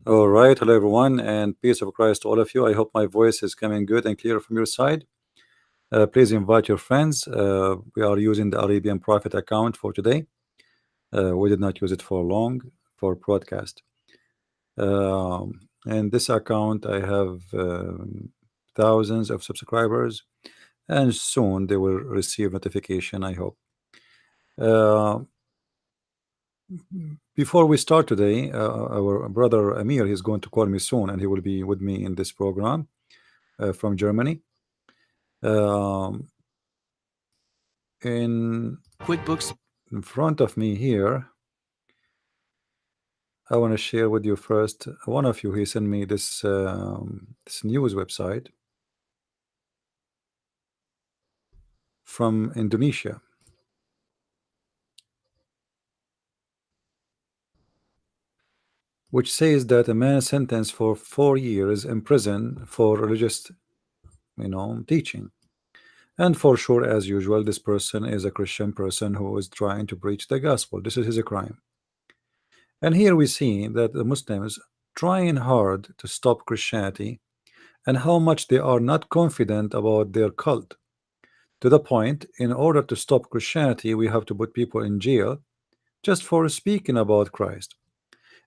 All right, hello everyone, and peace of Christ to all of you. I hope my voice is coming good and clear from your side. Please invite your friends. We are using the Arabian Prophet account for today. We did not use it for long for broadcast. And this account, I have thousands of subscribers, and soon they will receive notification, I hope. Uh, Before we start today, our brother Amir is going to call me soon, and he will be with me in this program from Germany. Um, in QuickBooks. in front of me here, I want to share with you first. One of you, he sent me this news website from Indonesia, which says that a man sentenced for 4 years in prison for religious, teaching. And for sure, as usual, this person is a Christian person who is trying to preach the gospel. This is his crime. And here we see that the Muslims trying hard to stop Christianity and how much they are not confident about their cult. To the point, in order to stop Christianity, we have to put people in jail just for speaking about Christ.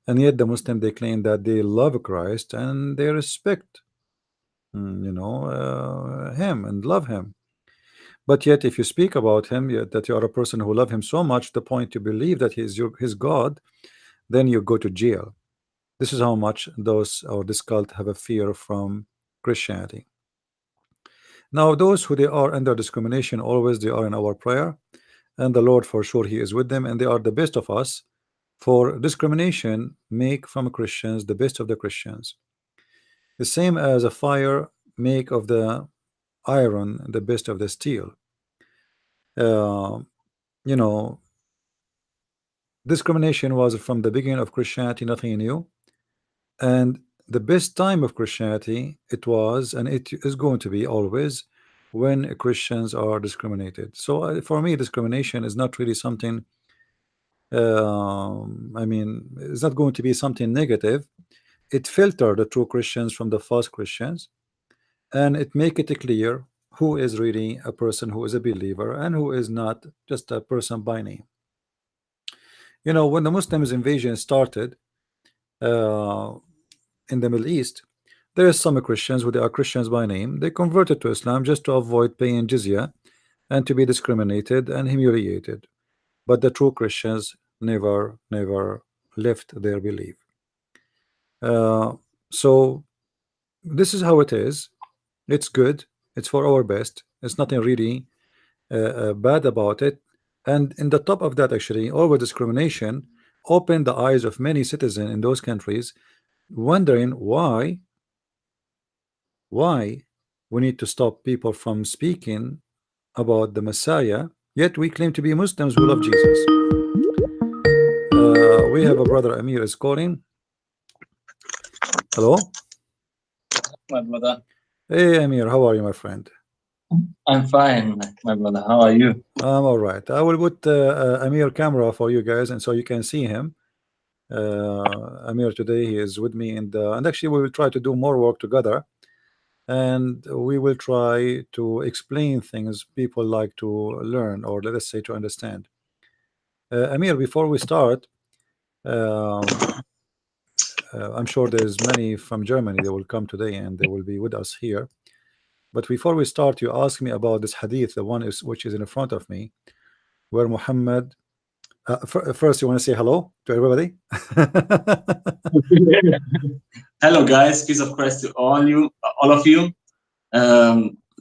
And yet the Muslim, they claim that they love Christ and they respect, him and love him. But yet, if you speak about him, yet that you are a person who love him so much, the point you believe that he is his God, then you go to jail. This is how much those or this cult have a fear from Christianity. Now, those who they are under discrimination, always they are in our prayer, and the Lord for sure He is with them, and they are the best of us. For discrimination make from Christians the best of the Christians, the same as a fire make of the iron the best of the steel. Uh, you know, discrimination was from the beginning of Christianity, nothing new, and the best time of Christianity it was, and it is going to be always, when Christians are discriminated. So for me, discrimination is not really something. I mean, it's not going to be something negative. It filter the true Christians from the false Christians, and it make it clear who is really a person who is a believer and who is not just a person by name. When the Muslims invasion started uh, in the Middle East, there is some Christians who they are Christians by name. They converted to Islam just to avoid paying jizya and to be discriminated and humiliated. But the true Christians never left their belief. Uh, so this is how it is. It's good. It's for our best. It's nothing really bad about it. And in the top of that, actually, over discrimination opened the eyes of many citizens in those countries, wondering why we need to stop people from speaking about the Messiah, yet we claim to be Muslims who love Jesus. We have a brother Amir is calling. Hello. My brother. Hey Amir, how are you, my friend? I'm fine, my brother. How are you? I'm all right. I will put Amir camera for you guys, and so you can see him. Amir today he is with me, and actually we will try to do more work together, and we will try to explain things people like to learn, or let us say to understand. Amir, before we start, um, I'm sure there's many from Germany that will come today and they will be with us here. But before we start, you asked me about this hadith, the one which is in front of me, where Muhammad. First, you want to say hello to everybody? Hello, guys. Peace of Christ to all of you.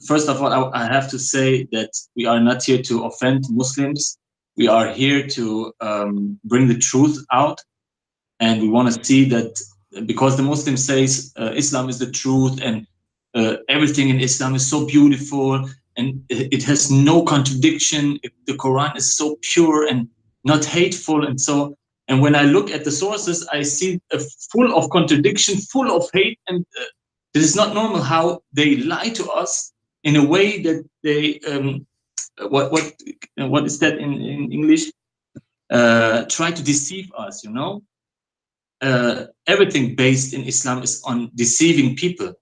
First of all, I have to say that we are not here to offend Muslims. We are here to bring the truth out, and we want to see that because the Muslim says Islam is the truth, and everything in Islam is so beautiful, and it has no contradiction. The Quran is so pure and not hateful, and when I look at the sources, I see full of contradiction, full of hate, and it is not normal how they lie to us in a way that they what is that in English? Try to deceive us, everything based in Islam is on deceiving people,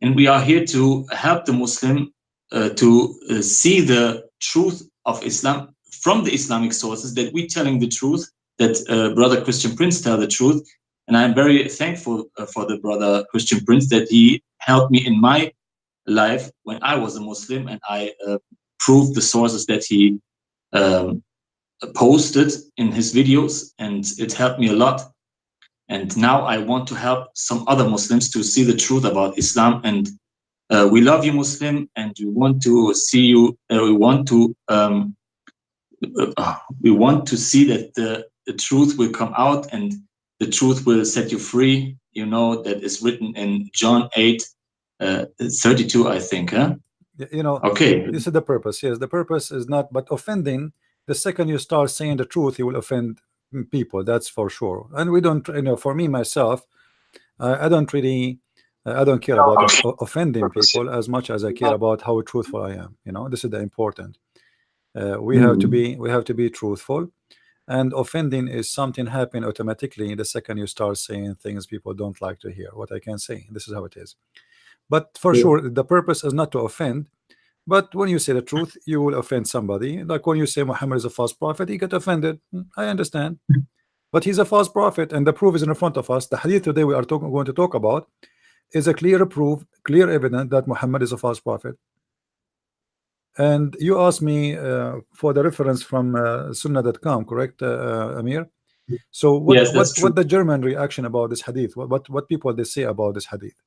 and we are here to help the Muslim to see the truth of Islam from the Islamic sources, that we telling the truth, that brother Christian Prince tell the truth. And I'm very thankful for the brother Christian Prince, that he helped me in my life when I was a Muslim, and I proved the sources that he posted in his videos, and it helped me a lot. And now I want to help some other Muslims to see the truth about Islam. And we love you, Muslim, and we want to see you. We want to see that the truth will come out, and the truth will set you free. You know, that is written in John 8:32, I think. Huh? You know, okay. This is the purpose. Yes, the purpose is not, but offending. The second you start saying the truth, you will offend people. That's for sure. And we don't, you know, for me myself, I don't really, I don't care about offending people as much as I care about how truthful I am. You know, this is the important. We have to be truthful, and offending is something happen automatically the second you start saying things people don't like to hear. What I can say, this is how it is. But for sure, the purpose is not to offend. But when you say the truth, you will offend somebody. Like when you say Muhammad is a false prophet, he get offended. I understand. But he's a false prophet, and the proof is in front of us. The hadith today we are going to talk about is a clear proof, clear evidence that Muhammad is a false prophet. And you asked me for the reference from Sunnah.com, correct, Amir? So what the German reaction about this hadith? What people they say about this hadith?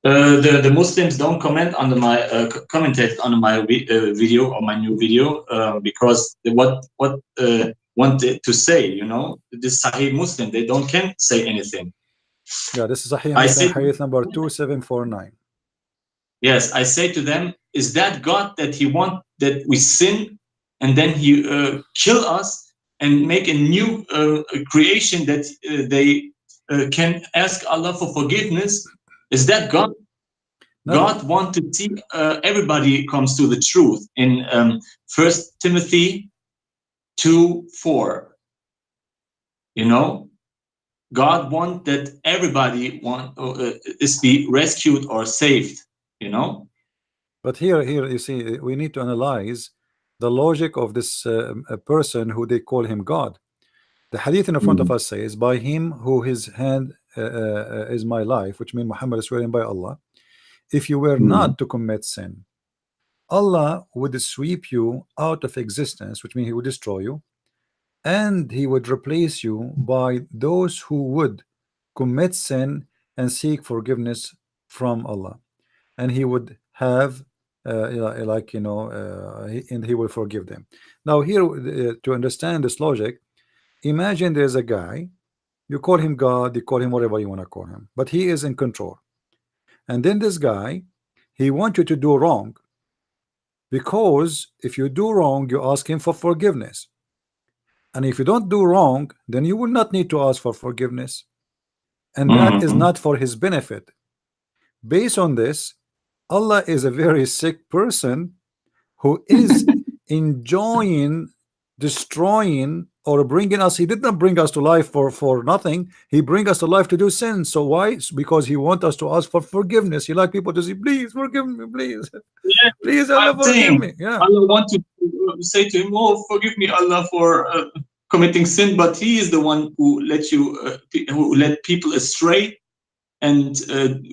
The Muslims don't comment on my commented on my video or my new video because what wanted to say, you know, this Sahih Muslim, they can't say anything. Yeah, this is Sahih Muslim, hadith number 2749. Yes, I say to them, is that God that he want that we sin and then he kill us and make a new creation that they can ask Allah for forgiveness? Is that God? No. God wants to see everybody comes to the truth in 1 Timothy 2:4. You know, God wants that everybody is be rescued or saved. You know. But here you see, we need to analyze the logic of this a person who they call him God. The hadith in front of us says, by him who his hand is my life, which means Muhammad is swearing by Allah, if you were not to commit sin, Allah would sweep you out of existence, which means he would destroy you, and he would replace you by those who would commit sin and seek forgiveness from Allah, and he would have like, you know, and he will forgive them. Now here, to understand this logic, imagine there's a guy, you call him God, you call him whatever you want to call him, but he is in control. And then this guy, he wants you to do wrong, because if you do wrong, you ask him for forgiveness. And if you don't do wrong, then you will not need to ask for forgiveness. And that is not for his benefit. Based on this, Allah is a very sick person who is enjoying destroying or bringing us. He did not bring us to life for nothing. He bring us to life to do sin. So why? Because he wants us to ask for forgiveness. He like people to say, please forgive me, please. Yeah, please Allah forgive me. Yeah. Allah want to say to him, oh, forgive me, Allah, for committing sin, but he is the one who let you who led people astray and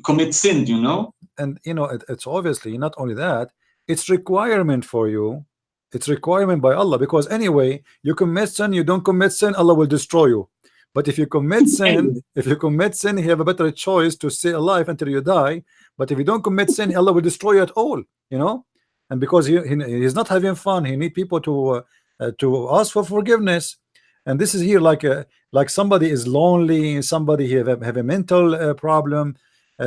commit sin, you know. And you know, it's obviously not only that, it's requirement for you. It's requirement by Allah, because anyway, you commit sin, you don't commit sin, Allah will destroy you. But if you commit sin, you have a better choice to stay alive until you die. But if you don't commit sin, Allah will destroy you at all, you know. And because he's not having fun, he need people to ask for forgiveness. And this is here like somebody is lonely, somebody have a mental problem,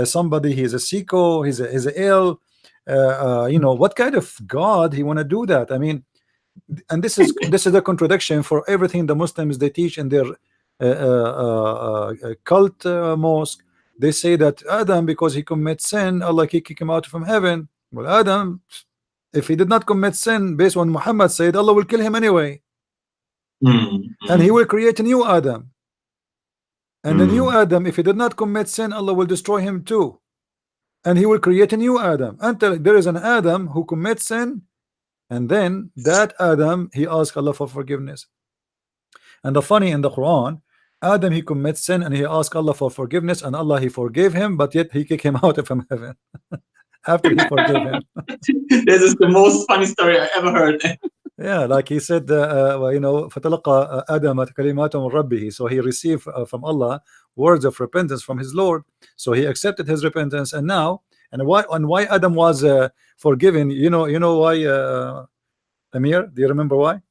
somebody he's a sicko, he's ill. You know, what kind of God he want to do that? I mean, and this is a contradiction for everything the Muslims they teach in their cult mosque. They say that Adam, because he commits sin, Allah kick him out from heaven. Well, Adam, if he did not commit sin, based on Muhammad said, Allah will kill him anyway, and he will create a new Adam. And the new Adam, if he did not commit sin, Allah will destroy him too. And he will create a new Adam until there is an Adam who commits sin, and then that Adam, he asks Allah for forgiveness. And the funny in the Quran, Adam, he commits sin and he asked Allah for forgiveness, and Allah, he forgave him, but yet he kicked him out from heaven after he forgave him. This is the most funny story I ever heard. Yeah, like he said, you know, فَتَلَقَى آدَمَ كَلِمَاتٌ مِنْ رَبِّهِ. So he received from Allah words of repentance from his Lord. So he accepted his repentance, and now, and why Adam was forgiven? You know why, Amir? Do you remember why?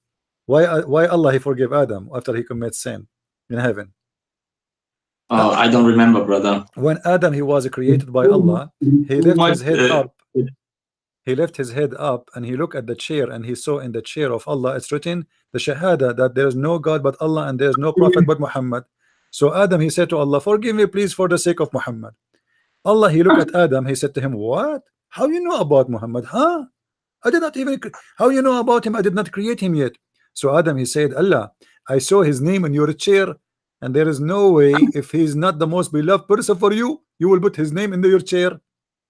Why Allah he forgave Adam after he commits sin in heaven? Oh, I don't remember, brother. When Adam he was created by Allah, he left his head up. He left his head up and he looked at the chair, and he saw in the chair of Allah it's written the Shahada that there is no God but Allah and there is no prophet but Muhammad. So Adam he said to Allah, forgive me please for the sake of Muhammad. Allah he looked at Adam, he said to him, what? How you know about Muhammad? Huh? I did not even, how you know about him? I did not create him yet. So Adam he said, Allah, I saw his name in your chair, and there is no way if he is not the most beloved person for you, you will put his name in your chair.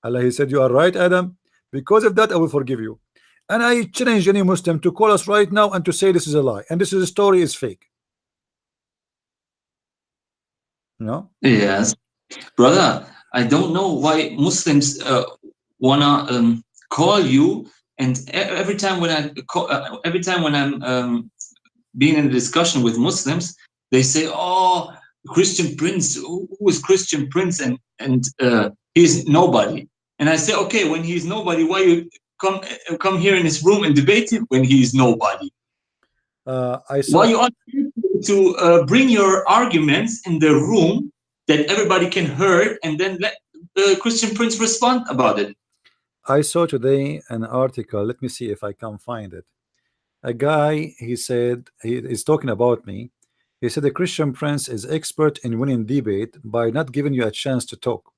Allah he said, you are right, Adam. Because of that, I will forgive you. And I challenge any Muslim to call us right now and to say this is a lie and this is a story is fake. No? Yes, brother. I don't know why Muslims wanna call you, and every time when I'm being in a discussion with Muslims, they say, "Oh, Christian Prince. Who is Christian Prince?" And he's nobody. And I say, okay, when he's nobody, why you come here in this room and debate him when he's nobody? Why you want to bring your arguments in the room that everybody can hear, and then let Christian Prince respond about it? I saw today an article. Let me see if I can find it. A guy, he said, he is talking about me. He said the Christian Prince is expert in winning debate by not giving you a chance to talk.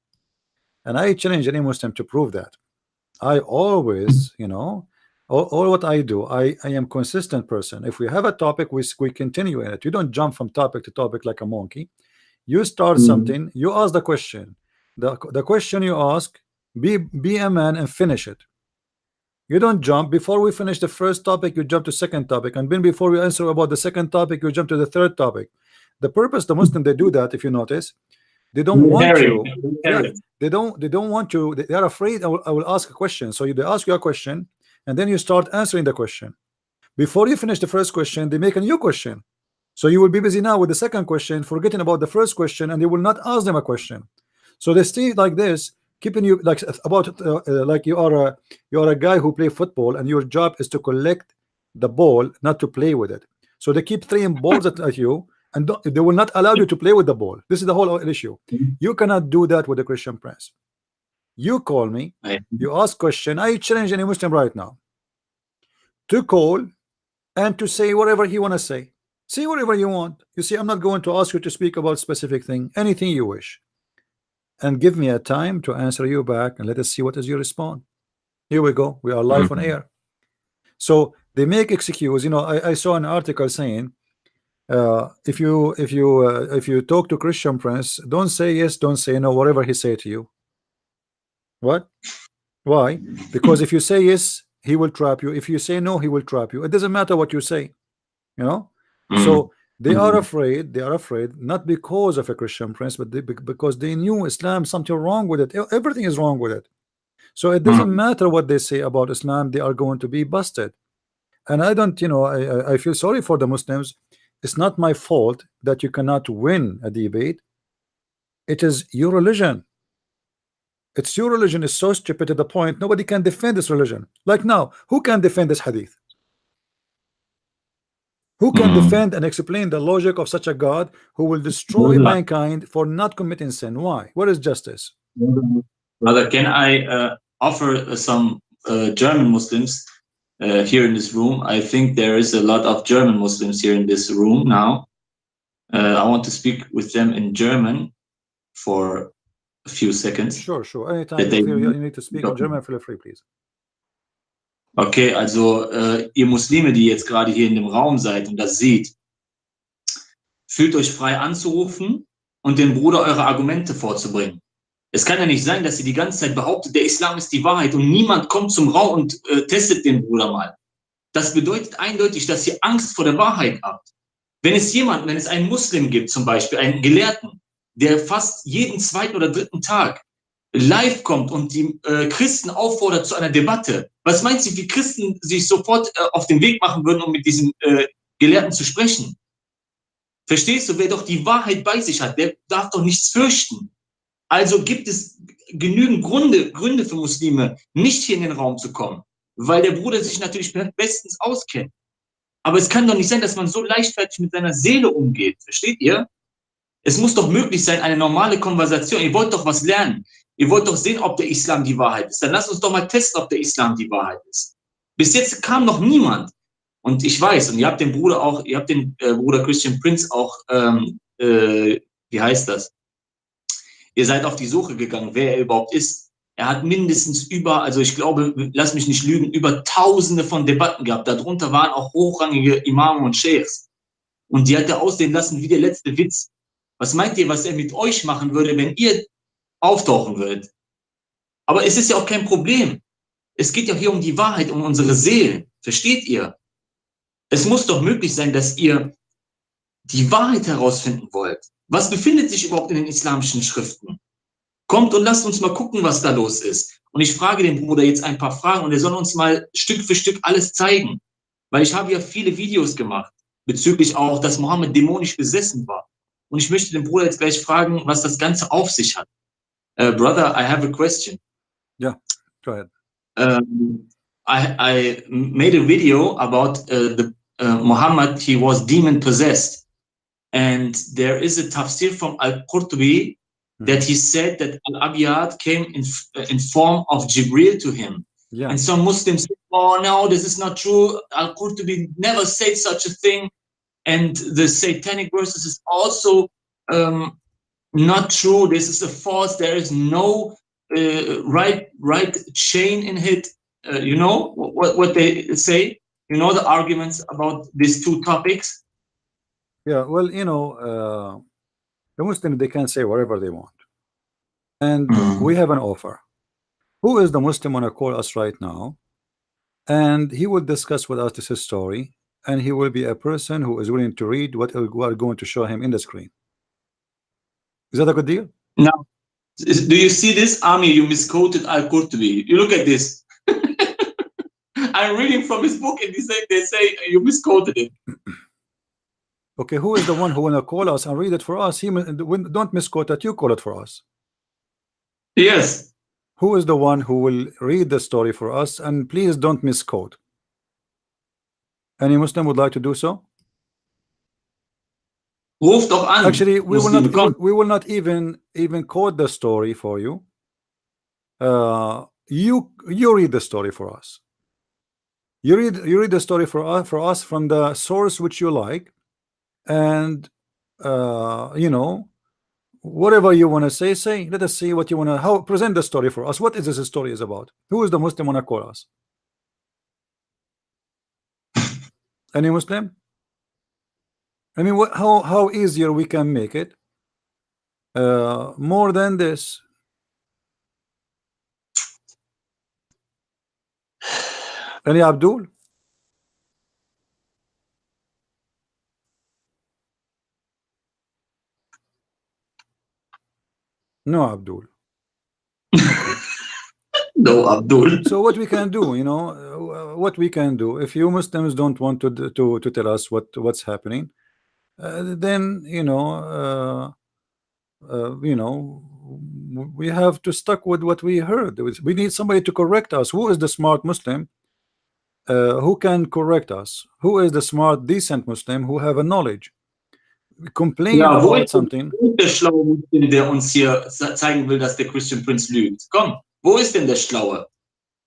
And I challenge any Muslim to prove that. I always, you know, all what I do, I am consistent person. If we have a topic, we continue in it. You don't jump from topic to topic like a monkey. You start something, you ask the question. The question you ask, be a man and finish it. You don't jump. Before we finish the first topic, you jump to second topic, and then before we answer about the second topic, you jump to the third topic. The purpose, the Muslim, they do that. If you notice, they don't want to. Yeah, they don't want to. They are afraid. I will ask a question. So they ask you a question, and then you start answering the question. Before you finish the first question, they make a new question. So you will be busy now with the second question, forgetting about the first question, and they will not ask them a question. So they stay like this, keeping you like about like you are a guy who play football, and your job is to collect the ball, not to play with it. So they keep throwing balls at you, and they will not allow you to play with the ball. This is the whole issue. You cannot do that with the Christian Prince. You call me, you ask question. I challenge any Muslim right now to call and to say whatever he want to say. Say whatever you want. You see, I'm not going to ask you to speak about specific thing, anything you wish, and give me a time to answer you back, and let us see what is your response. Here we go. We are live on air. So they make excuse. You know, I saw an article saying, if you talk to Christian Prince, don't say yes, don't say no, whatever he say to you. What? Why? Because if you say yes, he will trap you. If you say no, he will trap you. It doesn't matter what you say, you know. So they are afraid. They are afraid not because of a Christian Prince, but because they knew Islam, something wrong with it. Everything is wrong with it. So it doesn't matter what they say about Islam, they are going to be busted. And I don't, you know, I feel sorry for the Muslims. It's not my fault that you cannot win a debate. It is your religion. It's your religion is so stupid to the point nobody can defend this religion. Like now, who can defend this hadith? Who can defend and explain the logic of such a God who will destroy mankind for not committing sin? Why? What is justice? Brother, can I offer some German Muslims here in this room? I think there is a lot of German Muslims here in this room now. I want to speak with them in German for a few seconds. Sure. Anytime you need to speak in German, feel free, please. Okay, also ihr Muslime, die jetzt gerade hier in dem Raum seid und das seht, fühlt euch frei anzurufen und dem Bruder eure Argumente vorzubringen. Es kann ja nicht sein, dass ihr die ganze Zeit behauptet, der Islam ist die Wahrheit und niemand kommt zum Raum und testet den Bruder mal. Das bedeutet eindeutig, dass ihr Angst vor der Wahrheit habt. Wenn es einen Muslim gibt, zum Beispiel einen Gelehrten, der fast jeden zweiten oder dritten Tag live kommt und die Christen auffordert zu einer Debatte, was meinst du, wie Christen sich sofort auf den Weg machen würden, um mit diesem Gelehrten zu sprechen? Verstehst du, wer doch die Wahrheit bei sich hat, der darf doch nichts fürchten. Also gibt es genügend Gründe für Muslime, nicht hier in den Raum zu kommen, weil der Bruder sich natürlich bestens auskennt. Aber es kann doch nicht sein, dass man so leichtfertig mit seiner Seele umgeht. Versteht ihr? Es muss doch möglich sein, eine normale Konversation. Ihr wollt doch was lernen. Ihr wollt doch sehen, ob der Islam die Wahrheit ist. Dann lasst uns doch mal testen, ob der Islam die Wahrheit ist. Bis jetzt kam noch niemand. Und ich weiß, und ihr habt den Bruder auch, ihr habt den Bruder Christian Prince auch, wie heißt das? Ihr seid auf die Suche gegangen, wer er überhaupt ist. Er hat mindestens also ich glaube, lass mich nicht lügen, über Tausende von Debatten gehabt. Darunter waren auch hochrangige Imame und Sheikhs. Und die hat er aussehen lassen wie der letzte Witz. Was meint ihr, was er mit euch machen würde, wenn ihr auftauchen würdet? Aber es ist ja auch kein Problem. Es geht ja hier um die Wahrheit, um unsere Seelen. Versteht ihr? Es muss doch möglich sein, dass ihr die Wahrheit herausfinden wollt. Was befindet sich überhaupt in den islamischen Schriften? Kommt und lasst uns mal gucken, was da los ist. Und ich frage den Bruder jetzt ein paar Fragen und er soll uns mal Stück für Stück alles zeigen. Weil ich habe ja viele Videos gemacht, bezüglich auch, dass Mohammed dämonisch besessen war. Und ich möchte den Bruder jetzt gleich fragen, was das Ganze auf sich hat. Brother, I have a question. Yeah, go ahead. I made a video about Muhammad, he was demon possessed. And there is a tafsir from Al-Qurtubi that he said that Al-Abiyad came in form of Jibril to him. Yeah. And some Muslims say, oh no, this is not true. Al-Qurtubi never said such a thing. And the satanic verses is also not true. This is a false. There is no right chain in it. You know what they say? You know the arguments about these two topics? Yeah, well, you know, the Muslims, they can say whatever they want. And we have an offer. Who is the Muslim want to call us right now? And he will discuss with us this story. And he will be a person who is willing to read what we are going to show him in the screen. Is that a good deal? Now, do you see this? Ami, you misquoted Al-Qurtubi. You look at this. I'm reading from his book and they say you misquoted it. Okay, who is the one who will call us and read it for us? Don't misquote it, you call it for us. Yes. Who is the one who will read the story for us? And please don't misquote. Any Muslim would like to do so? Ruf doch an. Actually, we will not even quote the story for you. You read the story for us. You read the story for us from the source which you like, and you know, whatever you want to say. Let us see what you want to. How present the story for us. What is this story is about? Who is the Muslim want to call us? Any Muslim? I mean, how easier we can make it? More than this. Any Abdul? No Abdul. No Abdul. So what we can do, you know, what we can do, if you Muslims don't want to tell us what's happening, then you know, we have to stuck with what we heard. We need somebody to correct us. Who is the smart Muslim who can correct us? Who is the smart, decent Muslim who have a knowledge? We complain about something. Der schlaue Muslim, der uns hier zeigen will, dass der Christian Prince lügt. Komm, wo ist denn der Schlaue?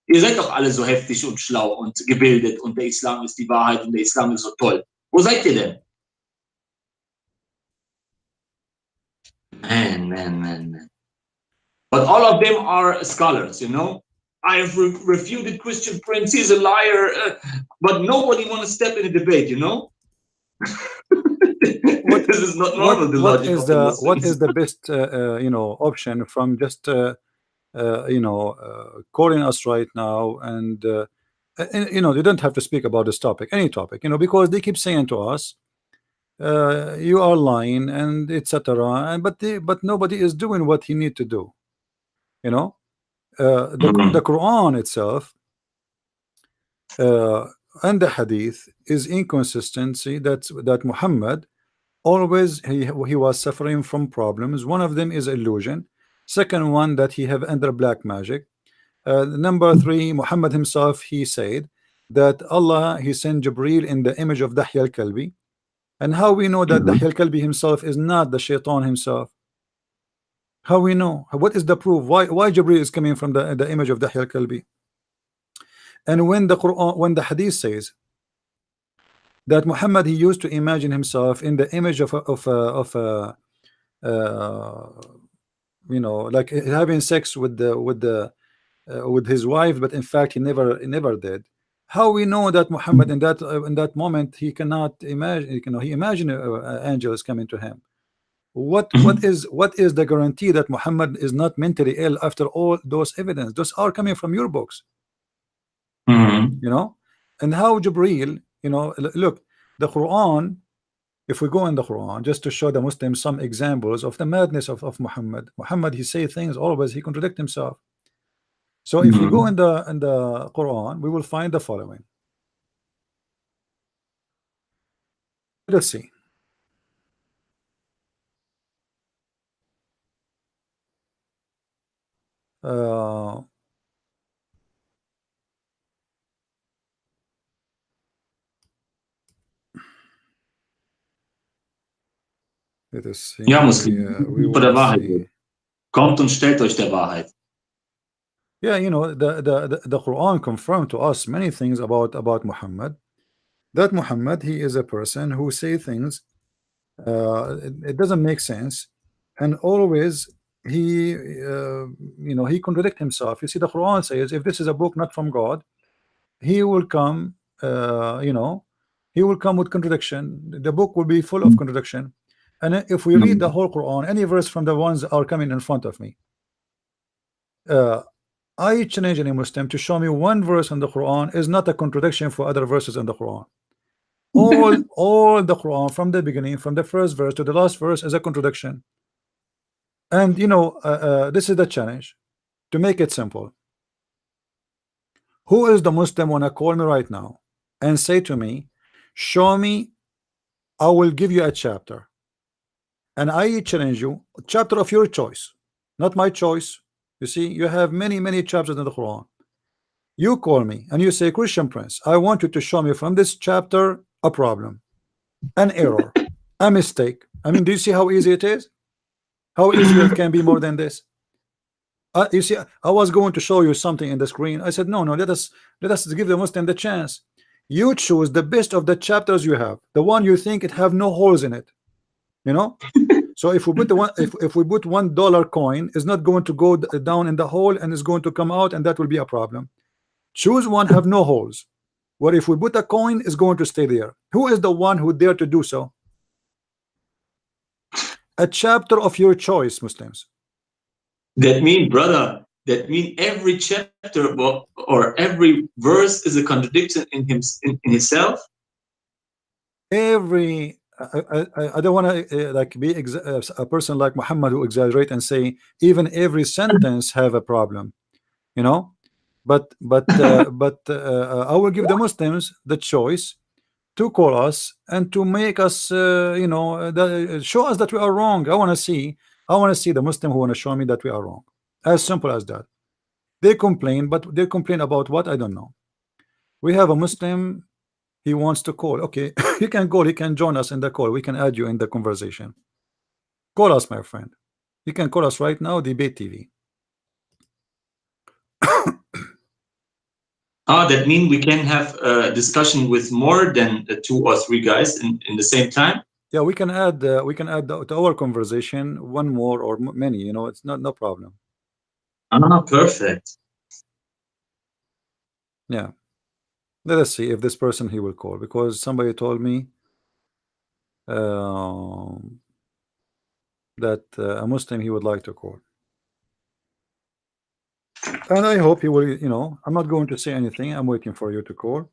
Ihr seid doch alle so heftig und schlau und gebildet und der Islam ist die Wahrheit und der Islam ist so toll. Wo seid ihr denn? Man. But all of them are scholars, you know. I have refuted Christian Prince, he's a liar, but nobody wants to step in a debate, you know. This is not normal. The what logic is of the the Muslims. best option from just calling us right now and you don't have to speak about this topic, any topic, because they keep saying to us you are lying and etc. And but nobody is doing what he need to do. The Quran itself and the Hadith is inconsistency that Muhammad always he was suffering from problems. One of them is illusion. Second one, that he have under black magic. Number three, Muhammad himself, he said that Allah, he sent Jibril in the image of Dahya al-Kalbi. And how we know that Dahya al-Kalbi himself is not the shaitan himself? How we know? What is the proof? Why Jibril is coming from the image of Dahya al-Kalbi? And when the Quran, when the Hadith says that Muhammad, he used to imagine himself in the image of like having sex with his wife, but in fact he never did. How we know that Muhammad in that moment he cannot imagine, he imagined angels coming to him? What is the guarantee that Muhammad is not mentally ill after all those evidence? Those are coming from your books. And how Jibril, look, the Quran, if we go in the Quran just to show the Muslims some examples of the madness of Muhammad, he say things always, he contradict himself. So if we go in the Quran, we will find the following. Let's see. Let us see. Ja, Muslim, kommt und stellt euch der Wahrheit. Yeah, the Quran confirmed to us many things about Muhammad. That Muhammad, he is a person who say things it doesn't make sense, and always he he contradict himself. You see, the Quran says if this is a book not from God, he will come he will come with contradiction. The book will be full of contradiction. And if we read the whole Quran, any verse from the ones that are coming in front of me, I challenge any Muslim to show me one verse in the Quran is not a contradiction for other verses in the Quran. All the Quran from the beginning, from the first verse to the last verse, is a contradiction. And this is the challenge, to make it simple. Who is the Muslim wanna call me right now and say to me, show me, I will give you a chapter, and I challenge you, a chapter of your choice, not my choice. You see, you have many chapters in the Quran. You call me and you say, Christian Prince, I want you to show me from this chapter a problem, an error, a mistake. I mean, do you see how easy it is? How easy it can be more than this? You see, I was going to show you something in the screen. I said, no, let us give the Muslim the chance. You choose the best of the chapters you have, the one you think it have no holes in it. So if we put if we put $1 coin, is not going to go down in the hole and is going to come out, and that will be a problem. Choose one have no holes. Where if we put a coin, is going to stay there. Who is the one who dare to do so? A chapter of your choice, Muslims. That mean, brother, every chapter or every verse is a contradiction in itself. I don't want to like be a person like Muhammad who exaggerate and say even every sentence have a problem, but I will give the Muslims the choice to call us and to make us show us that we are wrong. I want to see the Muslim who want to show me that we are wrong. As simple as that. They complain, but they complain about what? I don't know. We have a Muslim, he wants to call. Okay, you can call, he can join us in the call. We can add you in the conversation. Call us, my friend. You can call us right now, Debate TV. That means we can have a discussion with more than 2 or 3 guys in the same time. Yeah, we can add to our conversation one more or many. It's no problem. Perfect. Yeah. Let us see if this person he will call, because somebody told me that a Muslim he would like to call. And I hope he will, you know, I'm not going to say anything. I'm waiting for you to call.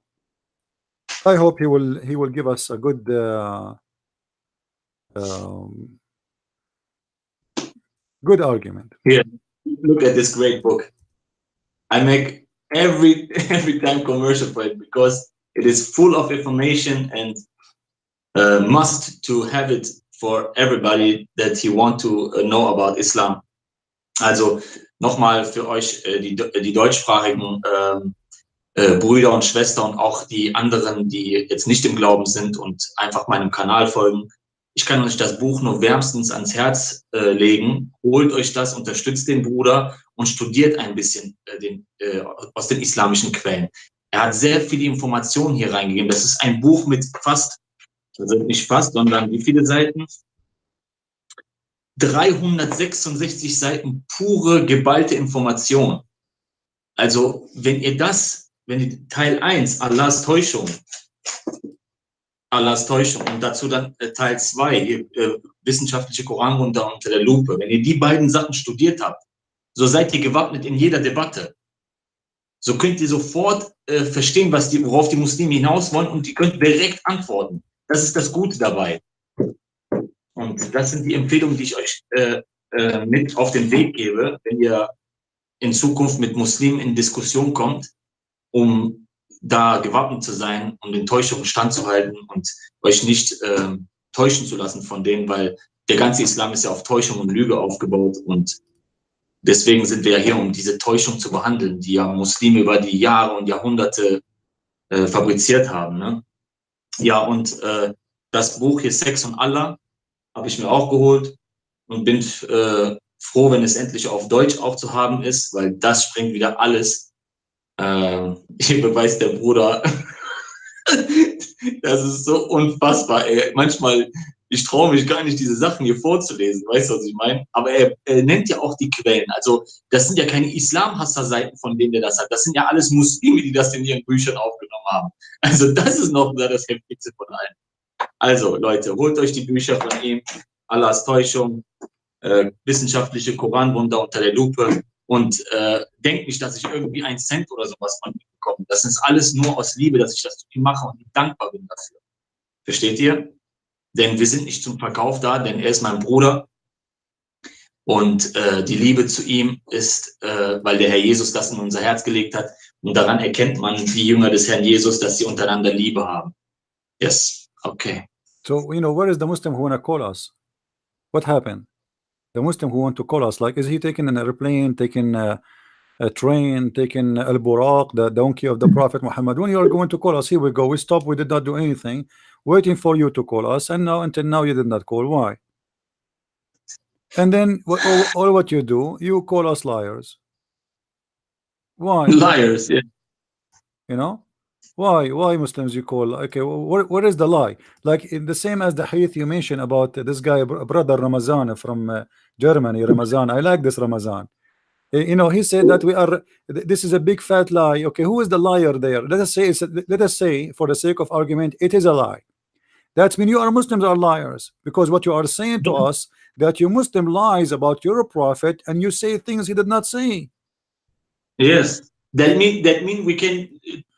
I hope he will give us a good good argument. Here, look at this great book. I make every time commercial for it because it is full of information and must to have it for everybody that you want to know about Islam. Also nochmal für euch die deutschsprachigen Brüder und Schwestern, auch die anderen, die jetzt nicht im Glauben sind und einfach meinem Kanal folgen. Ich kann euch das Buch nur wärmstens ans Herz legen. Holt euch das, unterstützt den Bruder und studiert ein bisschen aus den islamischen Quellen. Er hat sehr viele Informationen hier reingegeben. Das ist ein Buch mit fast, also nicht fast, sondern wie viele Seiten? 366 Seiten pure, geballte Information. Also, wenn ihr Teil 1, Allahs Täuschung, und dazu dann Teil 2, wissenschaftliche Koranwunder unter der Lupe, wenn ihr die beiden Sachen studiert habt, so seid ihr gewappnet in jeder Debatte. So könnt ihr sofort verstehen, worauf die Muslime hinaus wollen und ihr könnt direkt antworten. Das ist das Gute dabei. Und das sind die Empfehlungen, die ich euch mit auf den Weg gebe, wenn ihr in Zukunft mit Muslimen in Diskussion kommt, um da gewappnet zu sein, um den Täuschungen standzuhalten und euch nicht täuschen zu lassen von denen, weil der ganze Islam ist ja auf Täuschung und Lüge aufgebaut und deswegen sind wir ja hier, um diese Täuschung zu behandeln, die ja Muslime über die Jahre und Jahrhunderte fabriziert haben. Ne? Ja, und das Buch hier, Sex und Allah, habe ich mir auch geholt und bin froh, wenn es endlich auf Deutsch auch zu haben ist, weil das sprengt wieder alles. Hier beweist der Bruder, das ist so unfassbar. Ey. Manchmal, ich traue mich gar nicht, diese Sachen hier vorzulesen, weißt du, was ich meine? Aber er nennt ja auch die Quellen. Also das sind ja keine Islamhasser-Seiten, von denen der das hat. Das sind ja alles Muslime, die das in ihren Büchern aufgenommen haben. Also das ist noch das Heftigste von allen. Also Leute, holt euch die Bücher von ihm, Allahs Täuschung, wissenschaftliche Koranwunder unter der Lupe und denkt nicht, dass ich irgendwie einen Cent oder sowas von ihm bekomme. Das ist alles nur aus Liebe, dass ich das zu ihm mache und ihm dankbar bin dafür. Versteht ihr? Denn wir sind nicht zum Verkauf da, denn er ist mein Bruder und die Liebe zu ihm ist, weil der Herr Jesus das in unser Herz gelegt hat und daran erkennt man, die Jünger des Herrn Jesus, dass sie untereinander Liebe haben. Yes, okay. So, you know, where is the Muslim who want to call us? What happened? The Muslim who want to call us, like, is he taking an airplane, taking a train, taking al-Buraq, the donkey of the Prophet Muhammad? When you are going to call us, here we go. We stopped. We did not do anything, waiting for you to call us, and now until now you did not call. Why? And then all what you do, you call us liars. Why? Liars, yeah. You know, why Muslims you call? Okay, what is the lie? Like in the same as the hadith you mentioned about this guy, brother Ramazan from Germany. Ramazan, I like this Ramazan. You know, he said that this is a big fat lie. Okay, who is the liar there? Let us say for the sake of argument, it is a lie. That means you are Muslims are liars, because what you are saying to us, that you Muslim lies about your prophet and you say things he did not say. Yes, that mean we can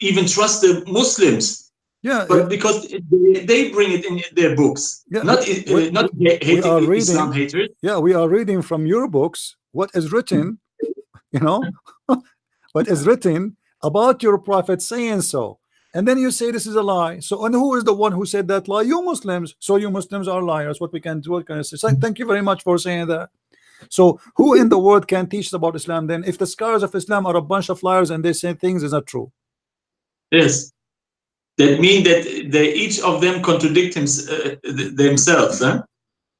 even trust the Muslims. Yeah, but because they bring it in their books. Yeah, not hating Islam haters. Yeah, we are reading from your books what is written, you know, what is written about your prophet saying so. And then you say this is a lie. So, and who is the one who said that lie? You Muslims. So you Muslims are liars. What can I say? So thank you very much for saying that. So who in the world can teach us about Islam then? If the scholars of Islam are a bunch of liars and they say things is not true. Yes. That means that each of them contradict themselves. Huh?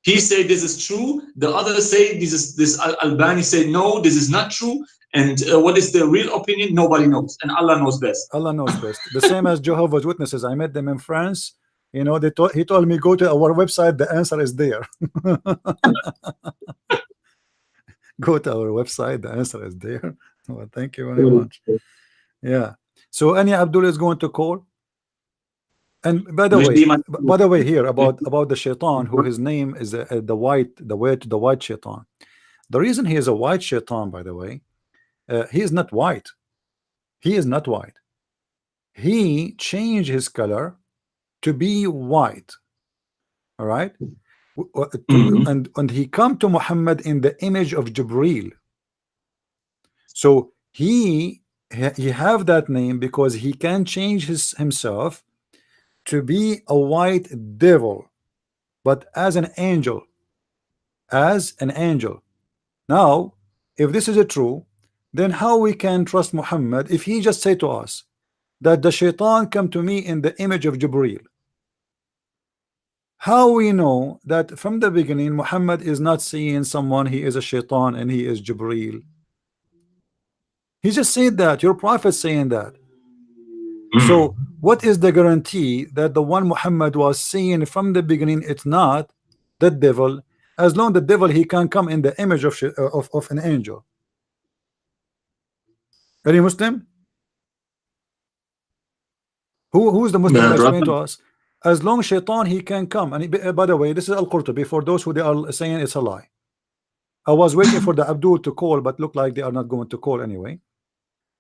He said this is true. The others say this Albani said no, this is not true. And what is the real opinion? Nobody knows, and Allah knows best. Allah knows best. The same as Jehovah's Witnesses. I met them in France. You know, he told me go to our website. The answer is there. Go to our website. The answer is there. Well, thank you very much. Yeah. So, any Abdullah is going to call? And by the way, here about the shaitan, who his name is the white shaitan. The reason he is a white shaitan, by the way, he is not white. He is not white. He changed his color to be white. All right. And he come to Muhammad in the image of Jibril. So he have that name because he can change himself to be a white devil, but as an angel. Now, if this is true, then how we can trust Muhammad if he just say to us that the shaitan come to me in the image of Jibril? How we know that from the beginning Muhammad is not seeing someone, he is a shaitan and he is Jibril? He just said that, your prophet saying that. So what is the guarantee that the one Muhammad was seeing from the beginning, it's not the devil? As long the devil, he can come in the image of an angel. Any Muslim? Who's the Muslim? Explain to us. As long shaitan, he can come. And by the way, this is Al-Qurtubi, for those who they are saying it's a lie. I was waiting for the Abdul to call, but look like they are not going to call anyway.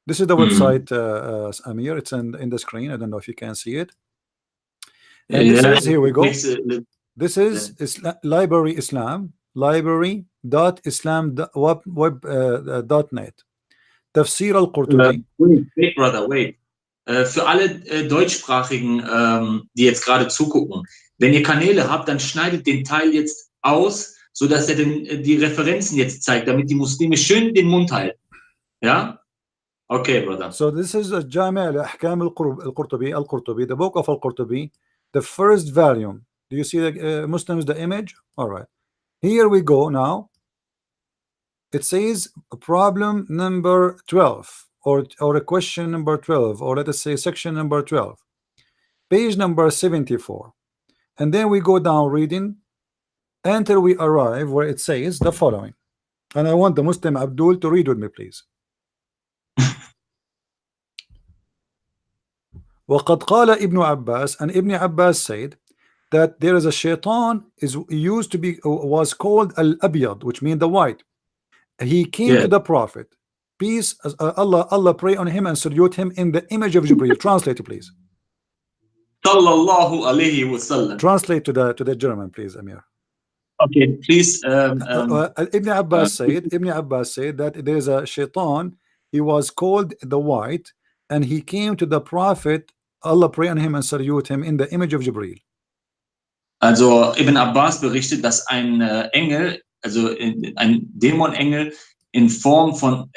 This is the website, Amir. It's in the screen. I don't know if you can see it. And this is, here we go. This is Library Islam, library.islam.web.net. Tafsir al-Qurtubi. Wait, brother, wait. Für alle Deutschsprachigen, die jetzt gerade zugucken, wenn ihr Kanäle habt, dann schneidet den Teil jetzt aus, sodass er die Referenzen jetzt zeigt, damit die Muslime schön den Mund halten. Ja? Okay, brother. So this is a Jami' al-Ahkam al-Qurtubi, the book of al-Qurtubi, the first volume. Do you see the Muslims, the image? All right. Here we go now. It says problem number 12, or a question number 12, or let us say section number 12, page number 74. And then we go down reading until we arrive where it says the following. And I want the Muslim Abdul to read with me, please. وقد قال ابن عباس, and Ibn Abbas said that there is a shaitan was called al-Abyad, which means the white. He came to the prophet, peace, Allah pray on him and salute him in the image of Jibril. Translate, please. Sallallahu alayhi wasallam. Translate to the German, please, Amir. Okay, please. Ibn Abbas said that there is a shaitan. He was called the white, and he came to the prophet, Allah pray on him and salute him, in the image of Jibril. Also Ibn Abbas berichtet, dass ein Engel, also ein Dämonengel in Form von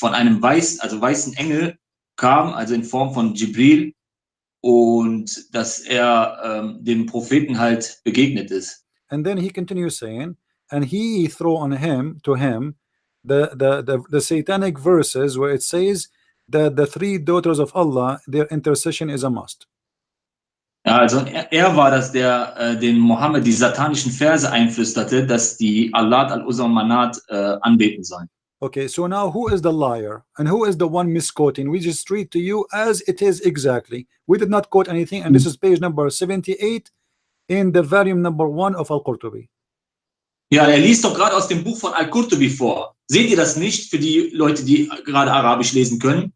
einem weißen Engel kam, also in Form von Jibril, und dass dem Propheten halt begegnet ist. And then he continues saying, and he threw on him the satanic verses where it says that the three daughters of Allah, their intercession is a must. Ja, also war das, der den Mohammed die satanischen Verse einflüsterte, dass die Allat, Al-Uzza und Manat anbeten sollen. Okay, so now who is the liar and who is the one misquoting? We just read to you as it is exactly. We did not quote anything, and this is page number 78 in the volume number 1 of Al-Qurtubi. Ja, liest doch gerade aus dem Buch von Al-Qurtubi vor. Seht ihr das nicht für die Leute, die gerade Arabisch lesen können?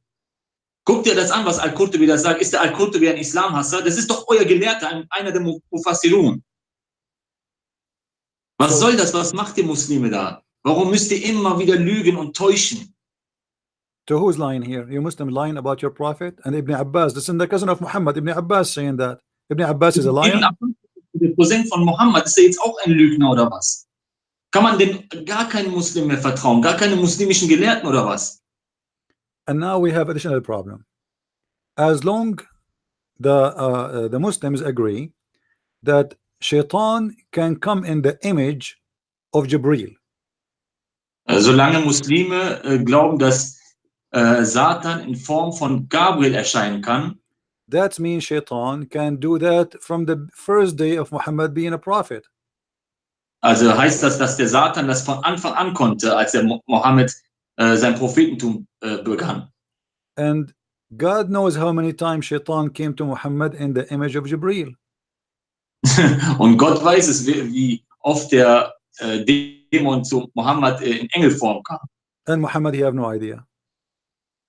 Guckt ihr das an, was Al-Qurtubi da sagt? Ist der Al-Qurtubi ein Islamhasser? Das ist doch euer Gelehrter, einer der Mufassirun. Was soll das? Was macht ihr Muslime da? Warum müsst ihr immer wieder lügen und täuschen? So who's lying here? You Muslim lying about your prophet? And Ibn Abbas, this is the cousin of Muhammad. Ibn Abbas saying that. Ibn Abbas is a liar? Ibn Abbas, der Cousin von Muhammad, ist er jetzt auch ein Lügner oder was? Kann man denn gar keinen Muslim mehr vertrauen? Gar keine muslimischen Gelehrten oder was? And now we have additional problem. As long the Muslims agree that Shaitan can come in the image of Jibril. Solange Muslime glauben, dass Satan in Form von Gabriel erscheinen kann, that means Shaitan can do that from the first day of Muhammad being a prophet. Also heißt das, dass der Satan das von Anfang an konnte, als der Mohammed sein Prophetentum begann. And God knows how many times Shaitan came to Muhammad in the image of Jibril. Und Gott weiß es, wie oft der Dämon zu Mohammed in Engelform kam. And Muhammad, he have no idea.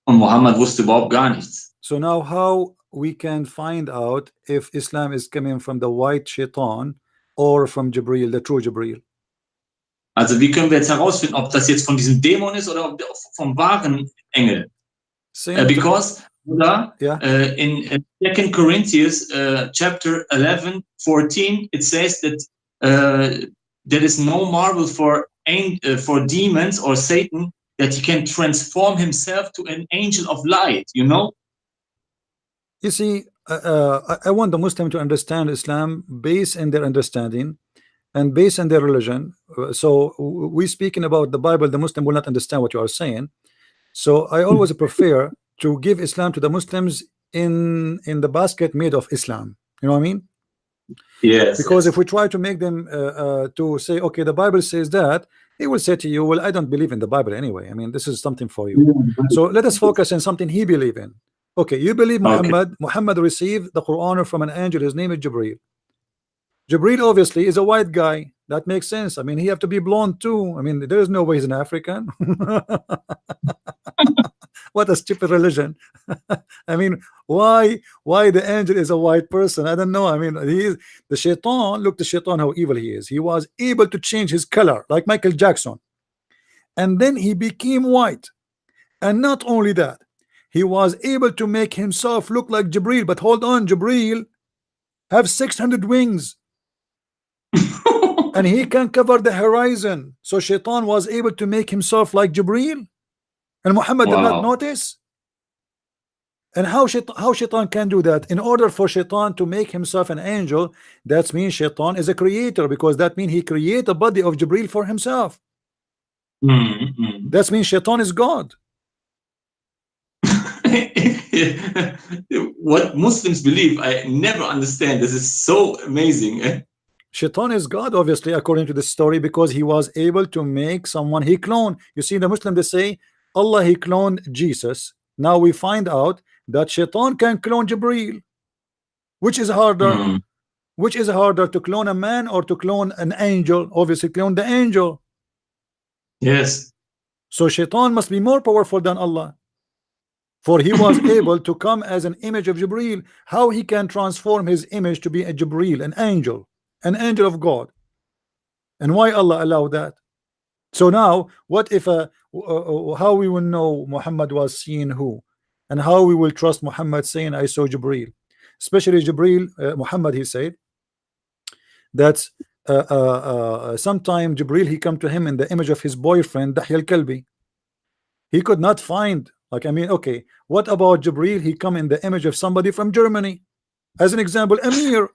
Und Mohammed wusste überhaupt gar nichts. So now how we can find out if Islam is coming from the white Shaitan or from Jibril, the true Jibril? Also wie können wir jetzt herausfinden, ob das jetzt von diesem Dämon ist oder vom wahren Engel? Because yeah. In 2 Corinthians chapter 11, 14, it says that there is no marvel for demons or Satan that he can transform himself to an angel of light, you know? You see, I want the Muslim to understand Islam based in their understanding and based on their religion. So we speaking about the Bible, the Muslim will not understand what you are saying. So I always prefer to give Islam to the Muslims in the basket made of Islam. You know what I mean? Yes. Because if we try to make them to say, okay, the Bible says that, he will say to you, well, I don't believe in the Bible anyway. I mean, this is something for you. So let us focus on something he believe in. Okay, you believe Muhammad. Okay. Muhammad received the Quran from an angel. His name is Jibril. Jibril obviously is a white guy. That makes sense. I mean, he have to be blonde too. I mean, there is no way he's an African. What a stupid religion. I mean, why the angel is a white person? I don't know. I mean, the Shaitan. Look, the Shaitan, how evil he is. He was able to change his color like Michael Jackson, and then he became white. And not only that, he was able to make himself look like Jibril. But hold on, Jibril have 600 wings. And he can cover the horizon. So Shaitan was able to make himself like Jibril, and Muhammad did not notice. And how Shaitan can do that? In order for Shaitan to make himself an angel, that means Shaitan is a creator, because that means he create a body of Jibril for himself. That means Shaitan is God. What Muslims believe, I never understand. This is so amazing. Shaitan is God, obviously, according to the story, because he was able to make someone he cloned. You see, the Muslim, they say Allah, he cloned Jesus. Now we find out that Shaitan can clone Jibril. Which is harder? Which is harder, to clone a man or to clone an angel? Obviously, clone the angel. Yes. So Shaitan must be more powerful than Allah, for he was able to come as an image of Jibril. How he can transform his image to be a Jibril, an angel of God? And why Allah allowed that? So now, what if how we will know Muhammad was seeing who, and how we will trust Muhammad saying I saw Jibril? Especially Jibril, Muhammad, he said that sometime Jibril, he come to him in the image of his boyfriend Dahya al-Kalbi. He could not find, like, I mean, okay, what about Jibril? He come in the image of somebody from Germany. As an example, Amir,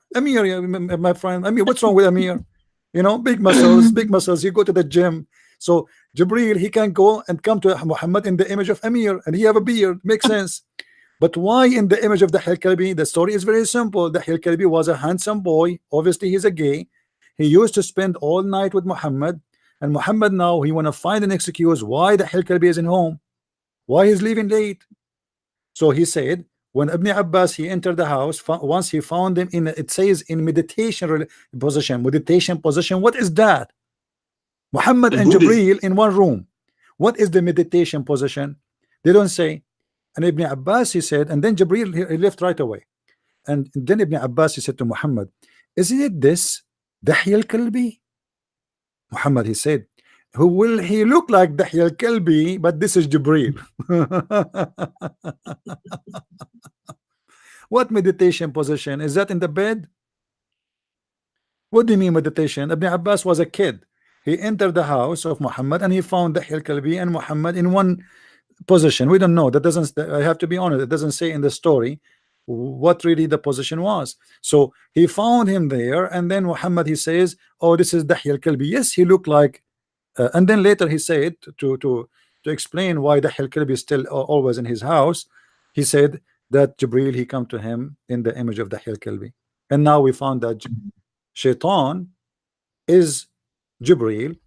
my friend Amir. What's wrong with Amir? You know, big muscles. You go to the gym. So Jibril, he can go and come to Muhammad in the image of Amir, and he have a beard. Makes sense. But why in the image of Dahya al-Kalbi? The story is very simple. Dahya al-Kalbi was a handsome boy. Obviously, he's a gay. He used to spend all night with Muhammad, and Muhammad now he want to find an excuse why Dahya al-Kalbi isn't home, why he's leaving late. So he said, when Ibn Abbas he entered the house, once he found him in, it says, in meditation position. What is that? Muhammad and Jibril in one room. What is the meditation position? They don't say. And Ibn Abbas, he said, and then Jibril, he left right away. And then Ibn Abbas, he said to Muhammad, isn't it this Dahya al-Kalbi? Muhammad, he said, who will he look like Dahya al-Kalbi, but this is Jibril. What meditation position? Is that in the bed? What do you mean meditation? Ibn Abbas was a kid. He entered the house of Muhammad and he found Dahya al-Kalbi and Muhammad in one position. We don't know. That doesn't, I have to be honest, it doesn't say in the story what really the position was. So he found him there, and then Muhammad, he says, oh, this is Dahya al-Kalbi. Yes, he looked like and then later he said to explain why Dahya al-Kalbi is still always in his house. He said that Jibril, he come to him in the image of Dahya al-Kalbi. And now we found that Shaitan is Jibril,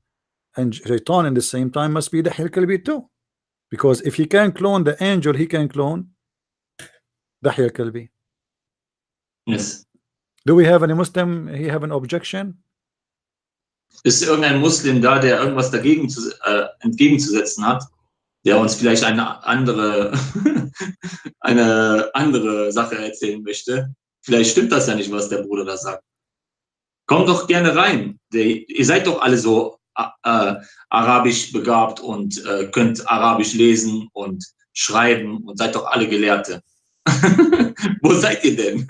and Shaitan in the same time must be Dahya al-Kalbi too, because if he can clone the angel, he can clone Dahir Kalbi. Yes. Do we have any Muslim? He have an objection? Ist irgendein Muslim da, der irgendwas dagegen entgegenzusetzen hat, der uns vielleicht eine andere Sache erzählen möchte? Vielleicht stimmt das ja nicht, was der Bruder da sagt. Kommt doch gerne rein. Ihr seid doch alle so arabisch begabt und könnt arabisch lesen und schreiben und seid doch alle Gelehrte. Wo seid ihr denn?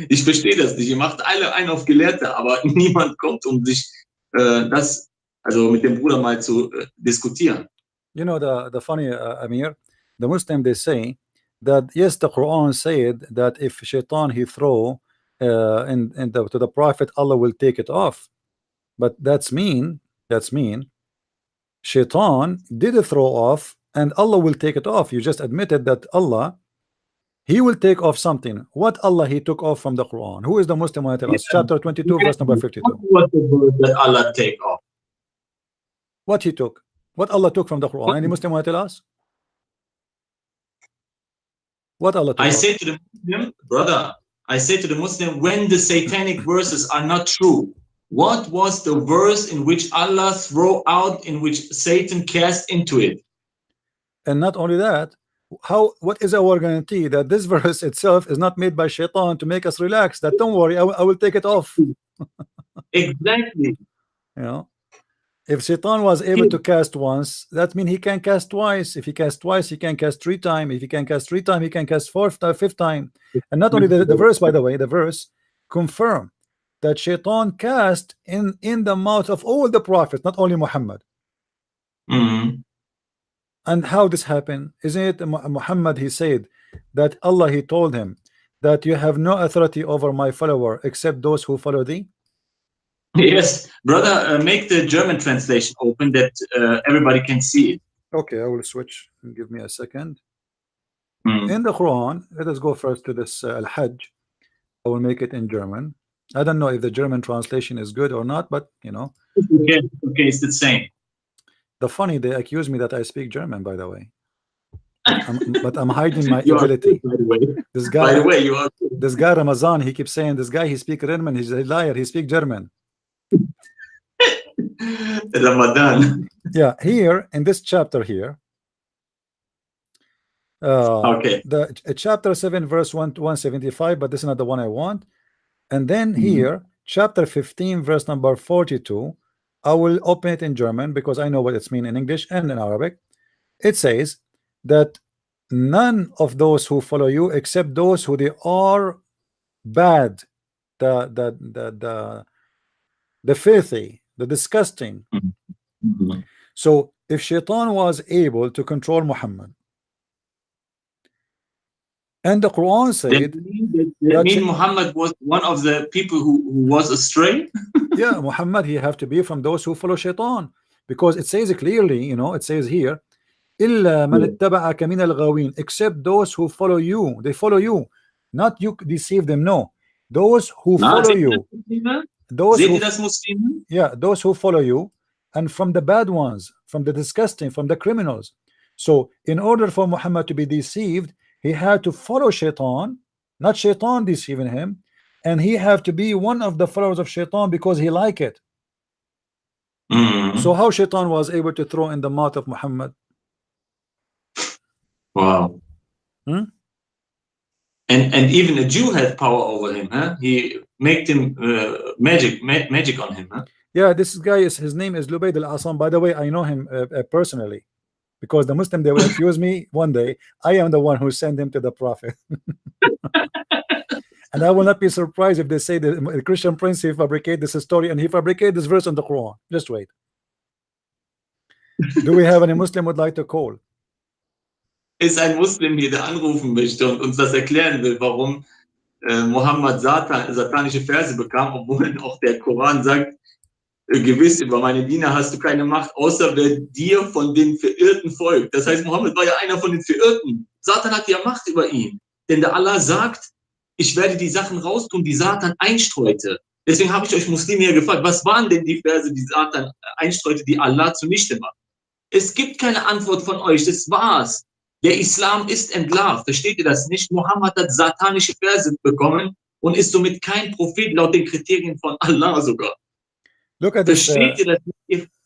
Ich verstehe das nicht. Ihr macht alle einen auf Gelehrte, aber niemand kommt, um sich mit dem Bruder mal zu diskutieren. You know, the funny, Amir, the Muslim, they say that yes, the Quran said that if shaitan he throw to the prophet, Allah will take it off. But that's mean. Shaitan did throw off, and Allah will take it off. You just admitted that Allah, He will take off something. What Allah He took off from the Quran? Who is the Muslim one? Tell us. Chapter 22, verse number 52. What the word that Allah take off? What He took? What Allah took from the Quran? Any Muslim want to tell us? What Allah took? I say to the Muslim, brother, when the satanic verses are not true, what was the verse in which Allah throw out, in which Satan cast into it? And not only that, what is our guarantee that this verse itself is not made by shaitan to make us relax, that don't worry, I will take it off? Exactly. You know, if shaitan was able to cast once, that means he can cast twice. If he casts twice, he can cast 3 times. If he can cast 3 times, he can cast 5th time. And not only the verse, by the way, the verse confirm that shaitan cast in the mouth of all the prophets, not only Muhammad. Mm-hmm. And how this happened? Isn't it Muhammad? He said that Allah, He told him that you have no authority over my follower except those who follow thee. Yes, brother, make the German translation open that everybody can see it. Okay, I will switch. Give me a second. In the Quran, let us go first to this Al-Hajj. I will make it in German. I don't know if the German translation is good or not, but you know. Okay, it's the same. The funny, they accuse me that I speak German, by the way. But I'm hiding my ability. By the way. This guy, by the way, you are. This guy Ramazan, he keeps saying this guy he speaks German. He's a liar. He speaks German. Ramadan. Yeah, here in this chapter here. Okay. The chapter 7, verse 1 to 175, but this is not the one I want. And then here, chapter 15, verse number 42. I will open it in German because I know what it's mean in English and in Arabic. It says that none of those who follow you except those who they are bad, the filthy, the disgusting. So if shaitan was able to control Muhammad, and the Quran said that mean Muhammad was one of the people who was astray. Yeah, Muhammad, he have to be from those who follow shaitan, because it says clearly, you know, it says here, إِلَّا مَنِ اتَّبَعَكَ مِنَ الْغَاوِينَ, except those who follow you. They follow you, not you deceive them. No, those who follow you. Those who follow you, and from the bad ones, from the disgusting, from the criminals. So in order for Muhammad to be deceived, he had to follow shaitan, not shaitan deceiving him, and he have to be one of the followers of shaitan because he like it. So how shaitan was able to throw in the mouth of Muhammad? Wow. And even a Jew had power over him, huh? He made him magic on him, huh? Yeah, this guy his name is Lubayd al-Asam. By the way, I know him personally, because the Muslim, they will accuse me one day I am the one who sent him to the Prophet. And I will not be surprised if they say that the Christian prince, he fabricate this story and he fabricate this verse on the Quran. Just wait. Do we have any Muslim would like to call? Ist ein Muslim hier, der anrufen möchte und uns das erklären will, warum Mohammed satanische Verse bekam, obwohl auch der Koran sagt, gewiss, über meine Diener hast du keine Macht, außer wer dir von den Verirrten folgt. Das heißt, Mohammed war ja einer von den Verirrten. Satan hat ja Macht über ihn. Denn der Allah sagt, ich werde die Sachen raustun, die Satan einstreute. Deswegen habe ich euch Muslime hier gefragt, was waren denn die Verse, die Satan einstreute, die Allah zunichte macht? Es gibt keine Antwort von euch, das war's. Der Islam ist entlarvt. Versteht ihr das nicht? Mohammed hat satanische Verse bekommen und ist somit kein Prophet laut den Kriterien von Allah sogar. Look at this. Versteht ihr das?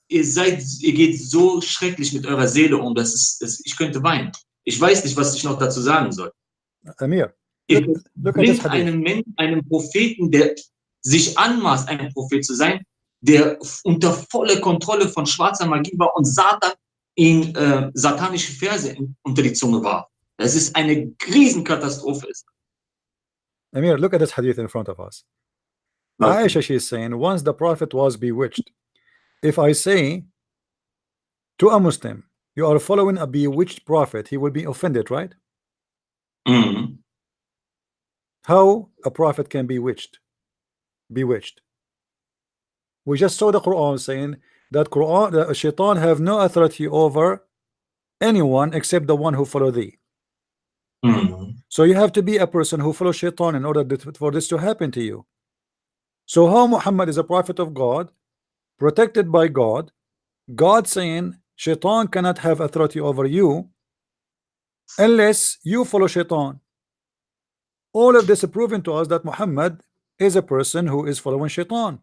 Ihr geht so schrecklich mit eurer Seele um, ich könnte weinen. Ich weiß nicht, was ich noch dazu sagen soll. Amir, Ihr look at this bringt hadith. einem Propheten, der sich anmaßt, ein Prophet zu sein, der unter voller Kontrolle von schwarzer Magie war und Satan ihm satanische Verse unter die Zunge warf. Das ist eine Riesenkatastrophe. Amir, look at this hadith in front of us. Okay. Aisha, she's saying, once the prophet was bewitched. If I say to a Muslim, you are following a bewitched prophet, he will be offended, right? Mhm. How a prophet can be bewitched? We just saw the Quran saying that the shaitan have no authority over anyone except the one who follow thee. Mhm. So you have to be a person who follows shaitan in order for this to happen to you. So how Muhammad is a prophet of God, protected by God, God saying shaitan cannot have authority over you unless you follow shaitan. All of this is proving to us that Muhammad is a person who is following shaitan.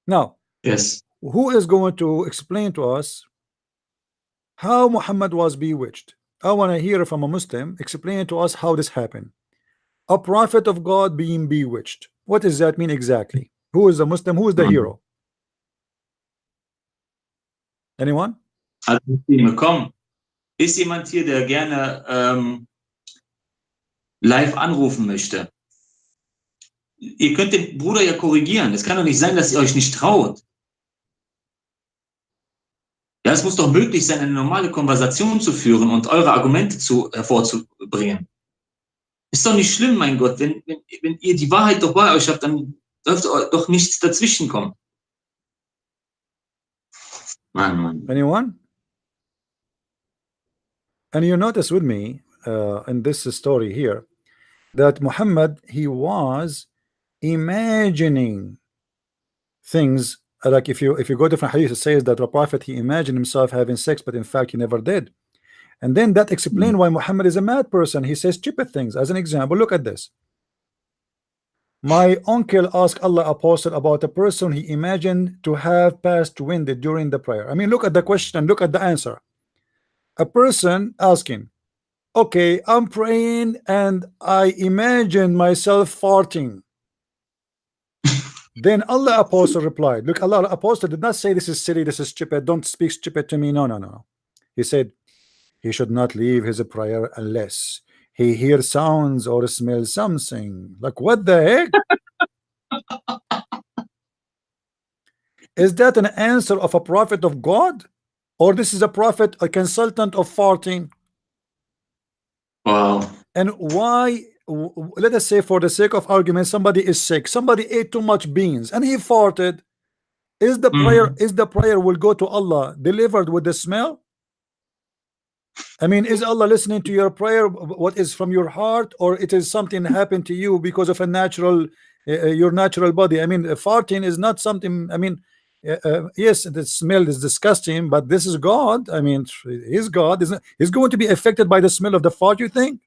Now, Yes. who is going to explain to us how Muhammad was bewitched? I want to hear from a Muslim explain to us how this happened. A prophet of God being bewitched. What does that mean exactly? Who is the Muslim? Who is the hero? Anyone? Also, komm. Ist jemand hier, der gerne live anrufen möchte? Ihr könnt den Bruder ja korrigieren. Es kann doch nicht sein, dass ihr euch nicht traut. Ja, es muss doch möglich sein, eine normale Konversation zu führen und eure Argumente hervorzubringen. Ist doch nicht schlimm, mein Gott. Wenn ihr die Wahrheit doch bei euch habt, dann dürfte doch nichts dazwischen kommen. Mann. Anyone? And you notice with me in this story here that Muhammad, he was imagining things. Like if you go to different hadith, it says that the prophet, he imagined himself having sex, but in fact he never did. And then that explains why Muhammad is a mad person. He says stupid things. As an example, look at this. My uncle asked Allah apostle about a person he imagined to have passed wind during the prayer. I mean, look at the question, look at the answer. A person asking, okay, I'm praying and I imagine myself farting. Then Allah apostle replied, look, Allah apostle did not say this is silly, this is stupid, don't speak stupid to me. No. He said he should not leave his prayer unless he hears sounds or smells something. Like, what the heck? Is that an answer of a prophet of God? Or this is a prophet, a consultant of farting? Wow. And why, let us say for the sake of argument, somebody is sick, somebody ate too much beans and he farted. Is the prayer will go to Allah delivered with the smell? I mean, is Allah listening to your prayer, what is from your heart, or it is something happened to you because of a natural your natural body? I mean, farting is not something, I mean, yes, the smell is disgusting, but this is God. I mean, his God is going to be affected by the smell of the fart, you think?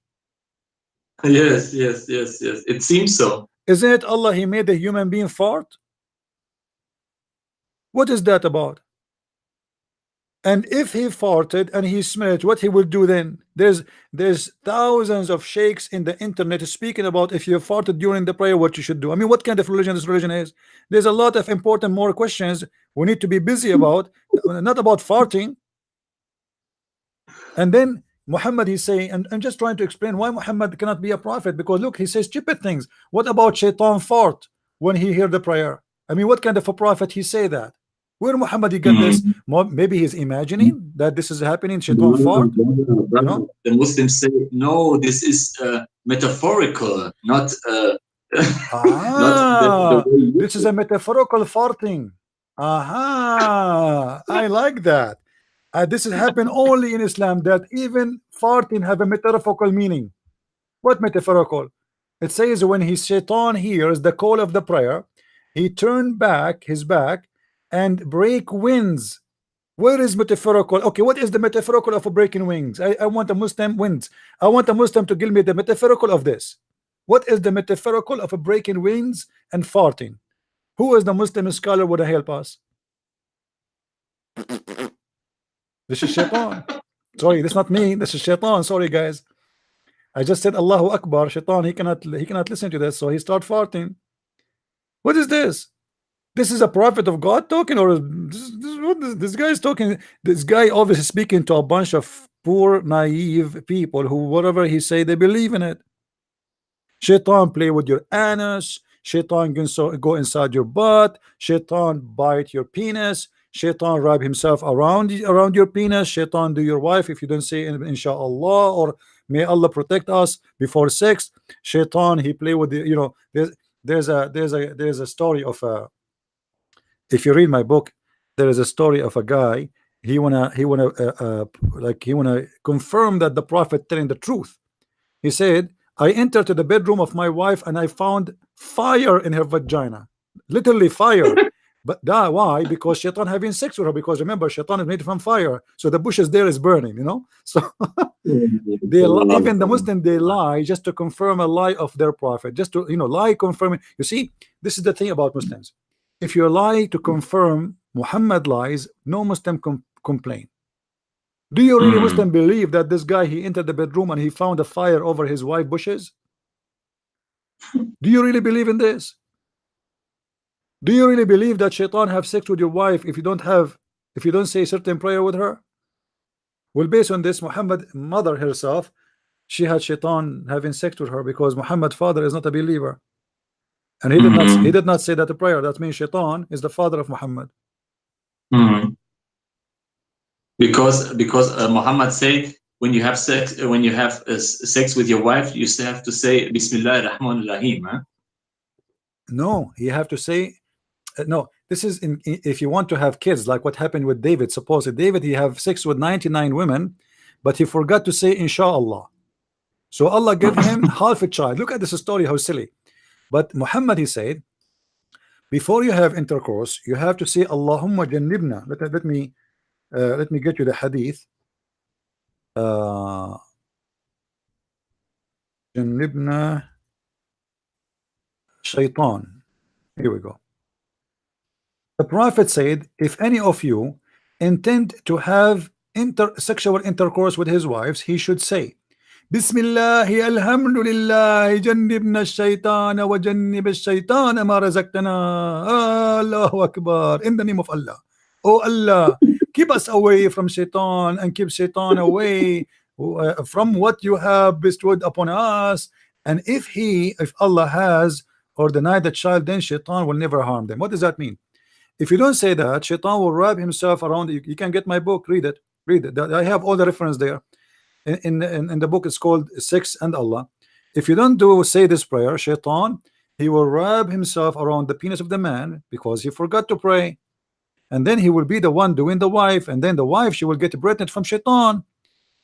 Yes. It seems so. Isn't it Allah, he made the human being fart? What is that about? And if he farted and he smelled, what he will do then? There's thousands of sheikhs in the internet speaking about if you farted during the prayer, what you should do. I mean, what kind of religion this religion is? There's a lot of important more questions we need to be busy about, not about farting. And then Muhammad, he's saying, and I'm just trying to explain why Muhammad cannot be a prophet, because look, he says stupid things. What about shaitan fart when he hear the prayer? I mean, what kind of a prophet he say that? Where Muhammad he get this? Maybe he's imagining that this is happening. Shaitan fart. You know? The Muslims say no. This is metaphorical, not. This is a metaphorical farting. Aha! I like that. This is happen only in Islam, that even farting have a metaphorical meaning. What metaphorical? It says when his shaitan hears the call of the prayer, he turned back his back and break winds Where is metaphorical? Okay, what is the metaphorical of breaking wings? I want a Muslim wings. I want a Muslim to give me the metaphorical of this. What is the metaphorical of a breaking wings and farting? Who is the Muslim scholar would help us? This is Shaitan. Sorry, this is not me. This is Shaitan. Sorry, guys. I just said Allahu Akbar. Shaitan, he cannot listen to this, so he start farting. What is this? This is a prophet of God talking, or this guy is talking? This guy obviously speaking to a bunch of poor, naive people who whatever he say they believe in it. Shaitan play with your anus. Shaitan can go inside your butt. Shaitan bite your penis. Shaitan wrap himself around your penis. Shaitan do your wife if you don't say inshallah or may Allah protect us before sex. Shaitan he play with the, you know, there's a story of a, if you read my book, there is a story of a guy. He wanna confirm that the prophet telling the truth. He said, I entered to the bedroom of my wife and I found fire in her vagina, literally fire. But why? Because Shaitan having sex with her. Because remember, Shaitan is made from fire, so the bushes there is burning. You know, so they even the Muslim they lie just to confirm a lie of their prophet, just to lie confirming. You see, this is the thing about Muslims. If you lie to confirm Muhammad lies, no Muslim complain. Do you really Muslim believe that this guy he entered the bedroom and he found a fire over his wife bushes? Do you really believe in this? Do you really believe that Shaitan have sex with your wife if you don't say certain prayer with her? Well, based on this, Muhammad mother herself, she had Shaitan having sex with her because Muhammad's father is not a believer, and he did not say that a prayer. That means Shaitan is the father of Muhammad. Because Muhammad say when you have sex sex with your wife, you still have to say Bismillah ar-Rahman ar-Rahim. Huh? No, you have to say no. This is if you want to have kids, like what happened with David. Suppose David he have sex with 99 women, but he forgot to say Inshallah. So Allah gave him half a child. Look at this story, how silly. But Muhammad he said, before you have intercourse, you have to say Allahumma jannibna. Let me get you the hadith. Jannibna shaitan. Here we go. The Prophet said, if any of you intend to have sexual intercourse with his wives, he should say, Bismillahi alhamdulillah jannibna shaitan wa jannib shaitan ma razaqtana. Allahu Akbar. In the name of Allah. Oh Allah, keep us away from shaitan and keep shaitan away from what you have bestowed upon us. And if Allah has or denied the child, then shaitan will never harm them. What does that mean? If you don't say that, shaitan will wrap himself around you. You can get my book, read it. I have all the reference there. In the book it's called Sex and Allah. If you don't say this prayer, shaitan, he will wrap himself around the penis of the man because he forgot to pray. And then he will be the one doing the wife, and then the wife, she will get pregnant from shaitan.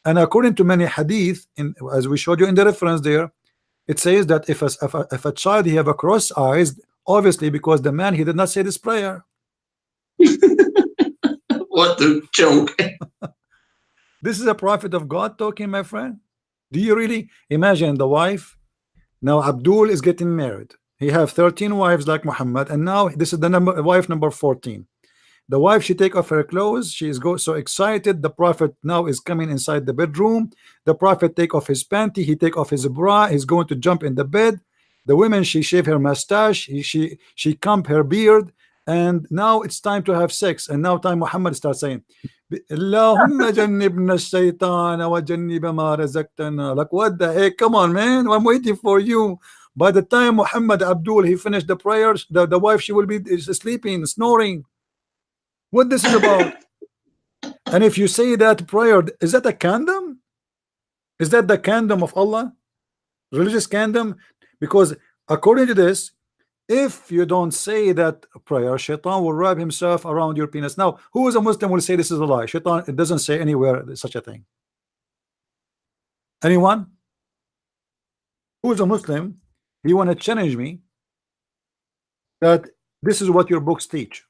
And according to many hadith, as we showed you in the reference there, it says that if a child he have a cross eyes, obviously because the man he did not say this prayer. What a joke. This is a prophet of God talking, my friend. Do you really imagine the wife? Now Abdul is getting married. He have 13 wives like Muhammad, and now this is the wife number 14. The wife, she take off her clothes. She is so excited. The prophet now is coming inside the bedroom. The prophet take off his panty. He take off his bra. He's going to jump in the bed. The women, she shave her mustache. She comb her beard. And now it's time to have sex. And now time Muhammad starts saying, Allahumma jannibna shaytana wa janniba ma razaqtana. Like, what the heck? Come on, man. I'm waiting for you. By the time Muhammad Abdul, he finished the prayers, the wife, she will be sleeping, snoring. What this is about? And if you say that prayer, is that a condom? Is that the condom of Allah? Religious condom? Because according to this, if you don't say that prayer, shaitan will wrap himself around your penis. Now, who is a Muslim will say this is a lie? Shaitan, it doesn't say anywhere such a thing. Anyone? Who is a Muslim? You want to challenge me that this is what your books teach?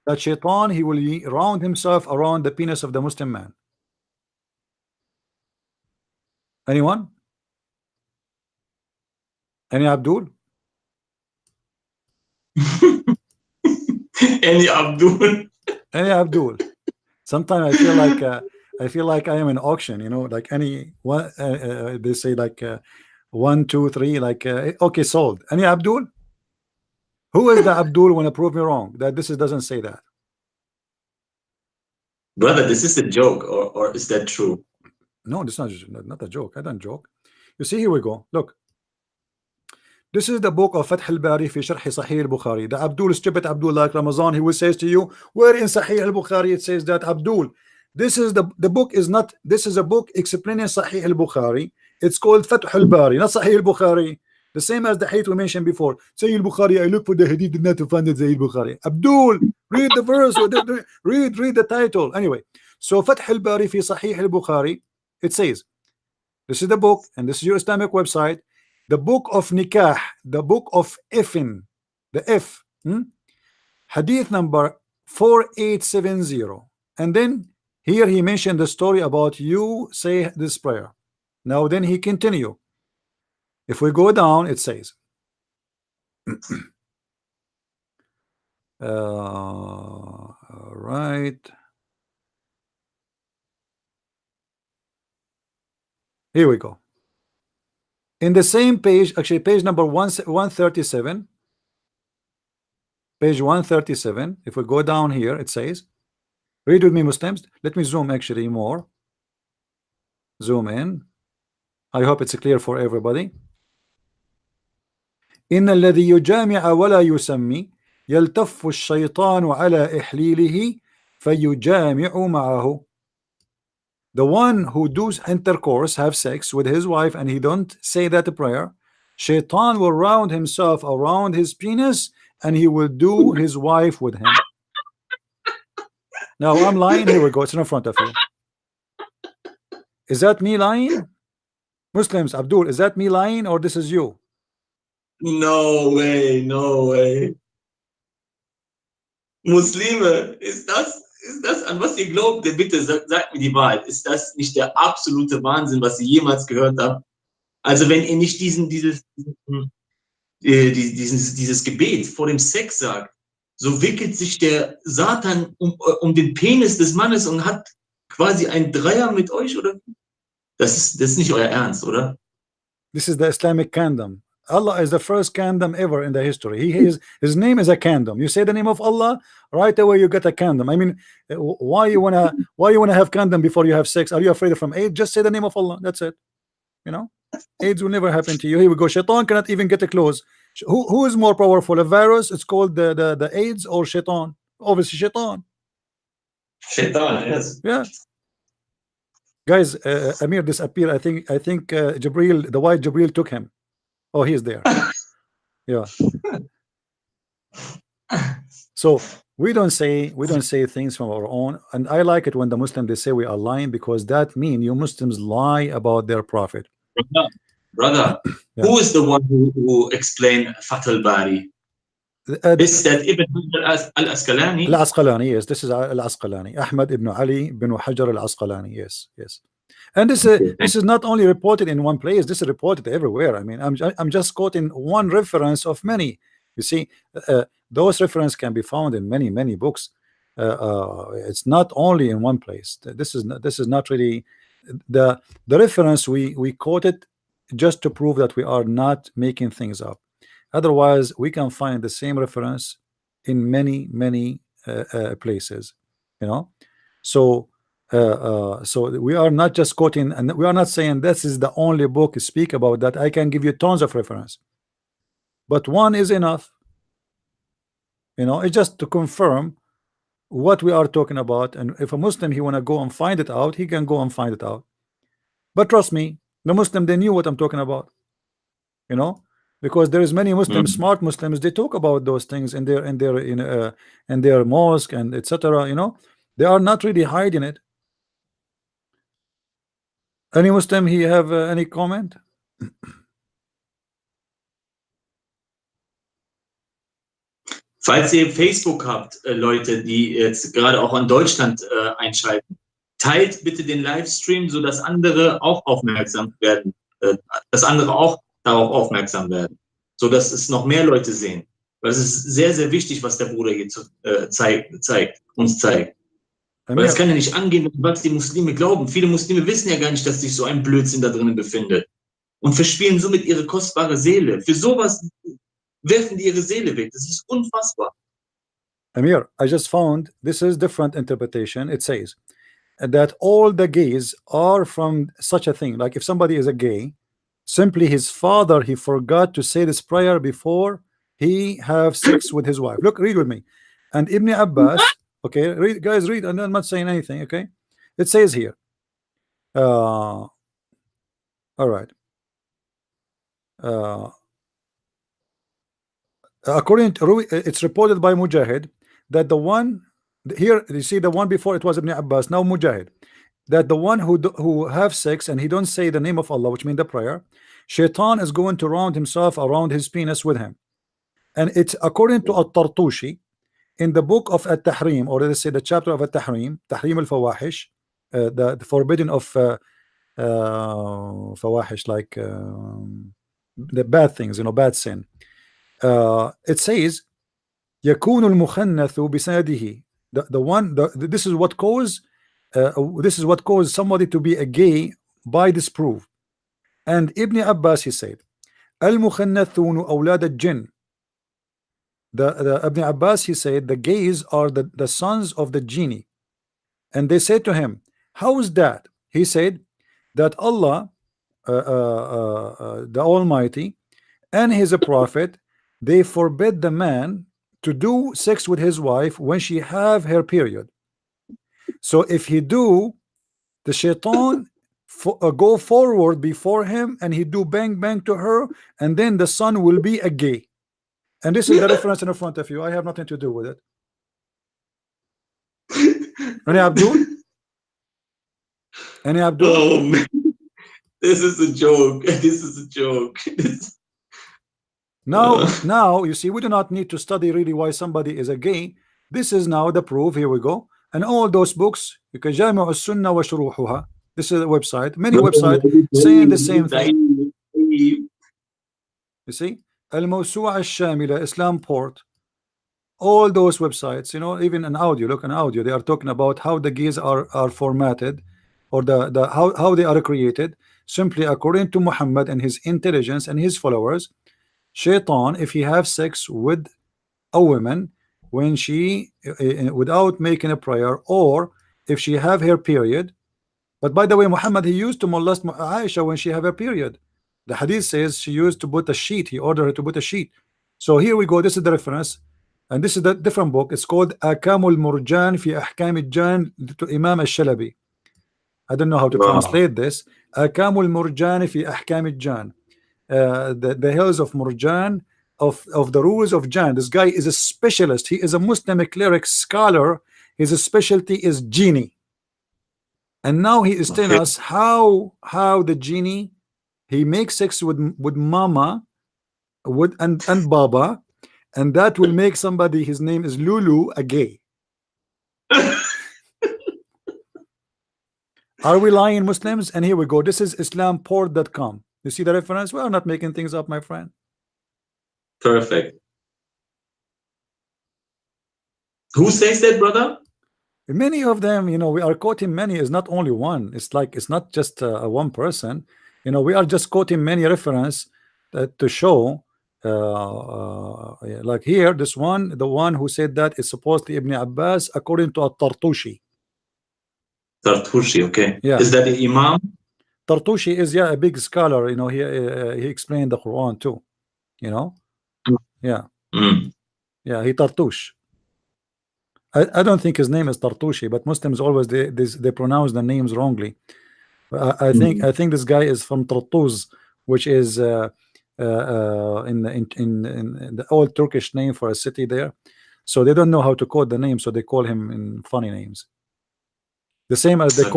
that shaitan, he will round himself around the penis of the Muslim man. Anyone? Any Abdul? Any Abdul? Any Abdul? Sometimes I feel like I am in auction, you know, like any one. They say like 1, 2, 3, like okay, sold. Any Abdul? Who is the Abdul when I prove me wrong? That this doesn't say that. Brother, this is a joke, or is that true? No, this is not a joke. I don't joke. You see, here we go. Look. This is the book of Fath al-Bari fi Sharh Sahih al-Bukhari. The Abdul, stupid Abdul like Ramazan, he will say to you, where in Sahih al-Bukhari it says that Abdul. This is the book is not, this is a book explaining Sahih al-Bukhari. It's called Fath al-Bari, not Sahih al-Bukhari. The same as the hadith we mentioned before. Sahih al-Bukhari, I look for the hadith, did not find it Sahih al-Bukhari. Abdul, read the verse, or read the title. Anyway, so Fath al-Bari fi Sahih al-Bukhari, it says, this is the book, and this is your Islamic website. The book of Nikah, the book of Ifin, the F, hadith number 4870. And then here he mentioned the story about you say this prayer. Now then he continue. If we go down, it says, right. Here we go. In the same page, actually page number 137, page 137, if we go down here, it says, read with me Muslims. Let me zoom actually more. Zoom in. I hope it's clear for everybody. إن الذي يجامع ولا يسمي يلتف الشيطان على إحليله فيجامع معه. The one who does intercourse, have sex with his wife, and he don't say that prayer, Shaitan will round himself around his penis, and he will do his wife with him. Now I'm lying. Here we go. It's in front of you. Is that me lying? Muslims, Abdul, is that me lying, or this is you? No way, no way. Muslime, ist das, an was ihr glaubt, bitte sagt mir die Wahrheit. Ist das nicht der absolute Wahnsinn, was ihr jemals gehört habt? Also wenn ihr nicht dieses Gebet vor dem Sex sagt, so wickelt sich der Satan um den Penis des Mannes und hat quasi ein Dreier mit euch, oder? Das ist nicht euer Ernst, oder? This is the Islamic kingdom. Allah is the first kingdom ever in the history. His name is a kingdom. You say the name of Allah, right away you get a kingdom. I mean, why you wanna have kingdom before you have sex? Are you afraid from AIDS? Just say the name of Allah. That's it. You know, AIDS will never happen to you. Here we go. Shaitan cannot even get close. Who is more powerful? A virus? It's called the AIDS, or Shaitan? Obviously Shaitan. Shaitan, yes. Yeah. Guys, Amir disappeared. I think Jibril, the white Jibril, took him. Oh, he's there. Yeah. So we don't say things from our own, and I like it when the Muslims they say we are lying, because that means you Muslims lie about their prophet. Brother, yeah. Who is the one who explained Fath al-Bari? Is that Ibn Hajar al-Asqalani? Al-Asqalani, yes. This is al-Asqalani, Ahmad ibn Ali ibn Hajar al-Asqalani. Yes, yes. And this is not only reported in one place. This is reported everywhere. I mean, I'm just quoting one reference of many. You see, those references can be found in many books. It's not only in one place. This is not really the reference we quoted just to prove that we are not making things up. Otherwise, we can find the same reference in many places. You know, so we are not just quoting, and we are not saying this is the only book to speak about that. I can give you tons of reference, but one is enough. You know, it's just to confirm what we are talking about. And if a Muslim he want to go and find it out, he can go and find it out. But trust me, the Muslim, they knew what I'm talking about. You know, because there is many Muslims, smart Muslims, they talk about those things in their mosque and etc. You know, they are not really hiding it. Any Muslim he have any comment? Falls ihr Facebook habt, Leute, die jetzt gerade auch in Deutschland einschalten, teilt bitte den Livestream, sodass andere auch aufmerksam werden, dass andere auch darauf aufmerksam werden, sodass es noch mehr Leute sehen. Weil es ist sehr, sehr wichtig, was der Bruder hier uns zeigt. Weil es kann ja nicht angehen, was die Muslime glauben. Viele Muslime wissen ja gar nicht, dass sich so ein Blödsinn da drinnen befindet. Und verspielen somit ihre kostbare Seele. Für sowas werfen die ihre Seele weg. Das ist unfassbar. Amir, I just found this is different interpretation. It says that all the gays are from such a thing. Like if somebody is a gay, simply his father, he forgot to say this prayer before he have sex with his wife. Look, read with me. And Ibn Abbas, okay, read, guys, read, and I'm not saying anything, okay? It says here, all right. According to, it's reported by Mujahid that the one here, you see the one before it was Ibn Abbas, now Mujahid, that the one who have sex and he don't say the name of Allah, which means the prayer, Shaitan is going to round himself around his penis with him. And it's according to At-Tartushi in the book of At-Tahrim, or let's say the chapter of At-Tahrim, Tahrim al-Fawahish, the forbidden of Fawahish, like the bad things, you know, bad sin. It says يكون المخنث بسنده, the one, this is what caused somebody to be a gay by this proof. And Ibn Abbas, he said المخنثون أولاد الجن. The Ibn Abbas, he said the gays are the sons of the genie. And they said to him, how is that? He said that Allah the Almighty and his prophet, they forbid the man to do sex with his wife when she have her period. So if he do, the shaitan go forward before him and he do bang bang to her, and then the son will be a gay. And this is the reference in front of you. I have nothing to do with it. Any Abdul? Any Abdul? Oh man, this is a joke. This is a joke. Now you see, we do not need to study really why somebody is a gay. This is now the proof. Here we go. And all those books, you can Jami' as-Sunnah wa Shuruhuha. This is a website. Many websites saying the same thing. You see, Al-Mawsu'a al-Shamila, Islam Port, all those websites, you know, even an audio. Look, an audio. They are talking about how the gays are formatted, or how they are created, simply according to Muhammad and his intelligence and his followers. Shaitan, if he have sex with a woman when she without making a prayer, or if she have her period. But by the way, Muhammad, he used to molest Aisha when she have her period. The hadith says she used to put a sheet. He ordered her to put a sheet. So here we go. This is the reference, and this is the different book. It's called Akamul Murjan fi Ahkam al-Jan to Imam al-Shalabi. I don't know how to translate this. Akamul Murjan fi Ahkam al-Jan. The hills of Murjan, of the rules of Jan. This guy is a specialist. He is a Muslim cleric scholar. His specialty is genie. And now he is telling us how the genie, he makes sex with mama, and baba, and that will make somebody, his name is Lulu, a gay. Are we lying, Muslims? And here we go. This is islamport.com. You see the reference? We are not making things up, my friend. Perfect. Who says that, brother? Many of them, you know, we are quoting many. Is not only one. It's like, it's not just one person. You know, we are just quoting many reference to show like here, this one, the one who said that is supposedly Ibn Abbas according to At-Tartushi. Tartushi, okay. Yeah. Is that the Imam? Tartushi is, yeah, a big scholar. You know, he explained the Quran too. You know, yeah, yeah, he Tartush. I don't think his name is Tartushi, but Muslims always they pronounce the names wrongly. I think this guy is from Tartuz, which is in the old Turkish name for a city there. So they don't know how to code the name, so they call him in funny names. The same as they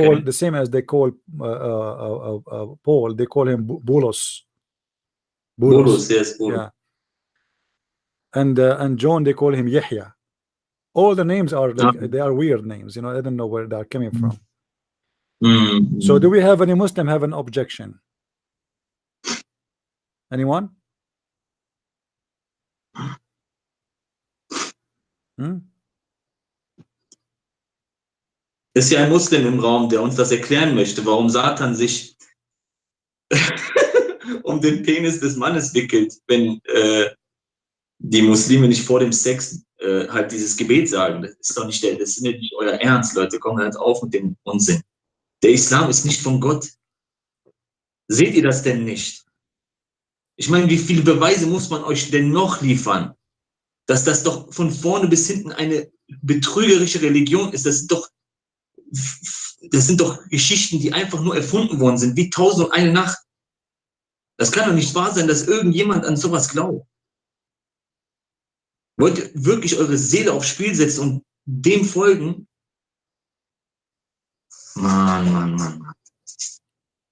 call Paul, they call him Boulos. Boulos, yes. Yeah. and John, they call him Yahya. All the names are like they are weird names, you know. I don't know where they are coming from. So do we have any Muslim have an objection? Anyone? Ist ja ein Muslim im Raum, der uns das erklären möchte, warum Satan sich um den Penis des Mannes wickelt, wenn die Muslime nicht vor dem Sex halt dieses Gebet sagen. Das ist doch nicht das ist nicht euer Ernst, Leute. Kommt halt auf mit dem Unsinn. Der Islam ist nicht von Gott. Seht ihr das denn nicht? Ich meine, wie viele Beweise muss man euch denn noch liefern, dass das doch von vorne bis hinten eine betrügerische Religion ist? Das sind doch Geschichten, die einfach nur erfunden worden sind, wie 1001 Nacht. Das kann doch nicht wahr sein, dass irgendjemand an sowas glaubt. Wollt ihr wirklich eure Seele aufs Spiel setzen und dem folgen? Mann.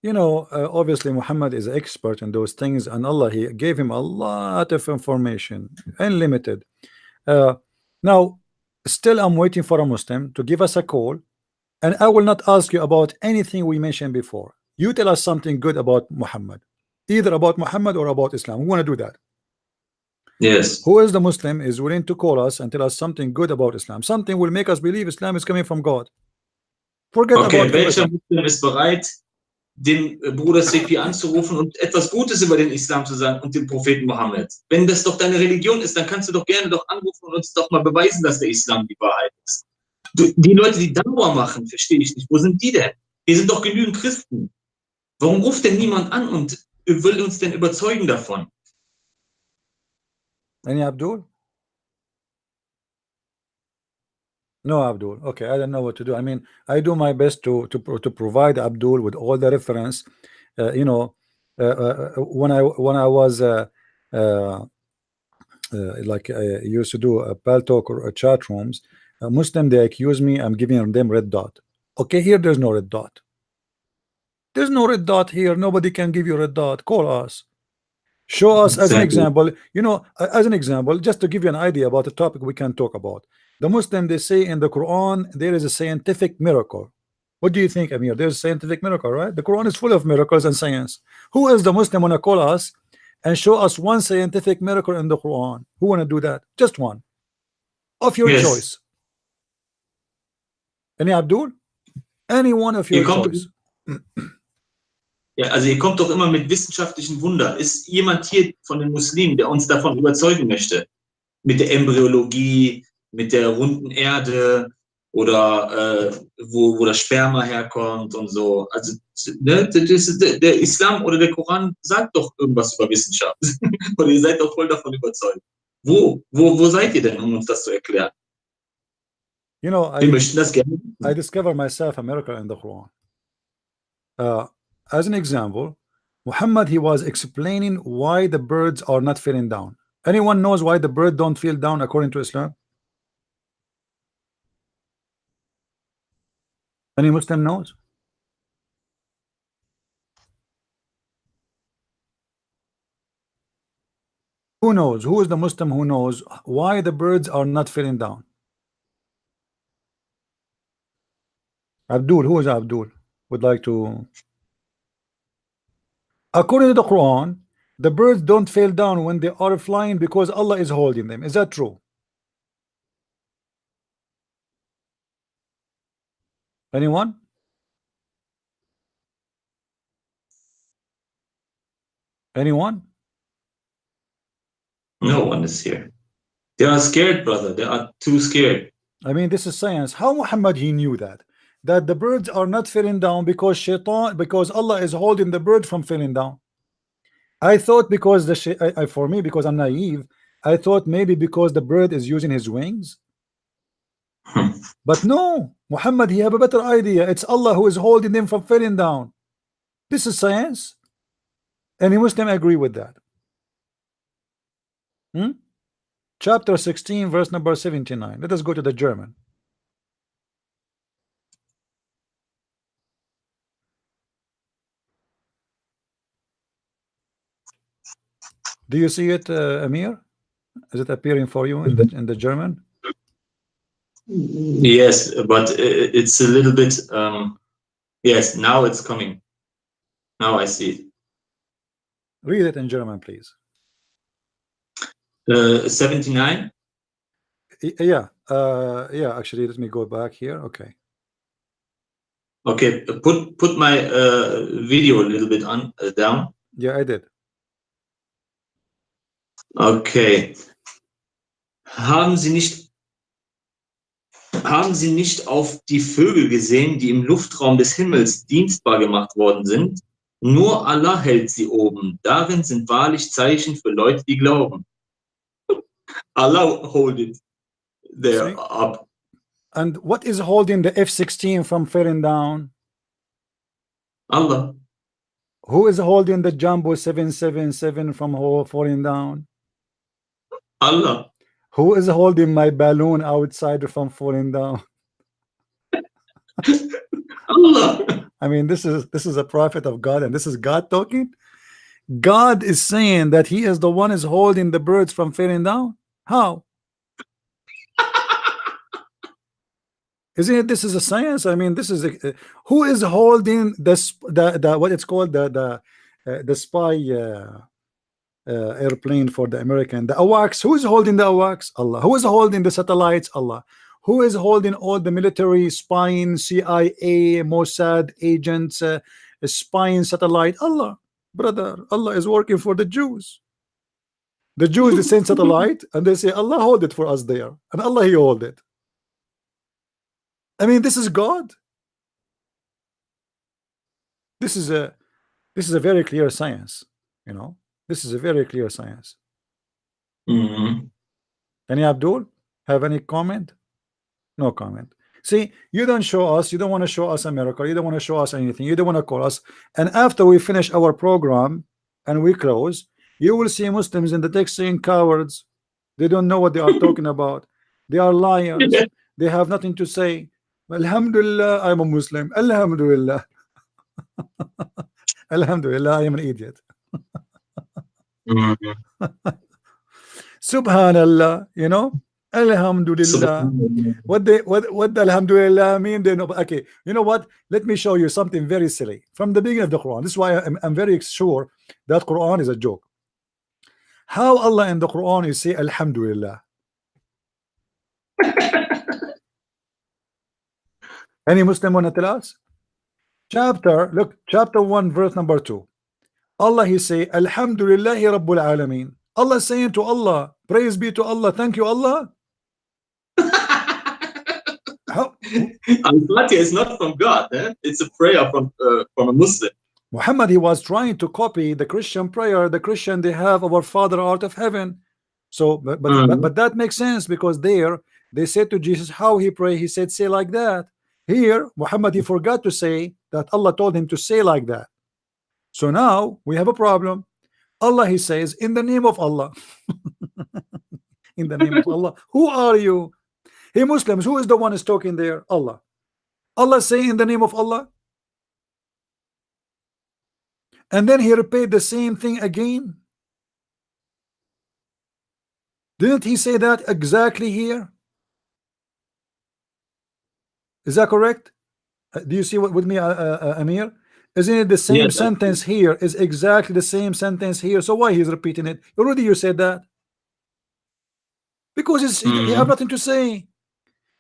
You know, obviously Muhammad is an expert in those things, and Allah, he gave him a lot of information, unlimited. Now, still I'm waiting for a Muslim to give us a call, and I will not ask you about anything we mentioned before. You tell us something good about Muhammad, either about Muhammad or about Islam. We want to do that. Yes. Who is the Muslim is willing to call us and tell us something good about Islam? Something will make us believe Islam is coming from God. Forget about welcher Muslim ist bereit, den Bruder Sepi anzurufen und etwas Gutes über den Islam zu sagen und den Propheten Mohammed? Wenn das doch deine Religion ist, dann kannst du doch gerne doch anrufen und uns doch mal beweisen, dass der Islam die Wahrheit ist. Die Leute, die Dauer machen, verstehe ich nicht. Wo sind die denn? Hier sind doch genügend Christen. Warum ruft denn niemand an und will uns denn überzeugen davon? Any Abdul? No, Abdul. Okay, I don't know what to do. I mean, I do my best to provide Abdul with all the reference. You know, when I was like I used to do a pal talk or chat rooms, Muslim, they accuse me I'm giving them red dot. Okay, here there's no red dot. There's no red dot here. Nobody can give you red dot. Call us. Show us as an example. You know, as an example, just to give you an idea about the topic we can talk about. The Muslim, they say in the Quran there is a scientific miracle. What do you think, Amir? There's a scientific miracle, right? The Quran is full of miracles and science. Who is the Muslim wanna call us and show us one scientific miracle in the Quran? Who wanna do that? Just one of your choice. Any Abdul? Any one of your choice. Ja, also ihr kommt doch immer mit wissenschaftlichen Wunder. Ist jemand hier von den Muslimen, der uns davon überzeugen möchte? Mit der Embryologie, mit der runden Erde oder wo das Sperma herkommt und so. Also ne, der Islam oder der Koran sagt doch irgendwas über Wissenschaft. Und ihr seid doch voll davon überzeugt. Wo seid ihr denn, um uns das zu erklären? You know, wir möchten das gerne. I discover myself a miracle in the Quran. As an example, Muhammad, he was explaining why the birds are not falling down. Anyone knows why the bird don't fall down according to Islam? Any Muslim knows? Who knows? Who is the Muslim who knows why the birds are not falling down? Abdul, who is Abdul? Would like to. According to the Quran, the birds don't fall down when they are flying because Allah is holding them. Is that true? Anyone? Anyone? No one is here. They are scared, brother. They are too scared. I mean, this is science. How Muhammad he knew that the birds are not falling down because because Allah is holding the bird from falling down. I thought because for me, because I'm naive, I thought maybe because the bird is using his wings. But no, Muhammad, he have a better idea. It's Allah who is holding them from falling down. This is science. Any Muslim agree with that? Chapter 16, verse number 79. Let us go to the German. Do you see it, Amir? Is it appearing for you in the German? Yes, but it's a little bit. Yes, now it's coming. Now I see it. Read it in German, please. 79. Yeah, yeah. Actually, let me go back here. Okay. Okay, put my video a little bit on down. Yeah, I did. Okay. Haben Sie nicht auf die Vögel gesehen, die im Luftraum des Himmels dienstbar gemacht worden sind? Nur Allah hält sie oben. Darin sind wahrlich Zeichen für Leute, die glauben. Allah hold it there See? up. And what is holding the F-16 from falling down? Allah. Who is holding the Jumbo 777 from falling down? Allah. Who is holding my balloon outside from falling down? Allah. I mean, this is a prophet of God, and this is God talking. God is saying that He is the one is holding the birds from falling down. How? Isn't it? This is a science. I mean, this is who is holding the what it's called the spy airplane for the American, the AWACS. Who is holding the AWACS? Allah. Who is holding the satellites? Allah. Who is holding all the military spying, CIA, Mossad agents, spying satellite? Allah, brother. Allah is working for the Jews. The Jews they send satellite and they say Allah hold it for us there, and Allah He hold it. I mean, this is God. This is a very clear science, you know. This is a very clear science. Any Abdul have any comment? No comment. See, you don't show us, you don't want to show us a miracle, you don't want to show us anything, you don't want to call us, and after we finish our program and we close, you will see Muslims in the text saying cowards. They don't know what they are talking about. They are liars. They have nothing to say. Alhamdulillah, I'm a Muslim. Alhamdulillah. Alhamdulillah, I am an idiot. Subhanallah, you know. Alhamdulillah. What the Alhamdulillah mean? They know. Okay, you know what? Let me show you something very silly from the beginning of the Quran. This is why I'm very sure that Quran is a joke. How Allah in the Quran is say Alhamdulillah? Any Muslim want to tell us? Look, chapter 1, verse number 2. Allah He say Alhamdulillahi Rabbul Alameen. Allah saying to Allah, praise be to Allah, thank you Allah. How? Al-Fatiha is not from God, it's a prayer from a Muslim. Muhammad, he was trying to copy the Christian prayer. The Christian, they have our Father out of heaven. So but that makes sense, because there they said to Jesus how he pray. He said say like that. Here Muhammad, he forgot to say that Allah told him to say like that. So now we have a problem. Allah, he says in the name of Allah. In the name of Allah. Who are you? Hey Muslims, who is the one is talking there? Allah. Allah say in the name of Allah. And then he repeated the same thing again. Didn't he say that exactly here? Is that correct? Do you see what with me, Amir? Isn't it the same sentence here? Is exactly the same sentence here. So why he's repeating it? Already you said that. Because it's you have nothing to say.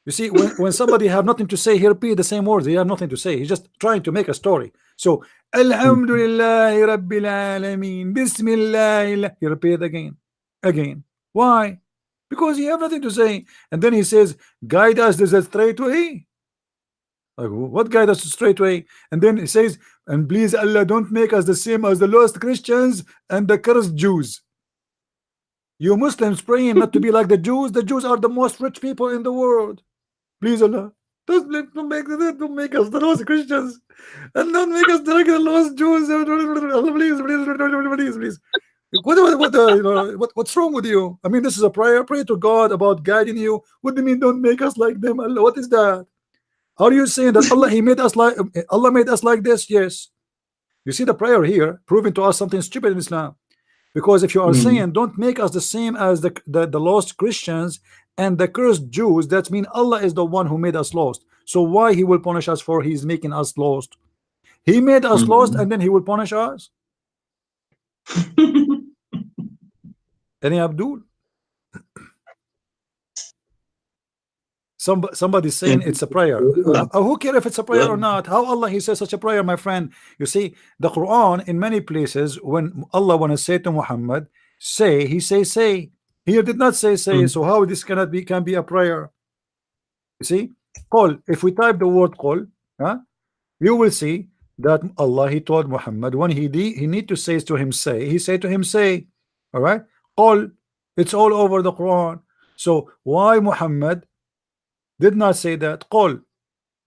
You see, when somebody have nothing to say, he repeat the same words. He have nothing to say. He's just trying to make a story. So Alhamdulillah Rabbil Alameen, Bismillah. He repeat again. Why? Because he have nothing to say. And then he says, guide us to the straight way. Like, what guide us to straight way? And then he says, and please Allah, don't make us the same as the lost Christians and the cursed Jews. You Muslims praying not to be like the Jews. The Jews are the most rich people in the world. Please Allah, don't make us the lost Christians, and don't make us like the lost Jews. Please. What's wrong with you? I mean, this is a prayer. Pray to God about guiding you. What do you mean? Don't make us like them. Allah, what is that? Are you saying that Allah made us like this? Yes. You see the prayer here proving to us something stupid in Islam. Because if you are saying don't make us the same as the lost Christians and the cursed Jews, that means Allah is the one who made us lost. So why he will punish us for he's making us lost? He made us lost and then he will punish us. Any Abdul? Somebody saying it's a prayer. Who cares if it's a prayer or not? How Allah he says such a prayer, my friend? You see, the Quran in many places when Allah want to say to Muhammad, say, he says say. Here did not say say. So how this can be a prayer? You see, call. If we type the word call, you will see that Allah he told Muhammad when he need to say to him say, he said to him say. All right, call. It's all over the Quran. So why Muhammad did not say that? قل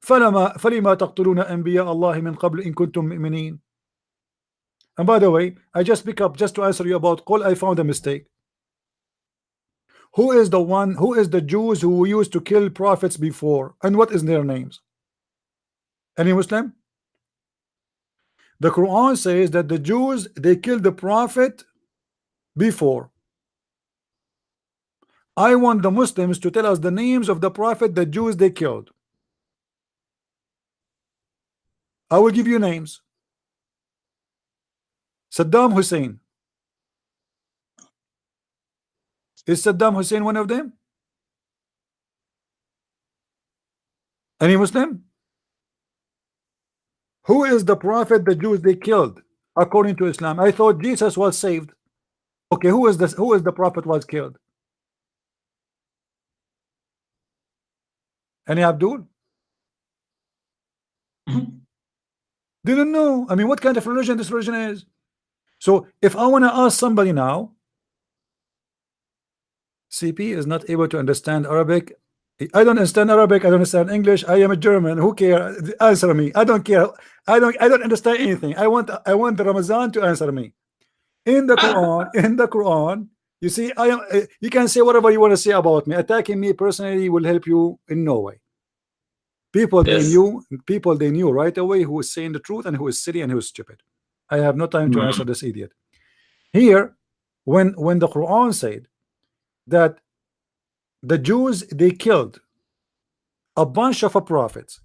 فلما تقتلون أنبياء الله من قبل إن كنتم مؤمنين. And by the way, I just pick up just to answer you about قل. I found a mistake. Who is the Jews who used to kill prophets before, and what is their names? Any Muslim? The Quran says that the Jews they killed the prophet before. I want the Muslims to tell us the names of the prophet the Jews they killed. I will give you names. Saddam Hussein. Is Saddam Hussein one of them? Any Muslim? Who is the prophet the Jews they killed according to Islam? I thought Jesus was saved. Okay, who is the prophet was killed? Any Abdul? Didn't know. I mean, what kind of religion this religion is? So if I want to ask somebody now, CP is not able to understand Arabic. I don't understand Arabic. I don't understand English. I am a German. Who cares? Answer me. I don't care. I don't understand anything. I want the Ramazan to answer me. In the Quran, you see, you can say whatever you want to say about me. Attacking me personally will help you in no way. People they knew right away who is saying the truth and who is silly and who is stupid. I have no time to answer this idiot. Here, when the Quran said that the Jews they killed a bunch of prophets,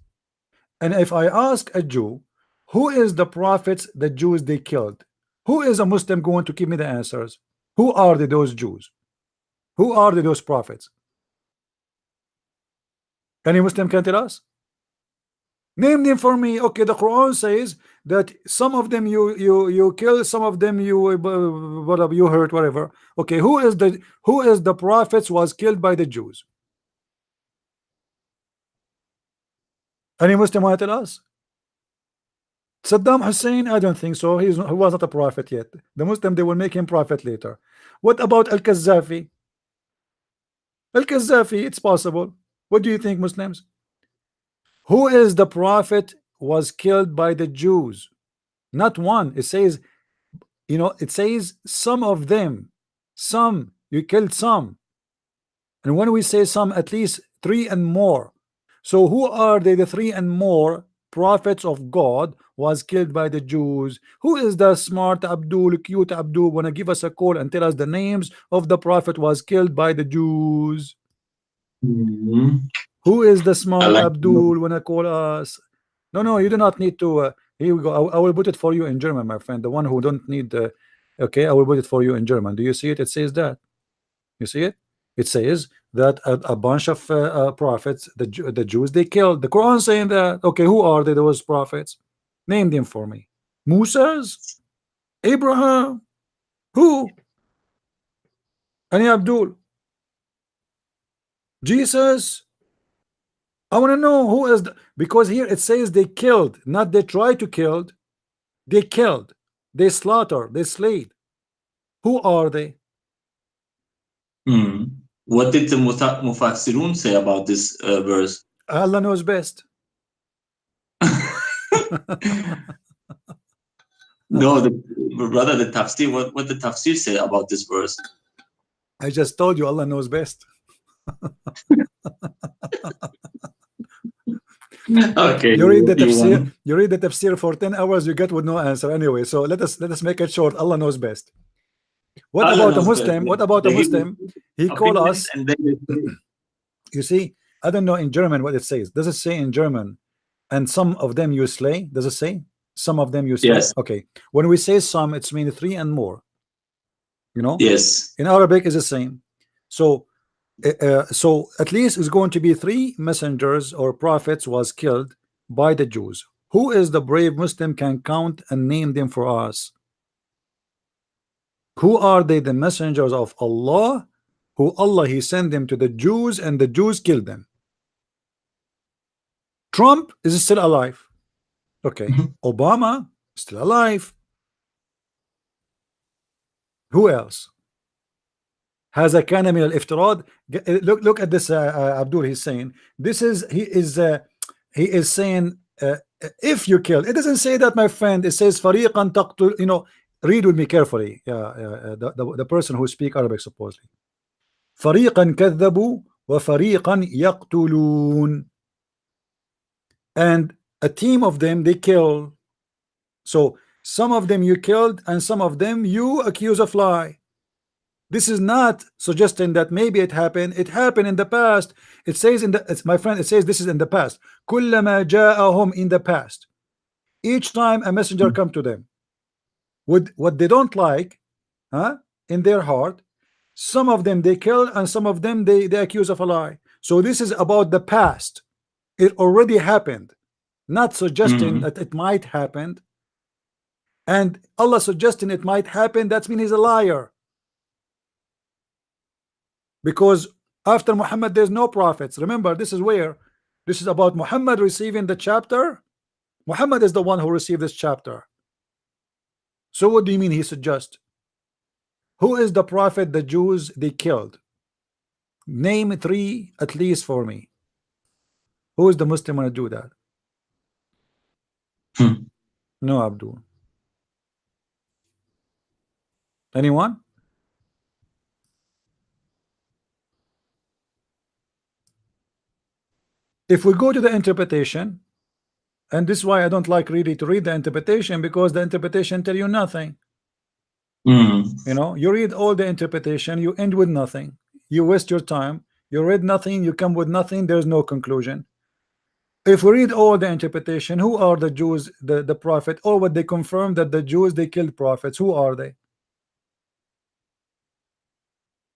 and if I ask a Jew who is the prophets the Jews they killed, who is a Muslim going to give me the answers? Who are those Jews? Who are those prophets? Any Muslim can tell us? Name them for me. Okay, the Quran says that some of them you kill, some of them you hurt, whatever. Okay, who is the prophets was killed by the Jews? Any Muslim want to tell us? Saddam Hussein, I don't think so. He was not a prophet yet. The Muslim they will make him prophet later. What about Al-Qaddafi? Al-Qaddafi, it's possible. What do you think, Muslims? Who is the prophet was killed by the Jews? Not one. It says, it says some of them. Some, you killed some. And when we say some, at least 3 and more. So who are they, the 3 and more prophets of God was killed by the Jews? Who is the smart Abdul, cute Abdul, wanna give us a call and tell us the names of the prophet was killed by the Jews? Who is the smart Abdul wanna call us? No, you do not need to. Here we go. I will put it for you in German, my friend. The one who don't need okay, I will put it for you in German. Do you see it? It says that. You see it? It says that a bunch of prophets, the Jews they killed. The Quran saying that. Okay, who are they, those prophets? Name them for me. Moses, Abraham, who? Any Abdul? Jesus? I want to know who is because here it says they killed, not they tried to kill. They killed, they slaughtered, they slayed. Who are they? What did the Mufassirun say about this verse? Allah knows best. No, brother, the tafsir. What the tafsir say about this verse? I just told you Allah knows best. Okay, you read the tafsir. You read the tafsir for 10 hours. You get with no answer anyway. So let us make it short. Allah knows best. What about a Muslim? What about a Muslim? He call us. And then You see, I don't know in German what it says. Does it say in German? And some of them you slay. Does it say some of them you slay? Yes. Okay. When we say some, it's mean 3 and more. You know. yes. In Arabic is the same. So, so at least it's going to be 3 messengers or prophets was killed by the Jews. Who is the brave Muslim can count and name them for us? Who are they? The messengers of Allah, who Allah he sent them to the Jews and the Jews killed them. Trump is still alive. Okay. Obama still alive. Who else has a kana min al-iftirad? Look at this. Abdul, he's saying this is he is saying if you kill. It doesn't say that, my friend. It says fariqan taqtul. You know, read with me carefully. The person who speak Arabic supposedly. Fariqan kadhabu wa fariqan yaqtulun. And a team of them they kill. So some of them you killed and some of them you accuse of lie. This is not suggesting that maybe it happened. It happened in the past. It says in the, my friend, it says this is in the past. Kullama ja'ahum, in the past. Each time a messenger come to them with what they don't like, in their heart, some of them they kill and some of them they accuse of a lie. So this is about the past. It already happened, not suggesting that it might happen. And Allah suggesting it might happen, that's mean he's a liar. Because after Muhammad there's no prophets. Remember, this is where this is about Muhammad receiving the chapter. Muhammad is the one who received this chapter. So what do you mean he suggests? Who is the prophet the Jews they killed? Name 3 at least for me. Who is the Muslim going to do that? No, Abdul. Anyone? If we go to the interpretation, and this is why I don't like really to read the interpretation, because the interpretation tell you nothing. You know, you read all the interpretation, you end with nothing. You waste your time. You read nothing, you come with nothing. There's no conclusion. If we read all the interpretation, who are the Jews, the prophet, or what they confirm that the Jews they killed prophets? Who are they?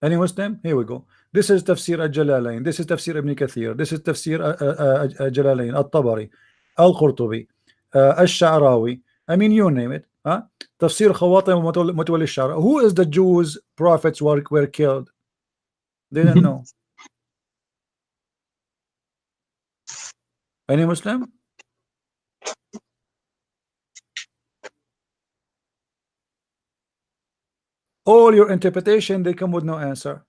Any Muslim? Here we go. This is Tafsir al-Jalalain. This is Tafsir Ibn Kathir. This is Tafsir al-Jalalain, al-Tabari, al-Qurtubi, al-Sha'rawi. I mean, you name it. Tafsir Khawatim Mutawalli al-Shara. Who is the Jews prophets were killed? They don't know. Any Muslim? All your interpretation, they come with no answer.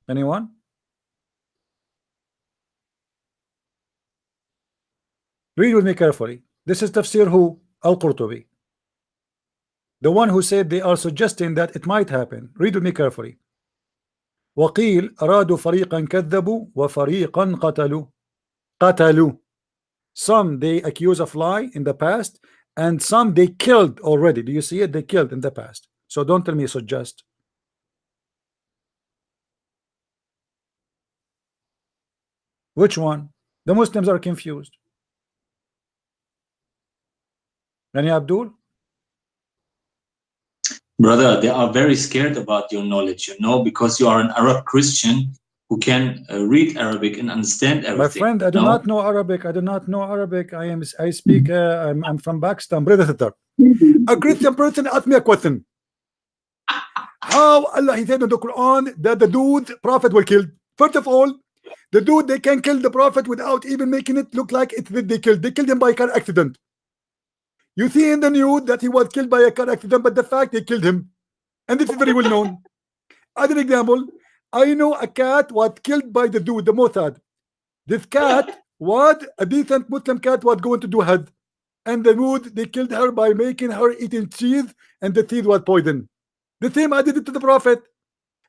Anyone? Read with me carefully. This is Tafsir who? Al-Qurtubi. The one who said they are suggesting that it might happen. Read with me carefully. وقيل أرادوا فريقا كذبوا وفريقا قتلوا. Some they accuse of lie in the past, and some they killed already. Do you see it? They killed in the past. So don't tell me suggest. Which one? The Muslims are confused. Any Abdul? Brother, they are very scared about your knowledge, you know, because you are an Arab Christian who can read Arabic and understand everything. My friend, I do not know Arabic. I do not know Arabic. I speak. I'm from Pakistan, brother. A Christian person asked me a question. How Allah he said in the Quran that the dude prophet will kill? First of all, the dude they can kill the prophet without even making it look like it they killed. They killed him by car accident. You see in the news that he was killed by a car accident, but the fact they killed him, and this is very well known. Other example, I know a cat was killed by the dude, the Mossad. This cat was a decent Muslim cat was going to do Hajj, and the dude they killed her by making her eating cheese, and the cheese was poison. The same I did it to the prophet.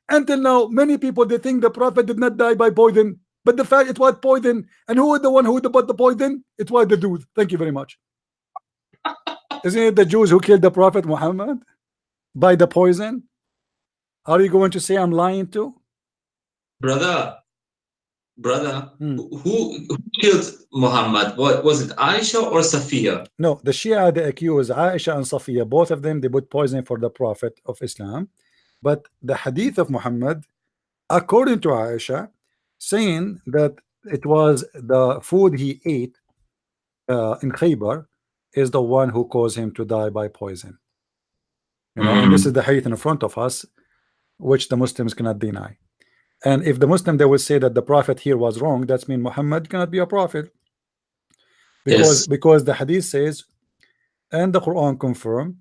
Until now, many people they think the prophet did not die by poison, but the fact it was poison, and who is the one who bought the poison? It was the dude. Thank you very much. Isn't it the Jews who killed the Prophet Muhammad by the poison? Are you going to say I'm lying too? Brother, Hmm. who killed Muhammad? What was it, Aisha or Safiya? No, the Shia, they accuse Aisha and Safiya, both of them, they put poison for the Prophet of Islam. But the hadith of Muhammad, according to Aisha, saying that it was the food he ate in Khaybar is the one who caused him to die by poison. You know, and this is the hadith in front of us, which the Muslims cannot deny. And if the Muslim, they will say that the Prophet here was wrong, that's mean Muhammad cannot be a prophet. Because the hadith says, and the Quran confirm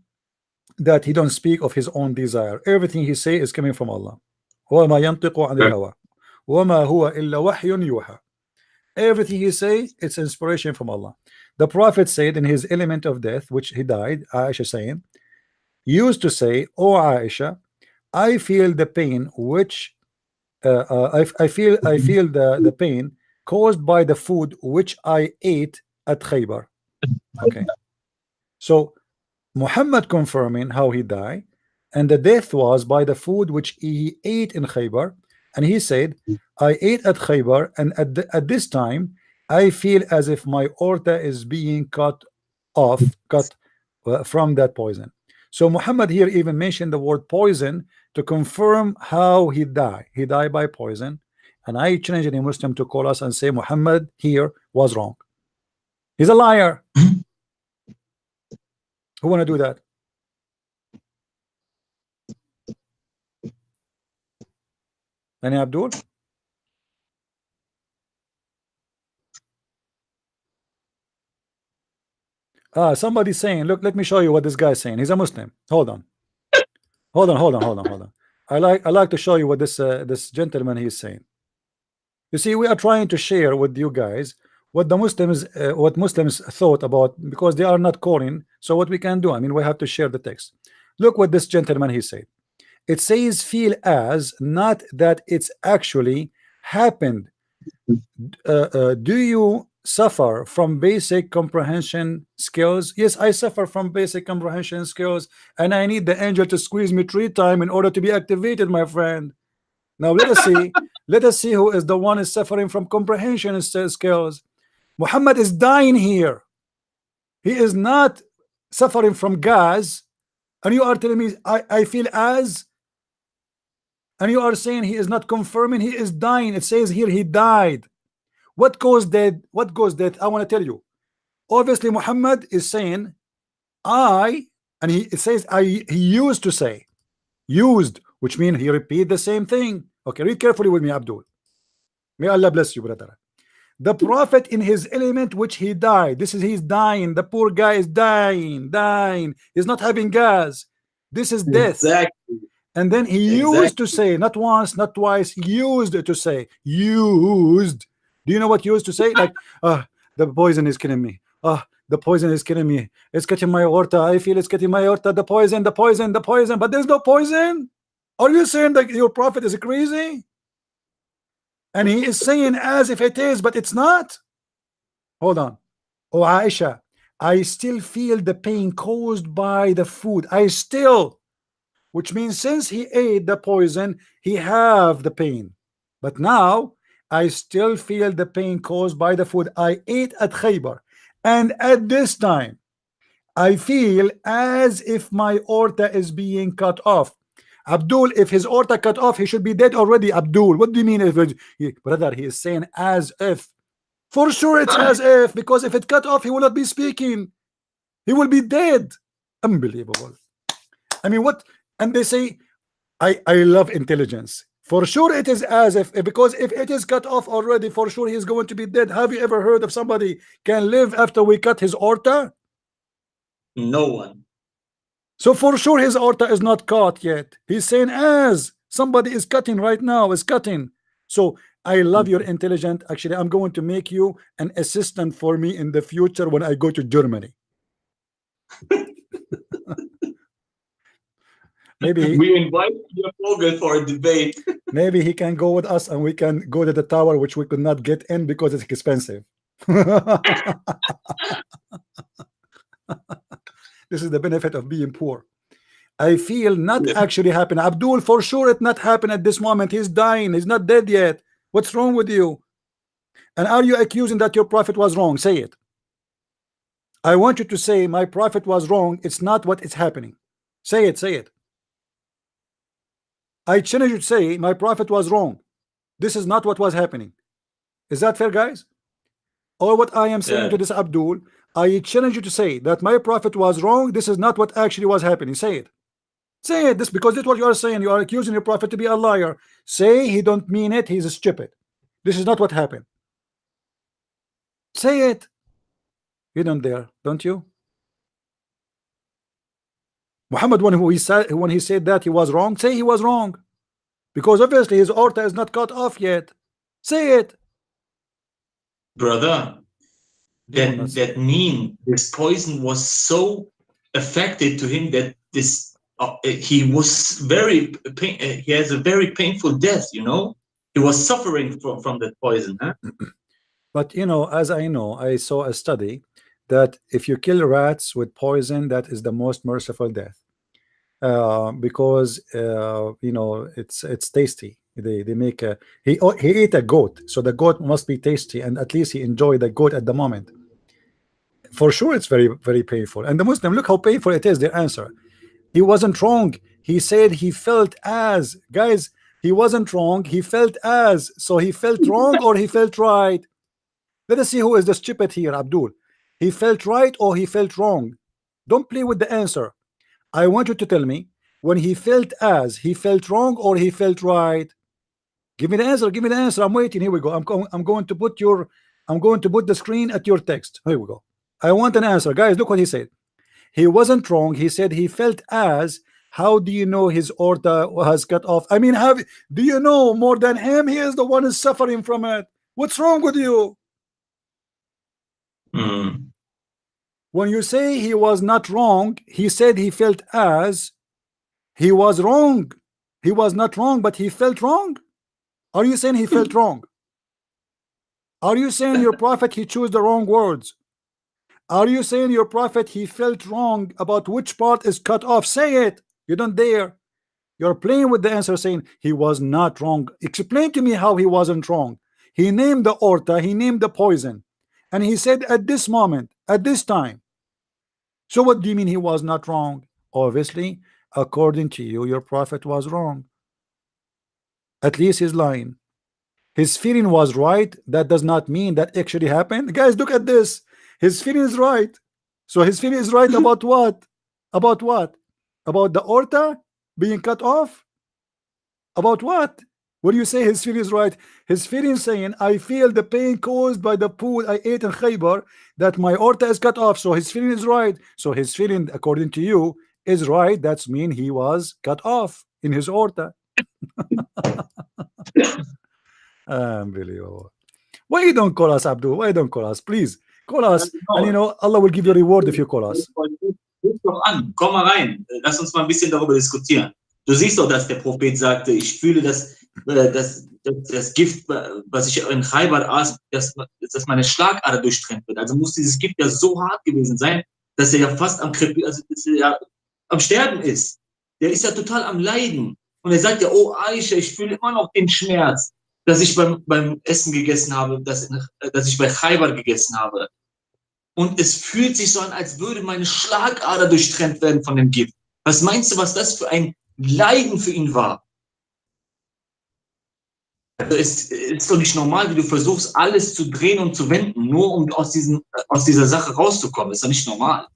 that he don't speak of his own desire. Everything he say is coming from Allah. وَمَا يَنْطِقُ عَنِ الْهَوَىٰ وَمَا هُوَ إِلَّا وَحْيٌ يُوحَىٰ. Everything he say, it's inspiration from Allah. The Prophet said in his element of death, which he died, Aisha saying, used to say, "Oh Aisha, I feel the pain which I feel the pain caused by the food which I ate at Khaybar." Okay, so Muhammad confirming how he died, and the death was by the food which he ate in Khaybar, and he said, "I ate at Khaybar, and at this time I feel as if my aorta is being cut from that poison." So Muhammad here even mentioned the word poison to confirm how he died. He died by poison, and I challenge any Muslim to call us and say Muhammad here was wrong. He's a liar. Who want to do that? Any Abdul? Somebody's saying, look, let me show you what this guy's saying. He's a Muslim. Hold on. I like to show you what this gentleman he's saying. You see, we are trying to share with you guys what the Muslims what Muslims thought about, because they are not calling. So what we can do, I mean, we have to share the text. Look what this gentleman he said. It says feel as, not that it's actually happened. Do you suffer from basic comprehension skills? Yes, I suffer from basic comprehension skills, and I need the angel to squeeze me 3 times in order to be activated, my friend. Now let us see who is the one is suffering from comprehension skills. Muhammad is dying here. He is not suffering from gas, and you are telling me I feel as, and you are saying he is not confirming he is dying. It says here he died. What caused that? What caused that? I want to tell you. Obviously, Muhammad is saying it says he used to say, used, which means he repeat the same thing. Okay, read carefully with me, Abdul. May Allah bless you, brother. The Prophet in his element which he died. This is he's dying. The poor guy is dying. He's not having gas. This is death. Exactly. And then he used to say, not once, not twice, used to say, used. Do you know what used to say? Like, the poison is killing me. The poison is killing me. It's cutting my aorta. I feel it's cutting my aorta. The poison. But there's no poison. Are you saying that your prophet is crazy? And he is saying as if it is, but it's not. Hold on. Oh Aisha, I still feel the pain caused by the food. Which means since he ate the poison, he have the pain. But now I still feel the pain caused by the food I ate at Khaybar. And at this time, I feel as if my aorta is being cut off. Abdul, if his aorta cut off, he should be dead already. Abdul, what do you mean? Brother, he is saying as if. For sure it's as if, because if it cut off, he will not be speaking. He will be dead. Unbelievable. I mean, what? And they say, I love intelligence. For sure it is as if, because if it is cut off already, for sure he is going to be dead. Have you ever heard of somebody can live after we cut his aorta? No one. So for sure his aorta is not cut yet. He's saying as somebody is cutting right now, is cutting. So I love your intelligence. Actually, I'm going to make you an assistant for me in the future when I go to Germany. Maybe we invite Vogel for a debate. Maybe he can go with us and we can go to the tower, which we could not get in because it's expensive. This is the benefit of being poor. I feel not actually happen. Abdul, for sure it not happen at this moment. He's dying. He's not dead yet. What's wrong with you? And are you accusing that your prophet was wrong? Say it. I want you to say my prophet was wrong. It's not what is happening. Say it. Say it. I challenge you to say my prophet was wrong. This is not what was happening. Is that fair, guys? Or what I am saying to this Abdul, I challenge you to say that my prophet was wrong. This is not what actually was happening. Say it. Say it. This because this is what you are saying. You are accusing your prophet to be a liar. Say he don't mean it. He's stupid. This is not what happened. Say it. You don't dare, don't you? Muhammad, when he said that he was wrong, say he was wrong, because obviously his aorta is not cut off yet. Say it, brother. That mean this poison was so affected to him that this he was very he has a very painful death. You know, he was suffering from that poison. Huh? But you know, as I know, I saw a study that if you kill rats with poison, that is the most merciful death, because you know it's tasty. They make a he ate a goat, so the goat must be tasty, and at least he enjoyed the goat at the moment. For sure, it's very, very painful. And the Muslim, look how painful it is. Their answer: he wasn't wrong. He said he felt as, guys, he wasn't wrong. He felt as, so he felt wrong or he felt right. Let us see who is the stupid here, Abdul. He felt right or he felt wrong. Don't play with the answer. I want you to tell me when he felt as, he felt wrong or he felt right. Give me the answer. Give me the answer. I'm waiting. Here we go. I'm going to put the screen at your text. Here we go. I want an answer, guys. Look what he said. He wasn't wrong. He said he felt as. How do you know his aorta was cut off? I mean, do you know more than him? He is the one who's suffering from it. What's wrong with you? When you say he was not wrong, he said he felt as. He was wrong. He was not wrong, but he felt wrong. Are you saying he felt wrong? Are you saying your prophet he chose the wrong words? Are you saying your prophet he felt wrong about which part is cut off? Say it. You don't dare. You're playing with the answer, saying he was not wrong. Explain to me how he wasn't wrong. He named the aorta, he named the poison, and he said at this moment, at this time. So what do you mean he was not wrong? Obviously, according to you, your prophet was wrong. At least he's lying. His feeling was right. That does not mean that actually happened. Guys, look at this. His feeling is right. So his feeling is right about what? About what? About the aorta being cut off? About what? What do you say his feeling is right? His feeling saying, I feel the pain caused by the food I ate in Khaybar, that my aorta is cut off. So his feeling is right. So his feeling, according to you, is right. That's mean he was cut off in his aorta. Unbelievable. Why you don't call us, Abdul? Why you don't call us? Please call us, and you know Allah will give you a reward if you call us. Komm mal rein. Lass uns mal ein bisschen darüber diskutieren. Du siehst doch, dass der Prophet sagte, ich fühle, dass das Gift, was ich in Khaybar aß, dass meine Schlagader durchtrennt wird. Also muss dieses Gift ja so hart gewesen sein, dass er ja fast am Sterben ist. Der ist ja total am Leiden. Und er sagt ja, oh Aisha, ich fühle immer noch den Schmerz, dass ich beim Essen gegessen habe, dass ich bei Khaybar gegessen habe. Und es fühlt sich so an, als würde meine Schlagader durchtrennt werden von dem Gift. Was meinst du, was das für ein Leiden für ihn war? Also es ist doch nicht normal, wie du versuchst, alles zu drehen und zu wenden, nur um aus dieser Sache rauszukommen. Ist doch nicht normal.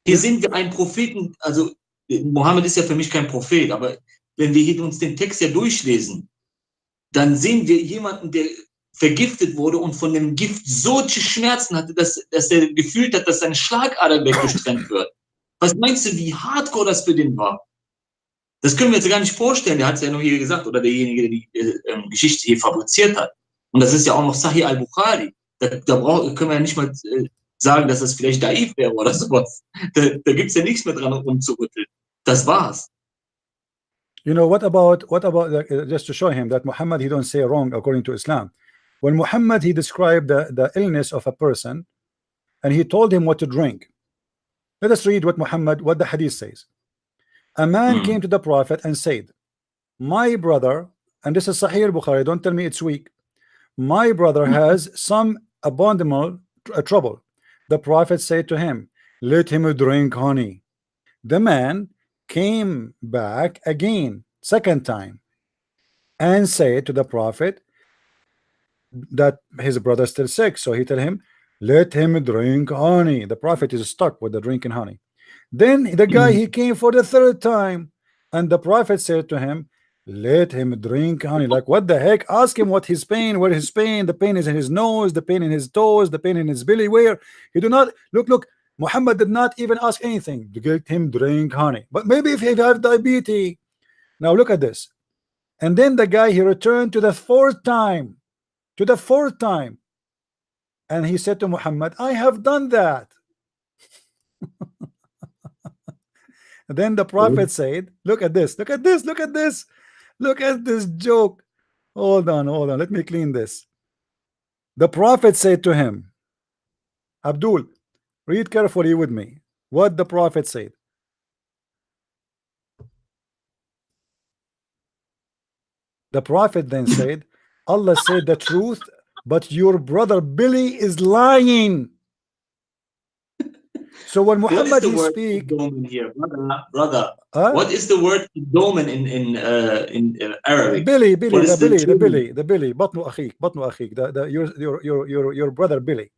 Hier sehen wir einen Propheten, also Mohammed ist ja für mich kein Prophet, aber wenn wir hier uns den Text ja durchlesen, dann sehen wir jemanden, der vergiftet wurde und von dem Gift solche Schmerzen hatte, dass er gefühlt hat, dass seine Schlagader weggestrennt wird. Was meinst du, wie hardcore das für den war? Das können wir uns gar nicht vorstellen. Der hat es ja nur hier gesagt, oder derjenige, der die Geschichte hier fabriziert hat. Und das ist ja auch noch Sahih al-Bukhari. Da können wir ja nicht mal sagen, dass das vielleicht Daif wäre oder sowas. Da gibt es ja nichts mehr dran rumzurütteln. Das war's. You know, what about just to show him that Muhammad, he don't say wrong according to Islam. When Muhammad, he described the illness of a person, and he told him what to drink. Let us read what the hadith says. A man came to the Prophet and said, my brother, and this is Sahih Bukhari, don't tell me it's weak, my brother has some abominable trouble. The Prophet said to him, let him drink honey. The man came back again, second time, and said to the Prophet that his brother is still sick. So he tell him, let him drink honey. The Prophet is stuck with the drinking honey. Then the guy, he came for the third time, and the Prophet said to him, let him drink honey. Like, what the heck? Ask him what his pain, where his pain. The pain is in his nose, the pain in his toes, the pain in his belly. Where? He do not look. Muhammad did not even ask anything to get him drink honey. But maybe if he have diabetes. Now look at this. And then the guy, he returned to the fourth time, and he said to Muhammad, I have done that. Then the Prophet said, look at this joke. Hold on, let me clean this. The Prophet said to him, Abdul, read carefully with me what the Prophet said. The Prophet then said, Allah said the truth, but your brother Billy is lying. So when Muhammad he speak here, brother, what is the word domen in Arabic? Billy, the Billy, batnu akhik, your brother Billy.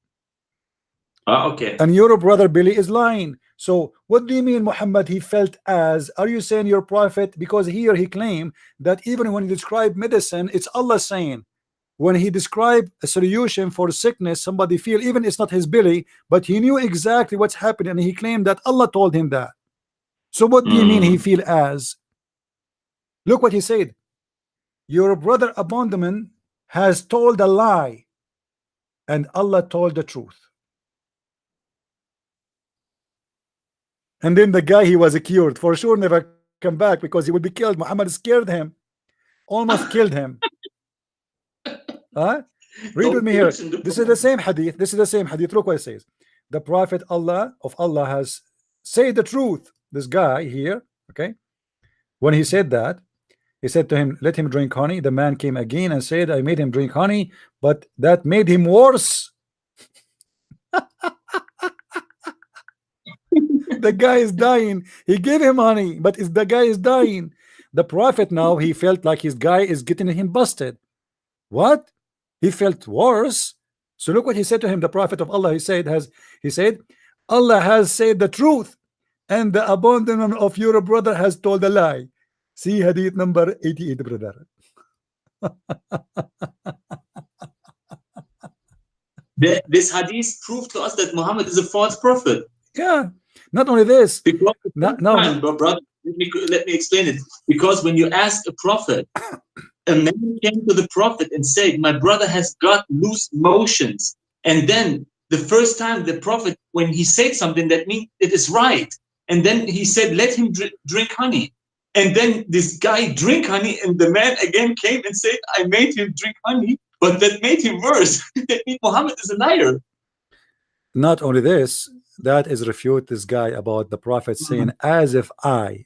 Okay. And your brother Billy is lying. So what do you mean Muhammad he felt as? Are you saying your prophet? Because here he claimed that even when he described medicine, it's Allah saying. When he described a solution for sickness, somebody feel, even it's not his belly, but he knew exactly what's happening, and he claimed that Allah told him that. So what do you mean he feel as? Look what he said. Your brother Abandonment has told a lie, and Allah told the truth. And then the guy, he was cured. For sure never come back because he would be killed. Muhammad scared him. Almost killed him. Read with me here. This is the same hadith. Look what it says. The Prophet of Allah has said the truth. This guy here, okay, when he said that, he said to him, let him drink honey. The man came again and said, I made him drink honey, but that made him worse. The guy is dying. He gave him honey, but the guy is dying. The Prophet now, he felt like his guy is getting him busted. What? He felt worse. So look what he said to him. The Prophet of Allah, he said, Allah has said the truth, and the abandonment of your brother has told a lie. See hadith number 88, brother. This hadith proved to us that Muhammad is a false prophet. Yeah. Not only this. Because brother, let me explain it. Because when you ask a prophet, a man came to the prophet and said, my brother has got loose motions. And then the first time the prophet, when he said something, that means it is right. And then he said, let him drink honey. And then this guy drink honey, and the man again came and said, I made him drink honey, but that made him worse. That means Muhammad is a liar. Not only this, that is refute this guy about the prophet saying, as if I,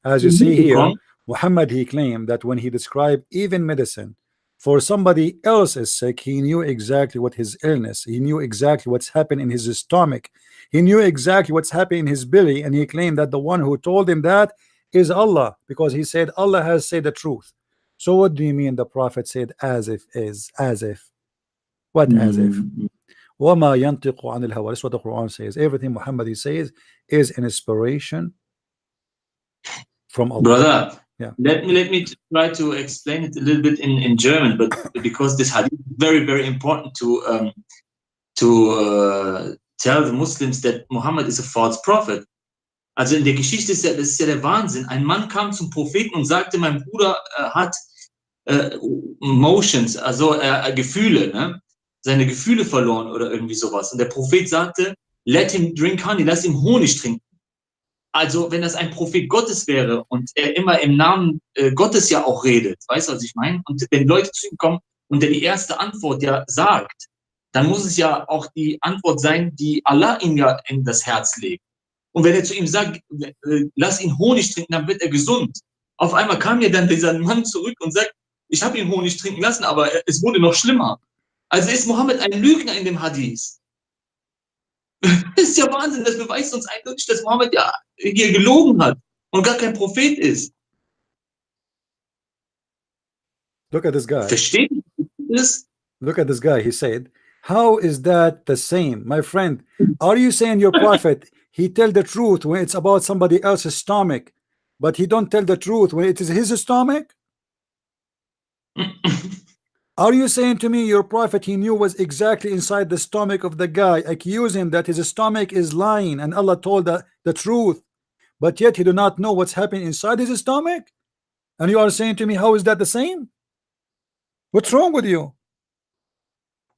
as you see here, Muhammad, he claimed that when he described even medicine for somebody else is sick, he knew exactly what his illness, he knew exactly what's happened in his stomach, he knew exactly what's happening in his belly, and he claimed that the one who told him that is Allah, because he said Allah has said the truth. So what do you mean the prophet said as if is? As if? What as if? وَمَا يَنْطِقُ عَنِ الْهَوَىٰ. That's what the Quran says. Everything Muhammad he says is an inspiration from Allah. Brother, yeah. Let me try to explain it a little bit in German, but because this hadith is very, very important to tell the Muslims that Muhammad is a false prophet. Also in der Geschichte ist das ist ja der Wahnsinn. Ein Mann kam zum Propheten und sagte, mein Bruder hat Emotions, also Gefühle, ne? Seine Gefühle verloren oder irgendwie sowas. Und der Prophet sagte, let him drink honey, lass ihm Honig trinken. Also wenn das ein Prophet Gottes wäre und er immer im Namen Gottes ja auch redet, weißt du, was ich meine? Und wenn Leute zu ihm kommen und er die erste Antwort ja sagt, dann muss es ja auch die Antwort sein, die Allah ihm ja in das Herz legt. Und wenn er zu ihm sagt, lass ihn Honig trinken, dann wird er gesund. Auf einmal kam ja dann dieser Mann zurück und sagt, ich habe ihn Honig trinken lassen, aber es wurde noch schlimmer. Also ist Mohammed ein Lügner in dem Hadith. Das ist ja Wahnsinn, das beweist uns eindeutig, dass Mohammed ja hier gelogen hat und gar kein Prophet ist. Look at this guy. Versteht ihr das? Look at this guy. He said, how is that the same? My friend, are you saying your prophet, he tell the truth when it's about somebody else's stomach, but he don't tell the truth when it is his stomach? Are you saying to me your prophet, he knew was exactly inside the stomach of the guy, accuse him that his stomach is lying and Allah told the truth, but yet he do not know what's happening inside his stomach? And you are saying to me, how is that the same? What's wrong with you?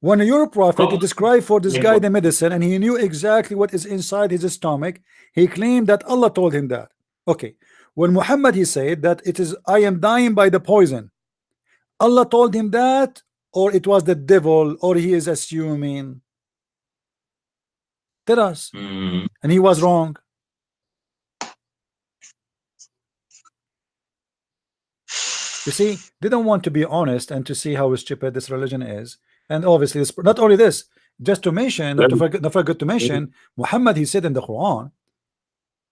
When your prophet he described for this guy the medicine and he knew exactly what is inside his stomach, he claimed that Allah told him that. Okay, when Muhammad he said that it is I am dying by the poison, Allah told him that, or it was the devil, or he is assuming? Tell us. And he was wrong. You see, they don't want to be honest and to see how stupid this religion is. And obviously, it's not only this, just to mention, not to forget to mention, Muhammad, he said in the Quran,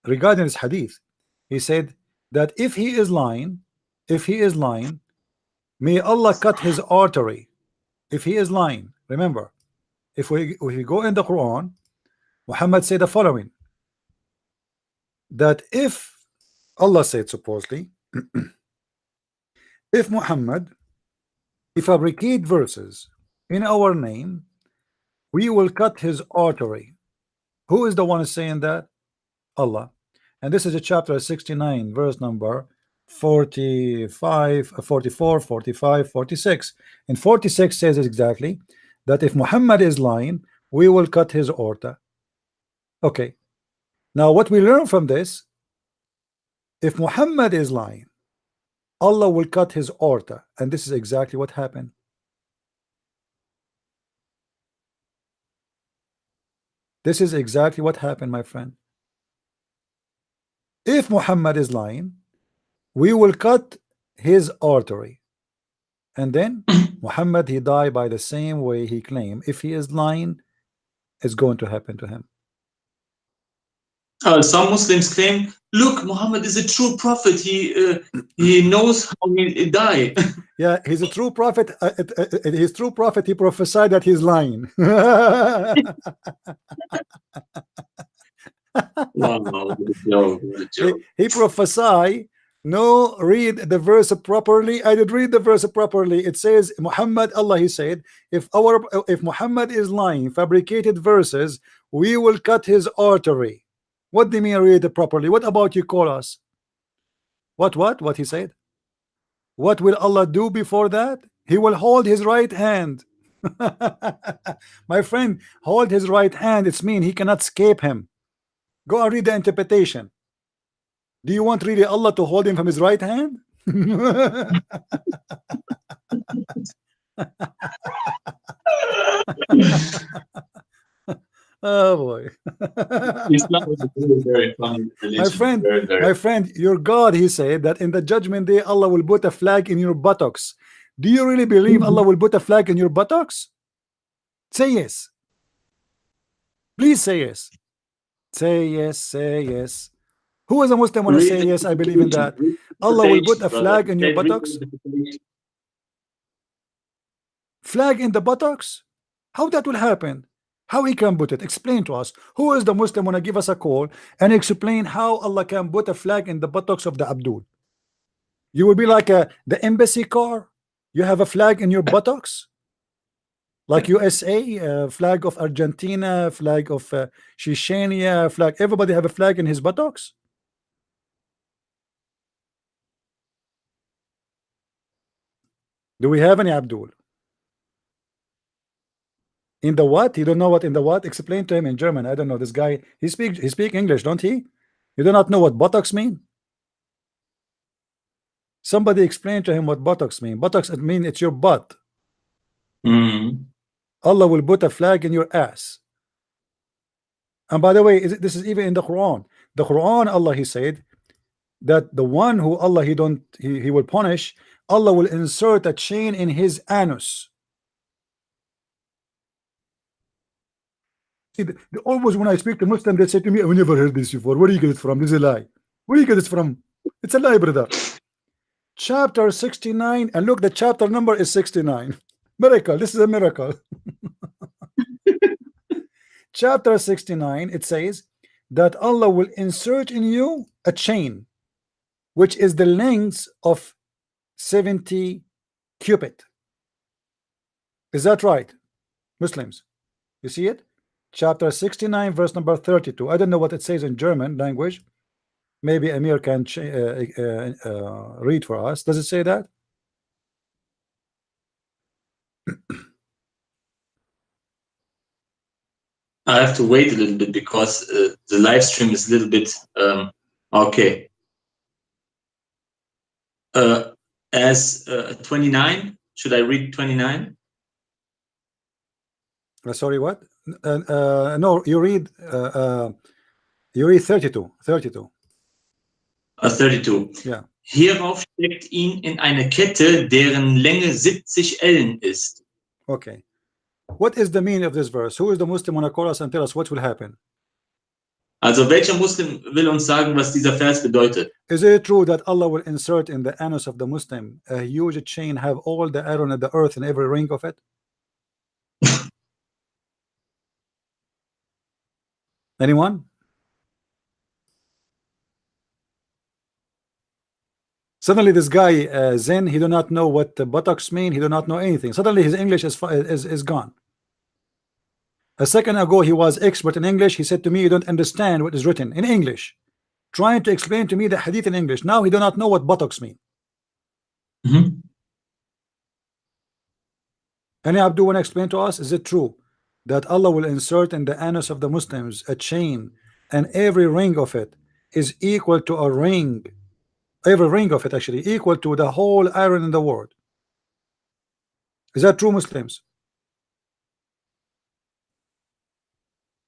regarding this hadith, he said that if he is lying, may Allah cut his artery. If he is lying, remember, if we go in the Quran, Muhammad said the following, that if Allah said supposedly, if Muhammad, if fabricate verses in our name, we will cut his artery. Who is the one saying that? Allah. And this is a chapter 69, verse number 45, 44, 45, 46. And 46 says exactly that if Muhammad is lying, we will cut his aorta. Okay. Now what we learn from this, if Muhammad is lying, Allah will cut his aorta, and this is exactly what happened. This is exactly what happened, my friend. If Muhammad is lying, we will cut his artery, and then Muhammad he died by the same way he claimed. If he is lying, it's going to happen to him. Some Muslims claim, look, Muhammad is a true prophet. He knows how he die. Yeah, he's a true prophet. He's true prophet. He prophesied that he's lying. He prophesied. No, read the verse properly. I did read the verse properly. It says Muhammad, Allah he said, if Muhammad is lying, fabricated verses, we will cut his artery. What do you mean read it properly? What about you call us? What he said? What will Allah do before that? He will hold his right hand. My friend, hold his right hand. It's mean he cannot escape him. Go and read the interpretation. Do you want really Allah to hold him from his right hand? Oh boy. Islam is a very funny religion. My friend, your God, he said that in the judgment day Allah will put a flag in your buttocks. Do you really believe Allah will put a flag in your buttocks? Say yes. Please say yes. Say yes, say yes. Who is a Muslim when I say yes, I believe in that? Allah will put a flag in your buttocks? Flag in the buttocks? How that will happen? How he can put it? Explain to us. Who is the Muslim when I give us a call and explain how Allah can put a flag in the buttocks of the Abdul? You will be like the embassy car. You have a flag in your buttocks, like USA, flag of Argentina, flag of Chechnya, flag. Everybody have a flag in his buttocks. Do we have any Abdul? In the what? You don't know what in the what? Explain to him in German. I don't know. This guy, he speak English, don't he? You do not know what buttocks mean? Somebody explain to him what buttocks mean. Buttocks, it mean it's your butt. Allah will put a flag in your ass. And by the way, this is even in the Quran. The Quran, Allah He said that the one who Allah He will punish, Allah will insert a chain in his anus. See, always when I speak to Muslims, they say to me, "I never heard this before. Where do you get it from? This is a lie. Where do you get this from? It's a lie, brother." Chapter 69, and look, the chapter number is 69. Miracle. This is a miracle. Chapter 69, it says that Allah will insert in you a chain, which is the length of 70 cubit. Is that right, Muslims? You see it? Chapter 69, verse number 32. I don't know what it says in German language. Maybe Amir can read for us. Does it say that? I have to wait a little bit because the live stream is a little bit okay. As 29, should I read 29? Sorry, what? No, you read 32. 32. 32. Yeah. Hierauf steckt ihn in eine Kette, deren Länge 70 Ellen ist. Okay. What is the meaning of this verse? Who is the Muslim want to call us and tell us what will happen? Also welcher Muslim will uns sagen, was dieser Vers bedeutet? Is it true that Allah will insert in the anus of the Muslim a huge chain, have all the iron of the earth in every ring of it? Anyone? Suddenly this guy Zen, he do not know what the buttocks mean. He do not know anything. Suddenly his English is gone. A second ago he was expert in English. He said to me, "You don't understand what is written in English," trying to explain to me the hadith in English. Now he do not know what buttocks mean. Mhm. Any Abdul want to explain to us? Is it true that Allah will insert in the anus of the Muslims a chain, and every ring of it is equal to a ring? Every ring of it actually equal to the whole iron in the world. Is that true, Muslims?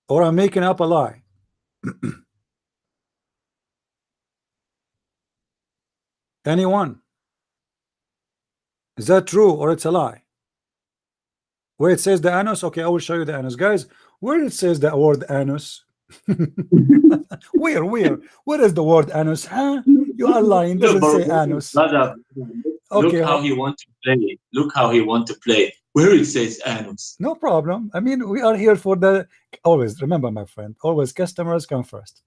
Or I'm making up a lie? Anyone? Is that true or it's a lie? Where it says the anus, okay, I will show you the anus, guys. Where it says the word anus? Where is the word anus? Huh? You are lying. Doesn't say anus. Brother, Okay. look how he want to play. Look how he want to play. Where it says anus. No problem. I mean, we are here for the always. Remember, my friend. Always customers come first.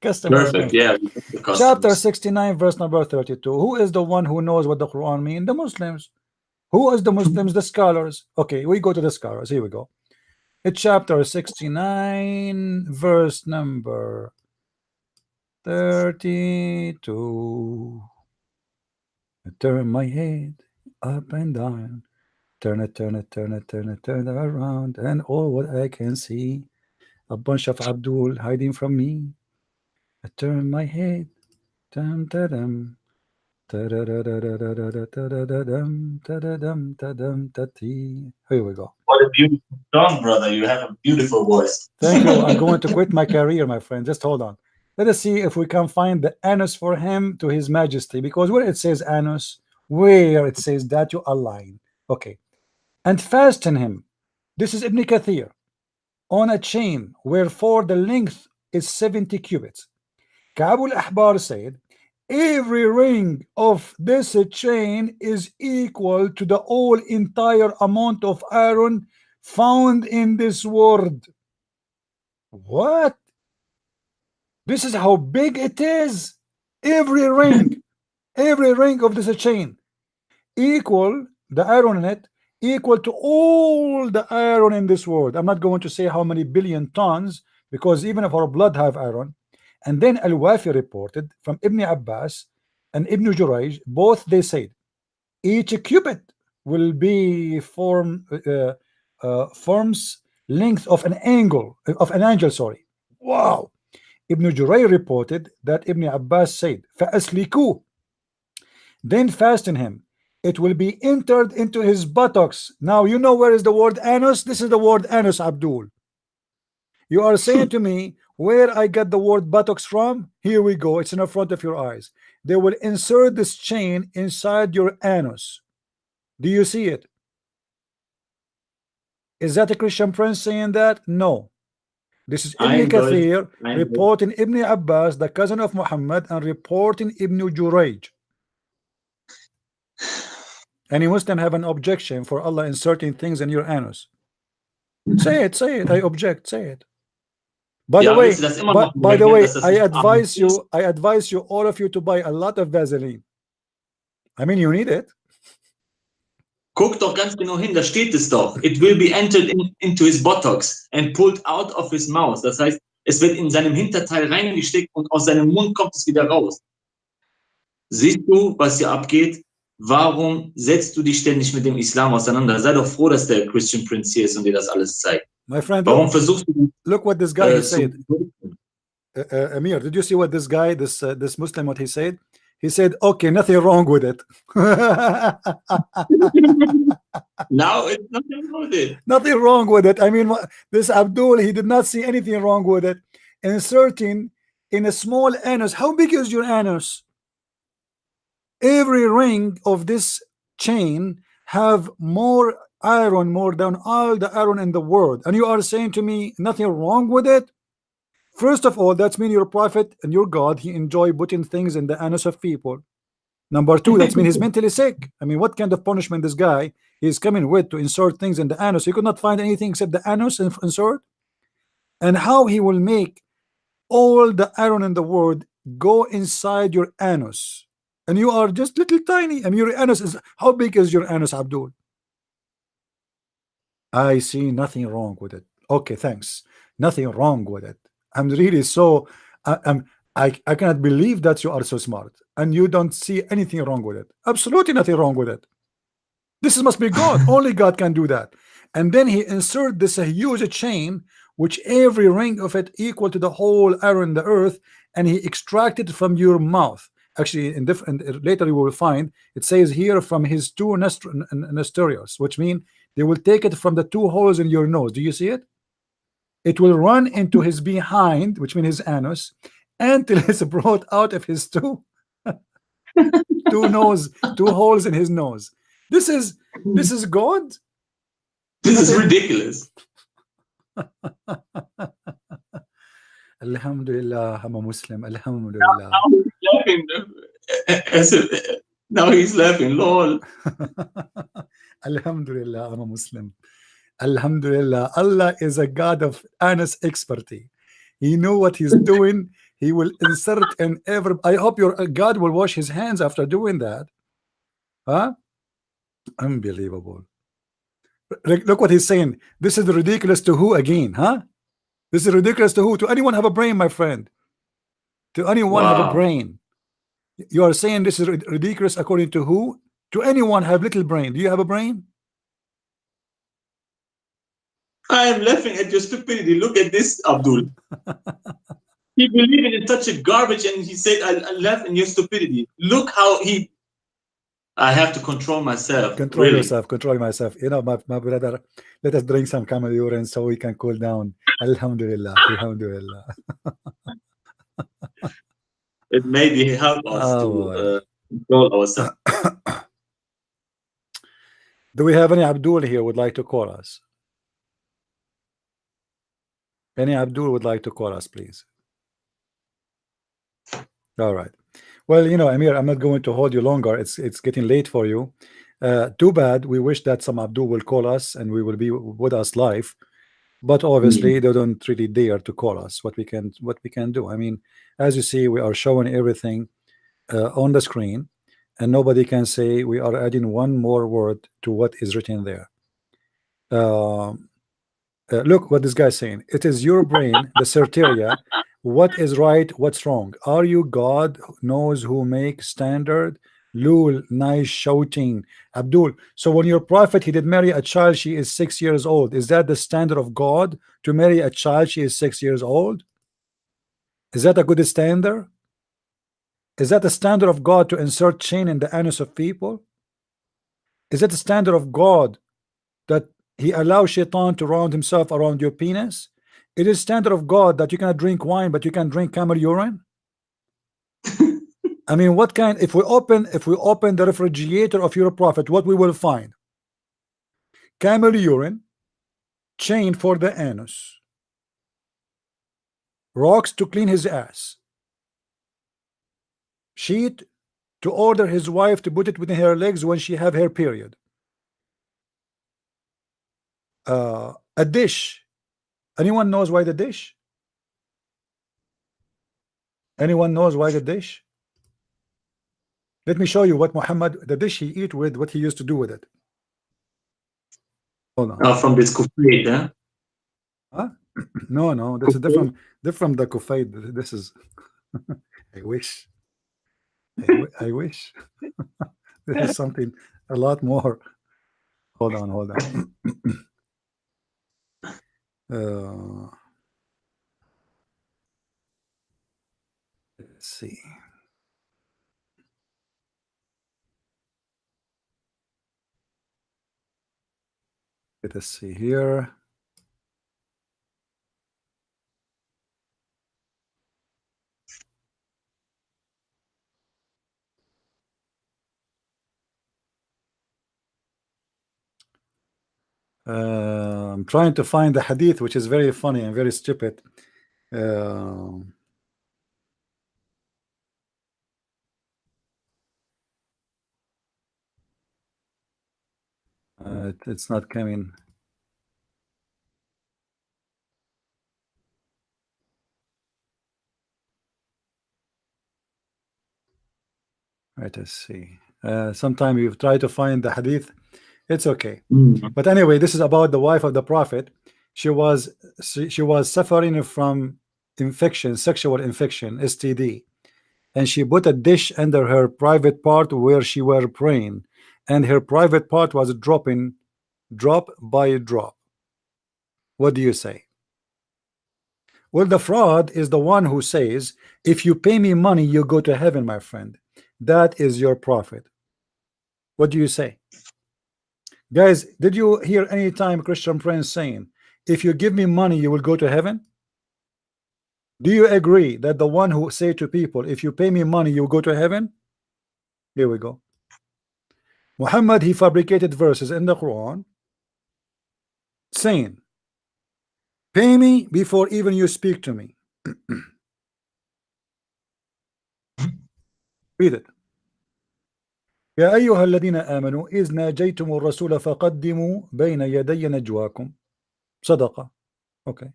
Customers. Perfect. Yeah. the customers. Chapter 69, verse number 32. Who is the one who knows what the Quran means? The Muslims. Who is the Muslims? The scholars. Okay, we go to the scholars. Here we go. It's chapter 69, verse number 32. I turn my head up and down, turn it around, and all what I can see, a bunch of Abdul hiding from me. I turn my head, dum da dum, da da da da da da da da da da dum da da dum da dum da dee. Here we go. What a beautiful song, brother. You have a beautiful voice. Thank you. I'm going to quit my career, my friend. Just hold on. Let us see if we can find the anus for him to his majesty, because where it says anus, where it says that, you align. Okay. And fasten him. This is Ibn Kathir. On a chain, wherefore the length is 70 cubits. Ka'b al-Ahbar said, every ring of this chain is equal to the whole entire amount of iron found in this world. What? This is how big it is. Every ring of this chain equal, the iron in it equal to all the iron in this world. I'm not going to say how many billion tons, because even if our blood have iron. And then Al-Wafi reported from Ibn Abbas and Ibn Jurayj, both they said each cubit will be forms length of an angle of an angel. Sorry. Wow. Ibn Jurayj reported that Ibn Abbas said, فَأَسْلِكُوا, then fasten him, it will be entered into his buttocks. Now you know where is the word anus. This is the word anus, Abdul. You are saying to me where I got the word buttocks from? Here we go. It's in the front of your eyes. They will insert this chain inside your anus. Do you see it? Is that a Christian prince saying that? No. This is Ibn Kathir reporting Ibn Abbas, the cousin of Muhammad, and reporting Ibn Jurayj. Any Muslim have an objection for Allah inserting things in your anus? Say it, say it. I object, say it. By the way, I advise you, all of you, to buy a lot of Vaseline. I mean, you need it. Guck doch ganz genau hin, da steht es doch. It will be entered into his buttocks and pulled out of his mouth. Das heißt, es wird in seinem Hinterteil reingesteckt und aus seinem Mund kommt es wieder raus. Siehst du, was hier abgeht? Warum setzt du dich ständig mit dem Islam auseinander? Sei doch froh, dass der Christian Prince hier ist und dir das alles zeigt. My friend, warum versuchst du? Look what this guy said. Amir, did you see what this guy, this Muslim, what he said? He said, okay, nothing wrong with it. Now it's nothing wrong with it. Nothing wrong with it. I mean, this Abdul, he did not see anything wrong with it. Inserting in a small anus. How big is your anus? Every ring of this chain have more iron, more than all the iron in the world. And you are saying to me, nothing wrong with it? First of all, that's mean your prophet and your God, he enjoy putting things in the anus of people. Number two, that's mean he's mentally sick. I mean, what kind of punishment this guy is coming with to insert things in the anus? He could not find anything except the anus and insert. And how he will make all the iron in the world go inside your anus. And you are just little tiny. I mean, your anus is, how big is your anus, Abdul? I see nothing wrong with it. Okay, thanks. Nothing wrong with it. I'm really so I cannot believe that you are so smart and you don't see anything wrong with it. Absolutely nothing wrong with it. This must be God. Only God can do that. And then he insert this huge chain, which every ring of it equal to the whole iron in the earth, and he extracted from your mouth. Actually, in different later you will find it says here from his two nostrils, which mean they will take it from the two holes in your nose. Do you see it? It will run into his behind, which means his anus, until it's brought out of his two holes in his nose. This is God. This is ridiculous. Alhamdulillah, I'm a Muslim. Alhamdulillah. Now he's laughing. Lol. Alhamdulillah, I'm a Muslim. Alhamdulillah, Allah is a God of anus expertise. He knew what he's doing. He will insert in every. I hope your God will wash his hands after doing that. Huh? Unbelievable. Look what he's saying. This is ridiculous to who again? Huh? This is ridiculous to who? To anyone have a brain, my friend? To anyone have a brain? You are saying this is ridiculous according to who? To anyone have little brain? Do you have a brain? I am laughing at your stupidity. Look at this, Abdul. He believed in such a garbage, and he said, "I laugh at your stupidity." Look how he. I have to control myself. Control yourself. Control myself. You know, my brother. Let us drink some camel urine so we can cool down. Alhamdulillah. Alhamdulillah. It maybe help us to control ourselves. Do we have any Abdul here would like to call us? Any Abdul would like to call us, please? All right. Well, you know, Amir, I'm not going to hold you longer. It's getting late for you. Too bad. We wish that some Abdul will call us and we will be with us live. But obviously they don't really dare to call us. What we can do. I mean, as you see, we are showing everything on the screen, and nobody can say we are adding one more word to what is written there. Look what this guy is saying. It is your brain, the Certeria. What is right? What's wrong? Are you God knows who makes standard? Lul, nice shouting. Abdul, so when your prophet, he did marry a child, she is 6 years old. Is that the standard of God, to marry a child, she is 6 years old? Is that a good standard? Is that the standard of God, to insert chain in the anus of people? Is that the standard of God, that he allows shaitan to round himself around your penis? It is standard of God that you cannot drink wine, but you can drink camel urine. I mean, what kind? If we open the refrigerator of your prophet, what we will find? Camel urine, chain for the anus, rocks to clean his ass, sheet to order his wife to put it within her legs when she have her period, a dish. Anyone knows why the dish? Anyone knows why the dish? Let me show you what Muhammad, the dish he eat with, what he used to do with it. Hold on. From this Kuwait, huh? Huh? No, this is different the Kuwait. This is I wish. I wish. This is something a lot more. Hold on. Let's see. Let us see here. I'm trying to find the hadith, which is very funny and very stupid. It's not coming. Right, let's see. Sometime you try to find the hadith, it's okay. But anyway, this is about the wife of the prophet. She was suffering from infection, sexual infection, STD, and she put a dish under her private part where she were praying, and her private part was dropping drop by drop. What do you say? Well, the fraud is the one who says, if you pay me money, you go to heaven, my friend. That is your prophet. What do you say? Guys, did you hear any time Christian Prince saying, if you give me money, you will go to heaven? Do you agree that the one who say to people, if you pay me money, you will go to heaven? Here we go. Muhammad, he fabricated verses in the Quran saying, pay me before even you speak to me. Read it. يا أيها الذين آمنوا إذ ناجيتم الرسول فقدموا بين يدي نجواكم صدقة. Okay.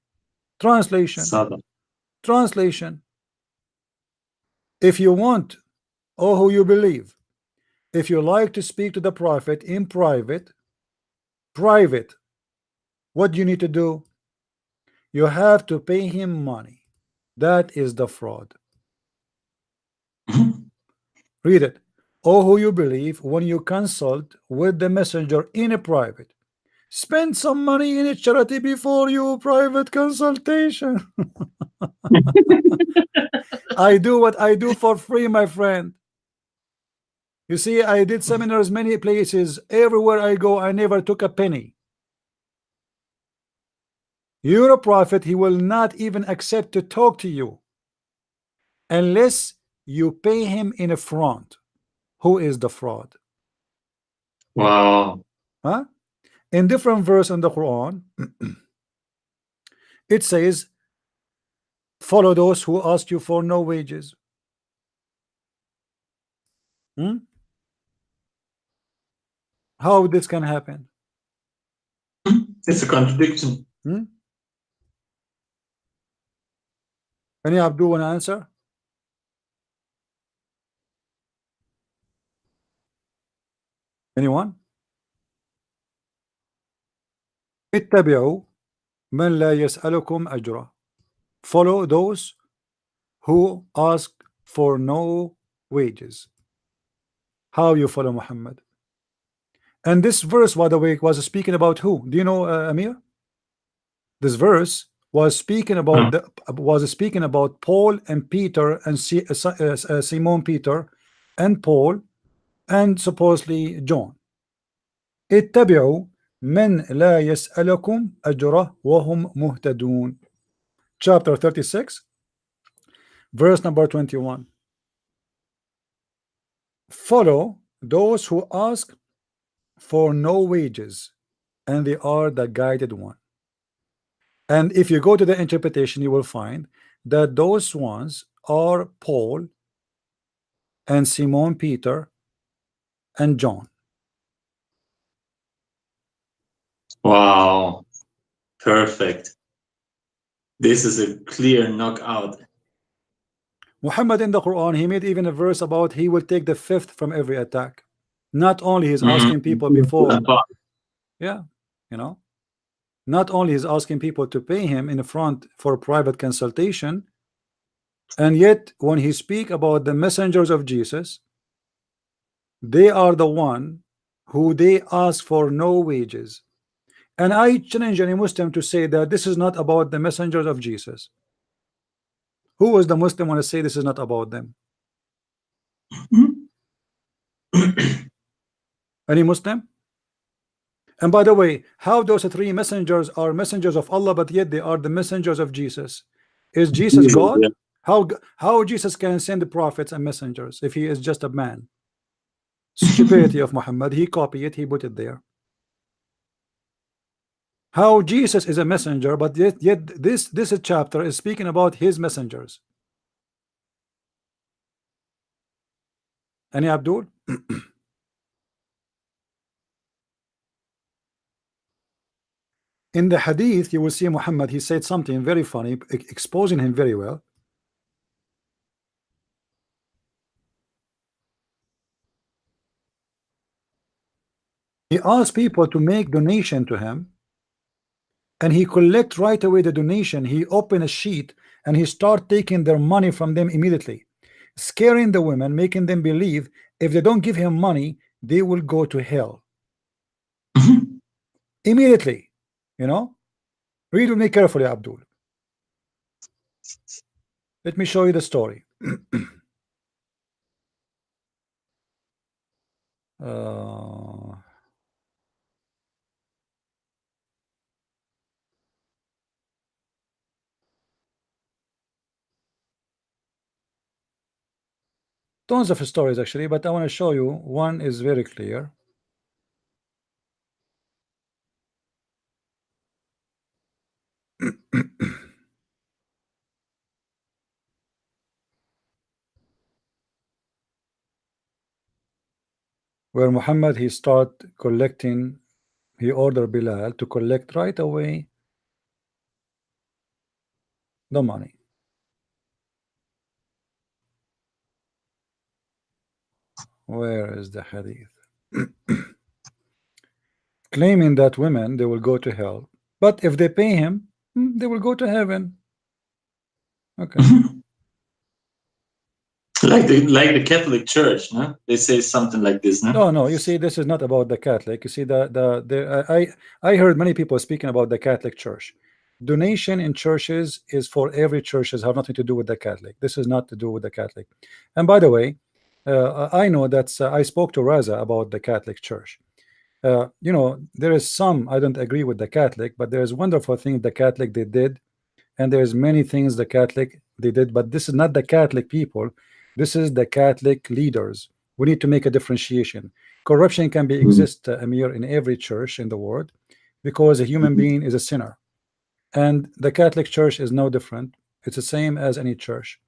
Translation. If you want, or who you believe, if you like to speak to the prophet in private, what do you need to do? You have to pay him money. That is the fraud. Read it. Oh, who you believe, when you consult with the messenger in a private, spend some money in a charity before your private consultation. I do what I do for free, my friend. You see, I did seminars many places. Everywhere I go, I never took a penny. You're a prophet. He will not even accept to talk to you unless you pay him in a front. Who is the fraud? Wow. Huh? In different verse in the Quran, it says, follow those who ask you for no wages. How this can happen? It's a contradiction. Any Abdul want to answer? Anyone? اتبعوا من لا يسألكم أجرا. Follow those who ask for no wages. How you follow Muhammad? And this verse, by the way, was speaking about who? Do you know, Amir? This verse was speaking about Paul and Peter and Simon Peter and Paul and supposedly John. اتبعوا من لا يسألكم أجره وهم مهتدون. chapter 36, verse number 21. Follow those who ask for no wages, and they are the guided one. And if you go to the interpretation, you will find that those ones are Paul and Simon Peter and John. Wow. Perfect. This is a clear knockout. Muhammad in the Quran, he made even a verse about he will take the fifth from every attack. Not only he's asking people before, yeah, you know, not only he's asking people to pay him in front for private consultation, and yet when he speak about the messengers of Jesus, they are the one who they ask for no wages. And I challenge any Muslim to say that this is not about the messengers of Jesus. Who was the Muslim want to say this is not about them? Any Muslim? And by the way, how those three messengers are messengers of Allah, but yet they are the messengers of Jesus? Is Jesus God? Yeah. How Jesus can send the prophets and messengers if he is just a man? Stupidity of Muhammad. He copied it, he put it there. How Jesus is a messenger, but yet this chapter is speaking about his messengers. Any Abdul? In the hadith, you will see Muhammad, he said something very funny, exposing him very well. He asked people to make donation to him, and he collect right away the donation. He opened a sheet and he start taking their money from them immediately, scaring the women, making them believe if they don't give him money, they will go to hell. Immediately, you know. Read with me carefully, Abdul. Let me show you the story. Tons of stories actually, but I want to show you one is very clear. Where Muhammad he start collecting, he ordered Bilal to collect right away the money. Where is the hadith? Claiming that women they will go to hell, but if they pay him, they will go to heaven. Okay. Like the Catholic Church, no? They say something like this, no? No, you see, this is not about the Catholic. You see, I heard many people speaking about the Catholic Church. Donation in churches is for every churches, have nothing to do with the Catholic. This is not to do with the Catholic. And by the way, I know that I spoke to Raza about the Catholic Church. You know, there is some I don't agree with the Catholic, but there is wonderful things the Catholic they did, and there's many things the Catholic they did, but this is not the Catholic people. This is the Catholic leaders. We need to make a differentiation. Corruption can be exist, Amir, in every church in the world, because a human being is a sinner, and the Catholic Church is no different. It's the same as any church.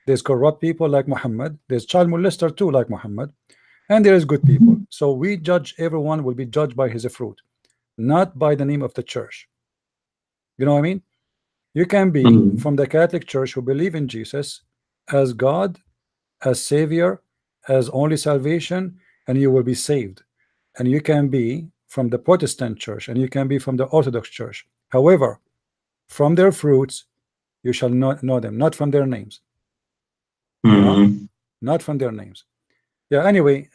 There's corrupt people like Muhammad. There's child molester too like Muhammad, and there is good people. So we judge, everyone will be judged by his fruit, not by the name of the church. You know what I mean? You can be from the Catholic Church who believe in Jesus as God, as Savior, as only salvation, and you will be saved. And you can be from the Protestant Church, and you can be from the Orthodox Church. However, from their fruits you shall not know them, not from their names. You know? Not from their names. Yeah, anyway,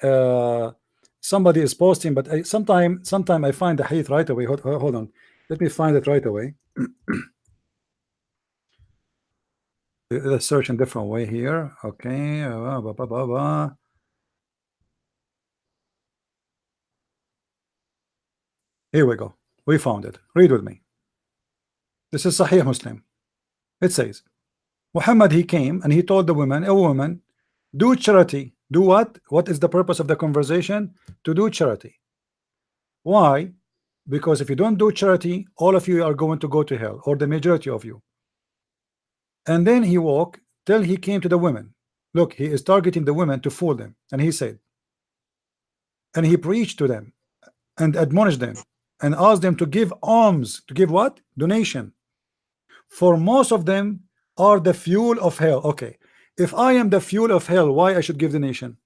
somebody is posting, but sometime I find the hadith right away. Hold on, let me find it right away. Let's search in different way here. Okay. Here we go. We found it. Read with me. This is Sahih Muslim. It says Muhammad, he came and he told the women, a woman, do charity. Do what? What is the purpose of the conversation? To do charity. Why? Because if you don't do charity, all of you are going to go to hell, or the majority of you. And then he walked till he came to the women. Look, he is targeting the women to fool them. And he said, and he preached to them and admonished them and asked them to give alms. To give what? Donation. For most of them are the fuel of hell. Okay, if I am the fuel of hell, why I should give donation?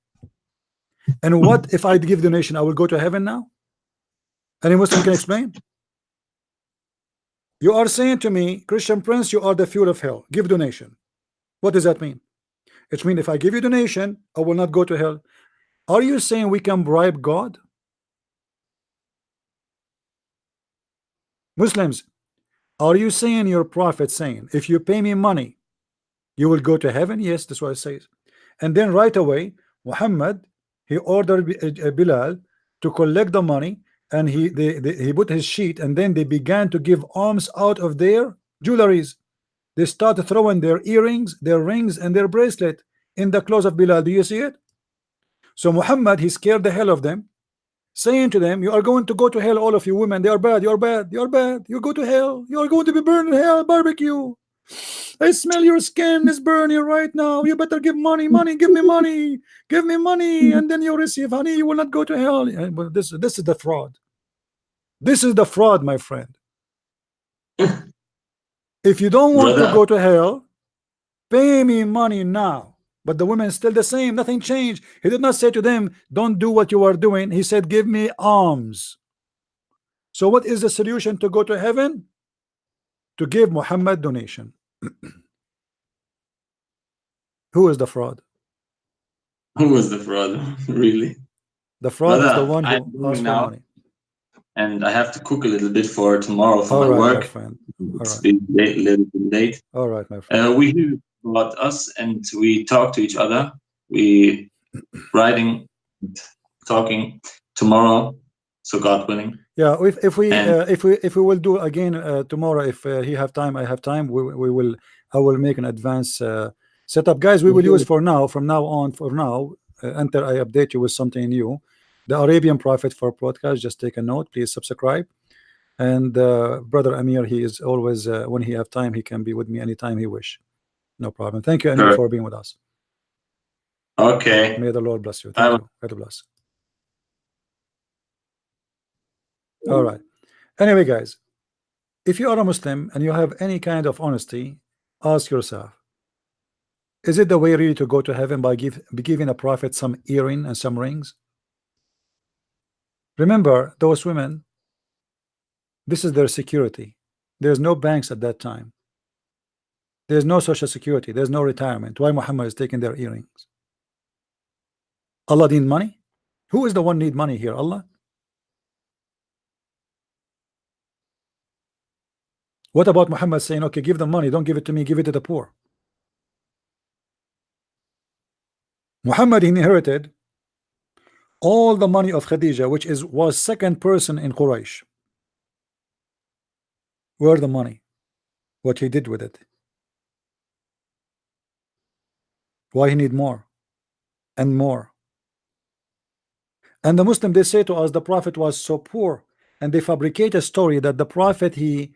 And what if I give donation? I will go to heaven now? Any Muslim can explain? You are saying to me, Christian Prince, you are the fuel of hell. Give donation. What does that mean? It means if I give you donation, I will not go to hell. Are you saying we can bribe God? Muslims, are you saying your prophet saying, if you pay me money, you will go to heaven? Yes, that's what it says. And then right away, Muhammad, he ordered Bilal to collect the money, and he put his sheet, and then they began to give alms out of their jewelries. They started throwing their earrings, their rings, and their bracelet in the clothes of Bilal. Do you see it? So Muhammad, he scared the hell of them, saying to them, you are going to go to hell, all of you women. They are bad, you are bad, you are bad. You go to hell, you are going to be burned in hell, barbecue. I smell your skin is burning right now. You better give money, give me money, give me money, and then you receive honey. You will not go to hell. But this is the fraud. This is the fraud, my friend. If you don't want to go to hell, pay me money now. But the women still the same. Nothing changed. He did not say to them, don't do what you are doing. He said, give me alms. So what is the solution to go to heaven? To give Muhammad donation. Who is the fraud? Who was the fraud? Really? The fraud is the one who asked for money. And I have to cook a little bit for tomorrow for my work. My friend. It's been a little bit late. All right, my friend. We hear about us and we talk to each other. We writing, talking tomorrow. So God willing. Yeah, if we will do again tomorrow, if he have time, I have time. I will make an advance setup, guys. We will use from now on. Until I update you with something new. The Arabian Prophet for podcast. Just take a note. Please subscribe. And brother Amir, he is always when he have time, he can be with me anytime he wish. No problem. Thank you, Amir, for being with us. Okay. May the Lord bless you. Thank you. God bless. All right. Anyway, guys, if you are a Muslim and you have any kind of honesty, ask yourself, is it the way really to go to heaven by giving a prophet some earring and some rings? Remember, those women, this is their security. There's no banks at that time. There's no social security. There's no retirement. Why Muhammad is taking their earrings? Allah need money? Who is the one need money here? Allah? What about Muhammad saying, okay, give them money, don't give it to me, give it to the poor? Muhammad inherited all the money of Khadija, which was second person in Quraysh. Where the money? What he did with it? Why he need more and more? And the Muslim, they say to us the Prophet was so poor, and they fabricate a story that the Prophet, he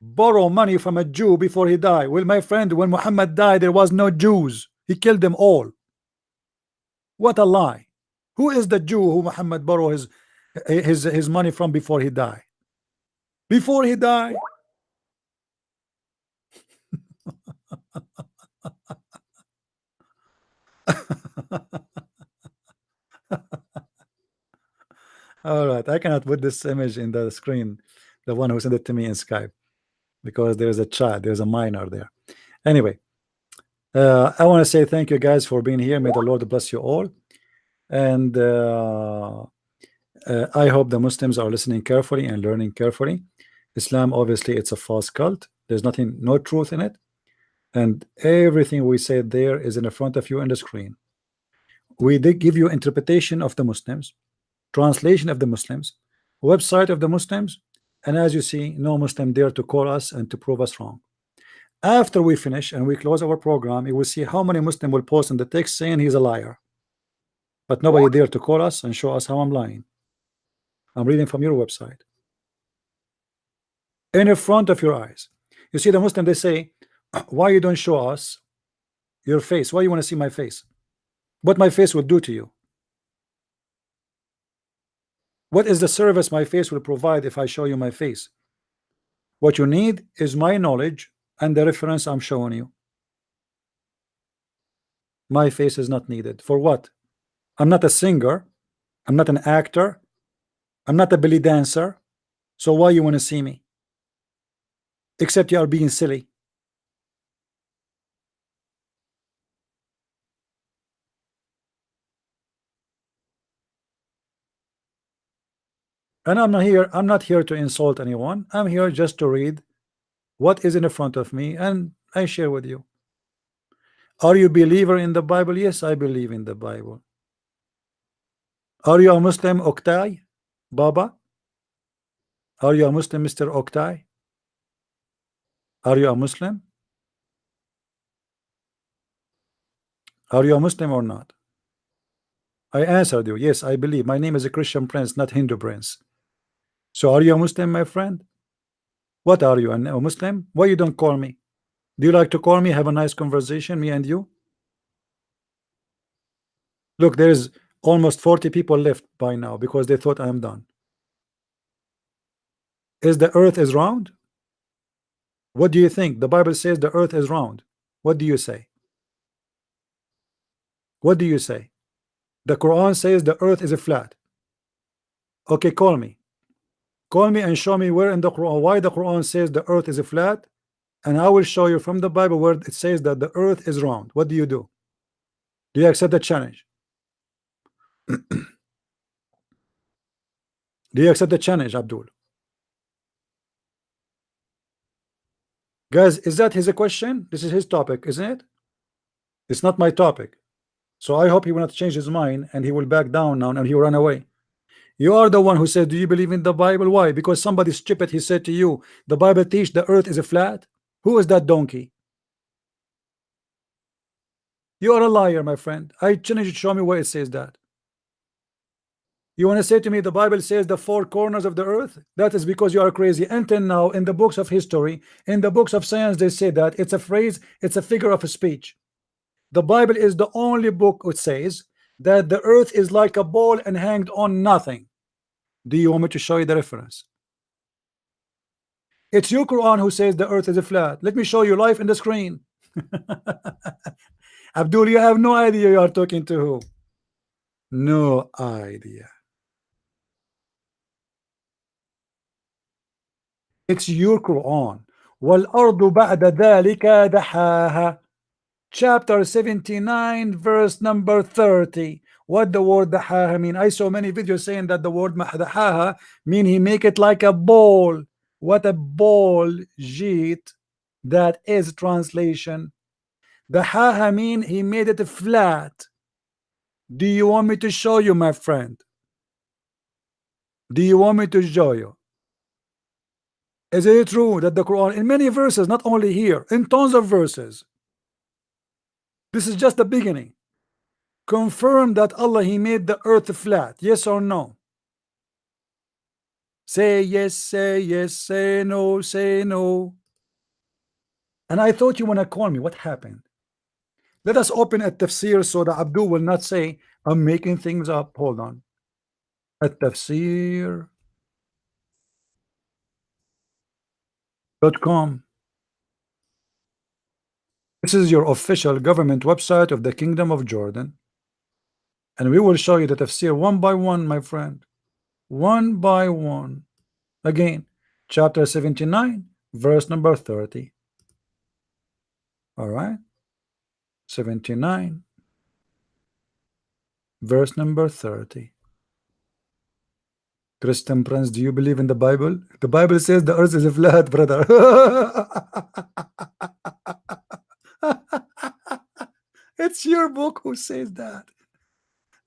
borrowed money from a Jew before he died. Well, my friend, when Muhammad died, there was no Jews. He killed them all. What a lie. Who is the Jew who Muhammad borrowed his money from before he died? Before he died. All right, I cannot put this image in the screen, the one who sent it to me in Skype, because there's a child, there's a minor there. Anyway, I want to say thank you guys for being here. May the Lord bless you all. And I hope the Muslims are listening carefully and learning carefully. Islam, obviously, it's a false cult. There's no truth in it. And everything we said there is in the front of you on the screen. We did give you interpretation of the Muslims, translation of the Muslims, website of the Muslims, and as you see, no Muslim dare to call us and to prove us wrong. After we finish and we close our program, you will see how many Muslims will post in the text saying he's a liar. But nobody dare to call us and show us how I'm lying. I'm reading from your website. In front of your eyes. You see the Muslim, they say, why you don't show us your face? Why you want to see my face? What my face will do to you? What is the service my face will provide if I show you my face? What you need is my knowledge and the reference I'm showing you. My face is not needed. For what? I'm not a singer. I'm not an actor. I'm not a belly dancer. So why you want to see me? Except you are being silly. And I'm not here to insult anyone. I'm here just to read what is in front of me and I share with you. Are you a believer in the Bible? Yes, I believe in the Bible. Are you a Muslim, Oktay? Baba? Are you a Muslim, Mr. Oktay? Are you a Muslim? Are you a Muslim or not? I answered you. Yes, I believe. My name is a Christian prince, not Hindu prince. So are you a Muslim, my friend? What are you, a Muslim? Why you don't call me? Do you like to call me, have a nice conversation, me and you? Look, there is almost 40 people left by now because they thought I'm done. Is the earth is round? What do you think? The Bible says the earth is round. What do you say? What do you say? The Quran says the earth is a flat. Okay, call me. Call me and show me where in the Quran, why the Quran says the earth is a flat, and I will show you from the Bible where it says that the earth is round. What do you do? Do you accept the challenge? Do you accept the challenge, Abdul? Guys, is that his question? This is his topic, isn't it? It's not my topic. So I hope he will not change his mind and he will back down now and he will run away. You are the one who said, do you believe in the Bible? Why? Because somebody stupid, he said to you, the Bible teach the earth is a flat. Who is that donkey? You are a liar, my friend. I challenge you to show me where it says that. You want to say to me the Bible says the four corners of the earth? That is because you are crazy. Until now, in the books of history, in the books of science, they say that it's a phrase, it's a figure of a speech. The Bible is the only book which says that the earth is like a ball and hanged on nothing. Do you want me to show you the reference? It's your Quran who says the earth is a flat. Let me show you live in the screen. Abdul, you have no idea you are talking to who. No idea. It's your Quran. وَالْأَرْضُ بَعْدَ ذَلِكَ دَحَاهَا. Chapter 79, verse number 30. What the word dahaha mean? I saw many videos saying that the word dahaha mean he make it like a ball. What a ball, jit. That is translation. Dahaha mean he made it flat. Do you want me to show you, my friend? Do you want me to show you? Is it true that the Quran, in many verses, not only here, in tons of verses, this is just the beginning, confirm that Allah, he made the earth flat? Yes or no? Say yes, say no, say no. And I thought you want to call me. What happened? Let us open a tafsir so that Abdul will not say I'm making things up. Hold on. A tafsir.com. This is your official government website of the Kingdom of Jordan. And we will show you the tafsir one by one, my friend. One by one. Again, chapter 79, verse number 30. All right. 79, verse number 30. Christian Prince, do you believe in the Bible? The Bible says the earth is a flat, brother. It's your book who says that,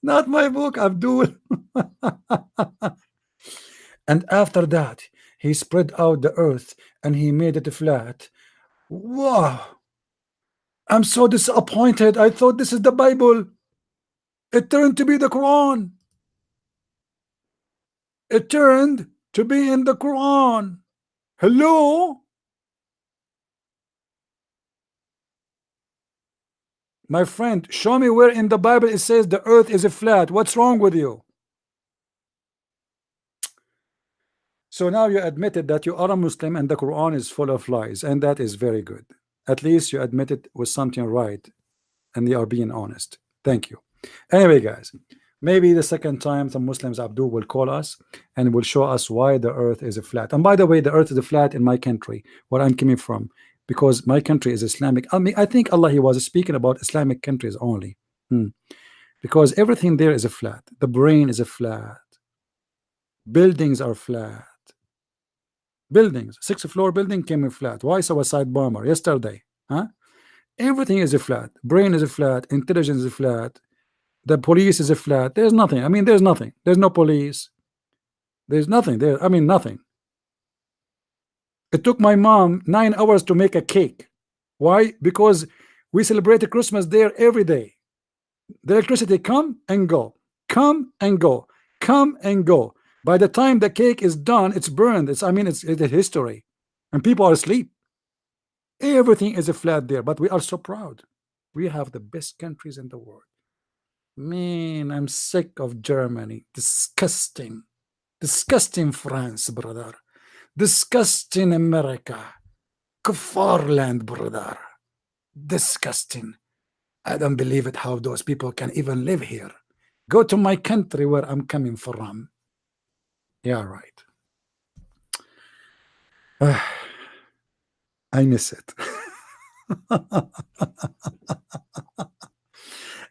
not my book, Abdul. And after that, he spread out the earth and he made it flat. Wow. I'm so disappointed. I thought this is the Bible. It turned to be the Quran. It turned to be in the Quran. Hello? My friend, show me where in the Bible it says the earth is a flat. What's wrong with you? So now you admitted that you are a Muslim and the Quran is full of lies, and that is very good. At least you admitted with something right and you are being honest. Thank you. Anyway, guys, maybe the second time the Muslims Abdul will call us and will show us why the earth is a flat. And by the way, the earth is a flat in my country, where I'm coming from, because my country is Islamic. I mean, I think Allah, he was speaking about Islamic countries only, because everything there is a flat. The brain is a flat. Buildings are flat. Buildings, 6th floor building came in flat. Why suicide bomber yesterday? Huh? Everything is a flat. Brain is a flat. Intelligence is a flat. The police is a flat. There's nothing. I mean, there's nothing. There's no police. There's nothing there. I mean, nothing. It took my mom 9 hours to make a cake. Why? Because we celebrate Christmas there every day. The electricity come and go, come and go, come and go. By the time the cake is done, it's burned. It's a history, and people are asleep. Everything is a flat there, but we are so proud. We have the best countries in the world. Man, I'm sick of Germany. Disgusting. Disgusting France, brother. Disgusting America. Kuffar land, brother. Disgusting. I don't believe it how those people can even live here. Go to my country where I'm coming from. Yeah, right. I miss it.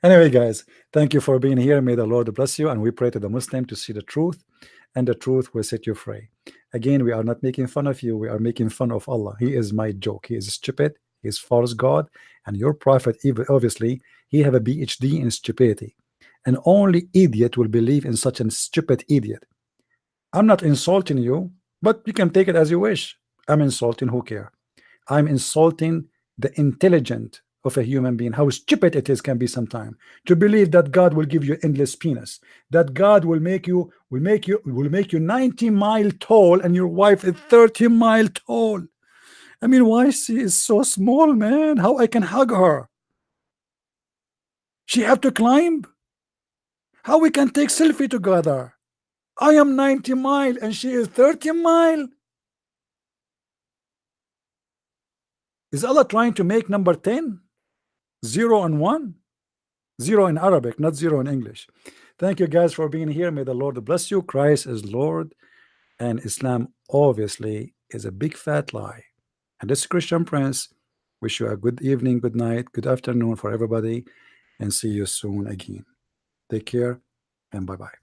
Anyway, guys, thank you for being here. May the Lord bless you, and we pray to the Muslim to see the truth, and the truth will set you free. Again, we are not making fun of you. We are making fun of Allah. He is my joke. He is stupid. He is false God, and your prophet, obviously, he have a PhD in stupidity. And only idiot will believe in such a stupid idiot. I'm not insulting you, but you can take it as you wish. I'm insulting, who care? I'm insulting the intelligent of a human being, how stupid it is can be sometime to believe that God will give you endless penis, that God will make you 90 mile tall and your wife is 30 mile tall. I mean, why she is so small, man? How I can hug her? She have to climb? How we can take selfie together? I am 90 mile and she is 30 mile. Is Allah trying to make number 10? 0 and 1? 0 in Arabic, not 0 in English. Thank you guys for being here. May the Lord bless you. Christ is Lord, and Islam obviously is a big fat lie. And this Christian Prince wish you a good evening, good night, good afternoon for everybody, and see you soon again. Take care and bye-bye.